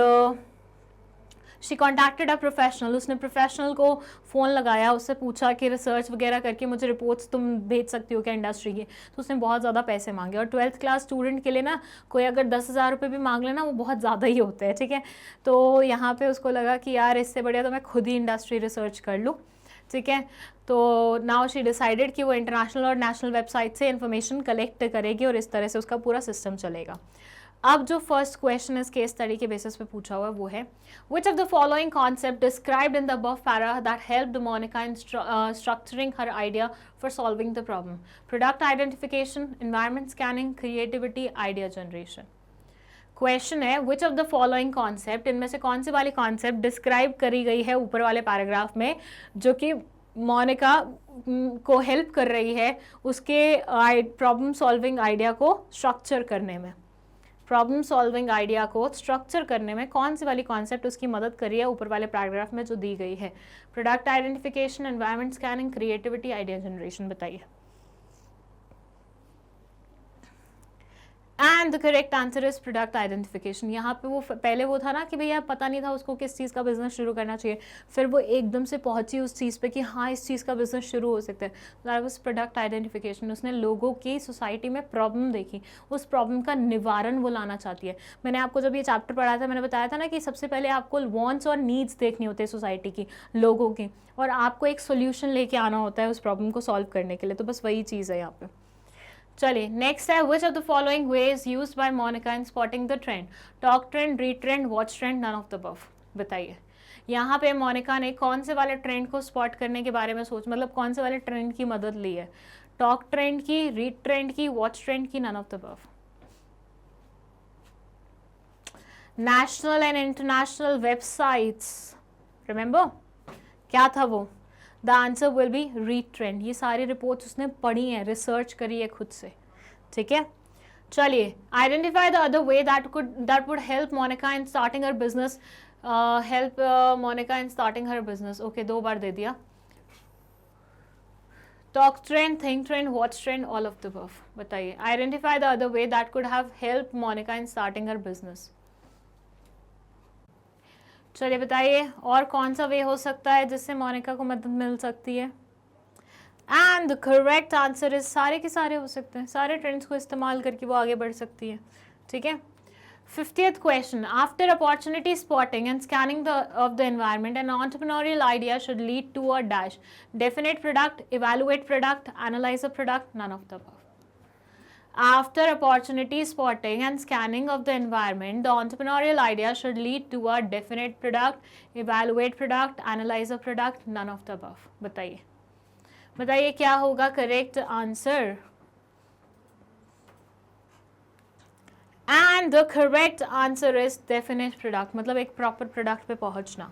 she contacted a professional, उसने प्रोफेशनल को फ़ोन लगाया, उससे पूछा कि रिसर्च वगैरह करके मुझे रिपोर्ट्स तुम भेज सकती हो क्या इंडस्ट्री की, तो उसने बहुत ज़्यादा पैसे मांगे। और 12th क्लास स्टूडेंट के लिए ना कोई अगर 10,000 रुपये भी मांग लेना वो बहुत ज़्यादा ही होते हैं, ठीक है। तो यहाँ पे उसको लगा कि यार इससे बढ़िया तो मैं खुद ही इंडस्ट्री रिसर्च कर लूँ, ठीक है। तो नाउ शी डिसाइडेड कि वो इंटरनेशनल और नेशनल वेबसाइट से इन्फॉर्मेशन कलेक्ट करेगी और इस तरह से उसका पूरा सिस्टम चलेगा। अब जो फर्स्ट क्वेश्चन इस केस स्टडी के बेसिस पे पूछा हुआ है वो है, which of the following concept described in the above para that helped Monika in structuring her idea for solving the problem? Product identification, environment scanning, creativity, idea generation. Question है which of the following concept, इनमें से कौन सी वाली कॉन्सेप्ट डिस्क्राइब करी गई है ऊपर वाले पैराग्राफ में जो कि मोनिका को हेल्प कर रही है उसके प्रॉब्लम सॉल्विंग आइडिया को स्ट्रक्चर करने में। प्रॉब्लम सॉल्विंग आइडिया को स्ट्रक्चर करने में कौन सी वाली कॉन्सेप्ट उसकी मदद करी है ऊपर वाले पैराग्राफ में जो दी गई है? Product identification, environment scanning, creativity, idea generation. बताइए। And the correct answer is product identification. यहाँ पे वो पहले वो था ना कि भैया पता नहीं था उसको किस चीज़ का बिजनेस शुरू करना चाहिए, फिर वो एकदम से पहुंची उस चीज़ पे कि हाँ इस चीज़ का बिजनेस शुरू हो सकता है। That was product identification. उसने लोगों की सोसाइटी में प्रॉब्लम देखी, उस प्रॉब्लम का निवारण वो लाना चाहती है। मैंने आपको जब ये चैप्टर पढ़ा था मैंने बताया था ना कि सबसे पहले आपको वॉन्ट्स और नीड्स देखनी होती है सोसाइटी की, लोगों की, और आपको एक सोल्यूशन लेके आना होता है उस प्रॉब्लम को सॉल्व करने के लिए। तो बस वही चीज़ है यहाँ पे। चलिए नेक्स्ट है, which of the following ways used by Monica in spotting the trend? Talk trend, read trend, watch trend, none of the above. बताइए। यहाँ पे मोनिका ने कौन से वाले ट्रेंड को स्पॉट करने के बारे में मतलब कौन से वाले ट्रेंड की मदद ली है? टॉक ट्रेंड की, रीड ट्रेंड की, वॉच ट्रेंड की, none of the above. National and international websites, remember क्या था वो? The answer will be read trend. ये सारी रिपोर्ट्स उसने पढ़ी हैं, रिसर्च करी है खुद से, ठीक है। चलिए, identify the other way that would help Monika in starting her business. Help Monika in starting her business. Okay, 2 बार दे दिया। Talk trend, think trend, watch trend, all of the above. बताइए। Identify the other way that could have help Monika in starting her business. चलिए बताइए, और कौन सा वे हो सकता है जिससे मोनिका को मदद मिल सकती है? And the correct answer is सारे के सारे हो सकते हैं, सारे ट्रेंड्स को इस्तेमाल करके वो आगे बढ़ सकती है, ठीक है। 50th question, after opportunity spotting and scanning of the environment an entrepreneurial idea should lead to a dash. Definite product, evaluate product, analyse a product, none of the above. After opportunity spotting and scanning of the environment, the entrepreneurial idea should lead to a definite product, evaluate product, analyze a product, none of the above. बताइए। बताइए क्या होगा correct answer? And the correct answer is definite product, मतलब एक प्रॉपर प्रोडक्ट पे पहुंचना।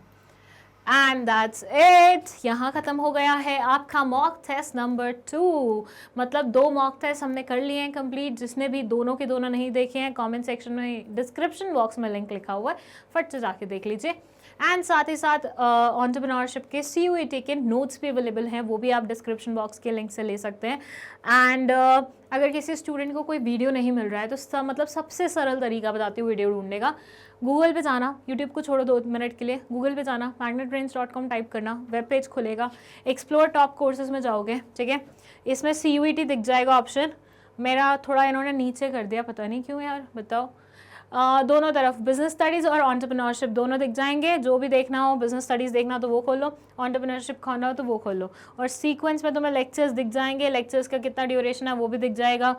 And that's it. यहाँ ख़त्म हो गया है आपका मॉक टेस्ट नंबर 2। मतलब 2 मॉक टेस्ट हमने कर लिए हैं कंप्लीट। जिसने भी दोनों के दोनों नहीं देखे हैं, कमेंट सेक्शन में डिस्क्रिप्शन बॉक्स में लिंक लिखा हुआ है, फट से जाके देख लीजिए। एंड साथ ही साथ एंटरप्रेन्योरशिप के CUET के नोट्स भी अवेलेबल हैं, वो भी आप डिस्क्रिप्शन बॉक्स के लिंक से ले सकते हैं। एंड अगर किसी स्टूडेंट को कोई वीडियो नहीं मिल रहा है तो मतलब सबसे सरल तरीका बताती हूँ वीडियो ढूंढने का। गूगल पे जाना, यूट्यूब को छोड़ो 2 मिनट के लिए, गूगल पे जाना, magnetbrains.com टाइप करना, वेब पेज खुलेगा, एक्सप्लोर टॉप कोर्सेज में जाओगे, ठीक है। इसमें CUET दिख जाएगा ऑप्शन। मेरा थोड़ा इन्होंने नीचे कर दिया, पता नहीं क्यों यार, बताओ। दोनों तरफ बिजनेस स्टडीज़ और एंटरप्रेन्योरशिप दोनों दिख जाएंगे। जो भी देखना हो, बिजनेस स्टडीज़ देखना तो वो खोल लो, एंटरप्रेन्योरशिप खोलना हो तो वो खोल लो। और सीक्वेंस में तुम्हें लेक्चर्स दिख जाएंगे, लेक्चर्स का कितना ड्यूरेशन है वो भी दिख जाएगा।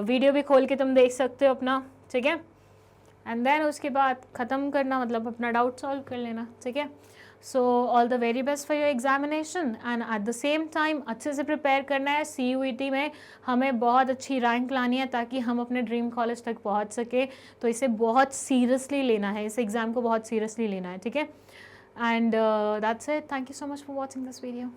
वीडियो भी खोल के तुम देख सकते हो अपना, ठीक है। एंड देन उसके बाद ख़त्म करना, मतलब अपना डाउट सॉल्व कर लेना, ठीक है। So all the very best for your examination. And at the same time अच्छे से प्रिपेयर करना है। CUET में हमें बहुत अच्छी रैंक लानी है ताकि हम अपने ड्रीम कॉलेज तक पहुंच सके। तो इसे बहुत सीरियसली लेना है, इस एग्ज़ाम को बहुत सीरियसली लेना है, ठीक है। And that's it. Thank you so much for watching this video.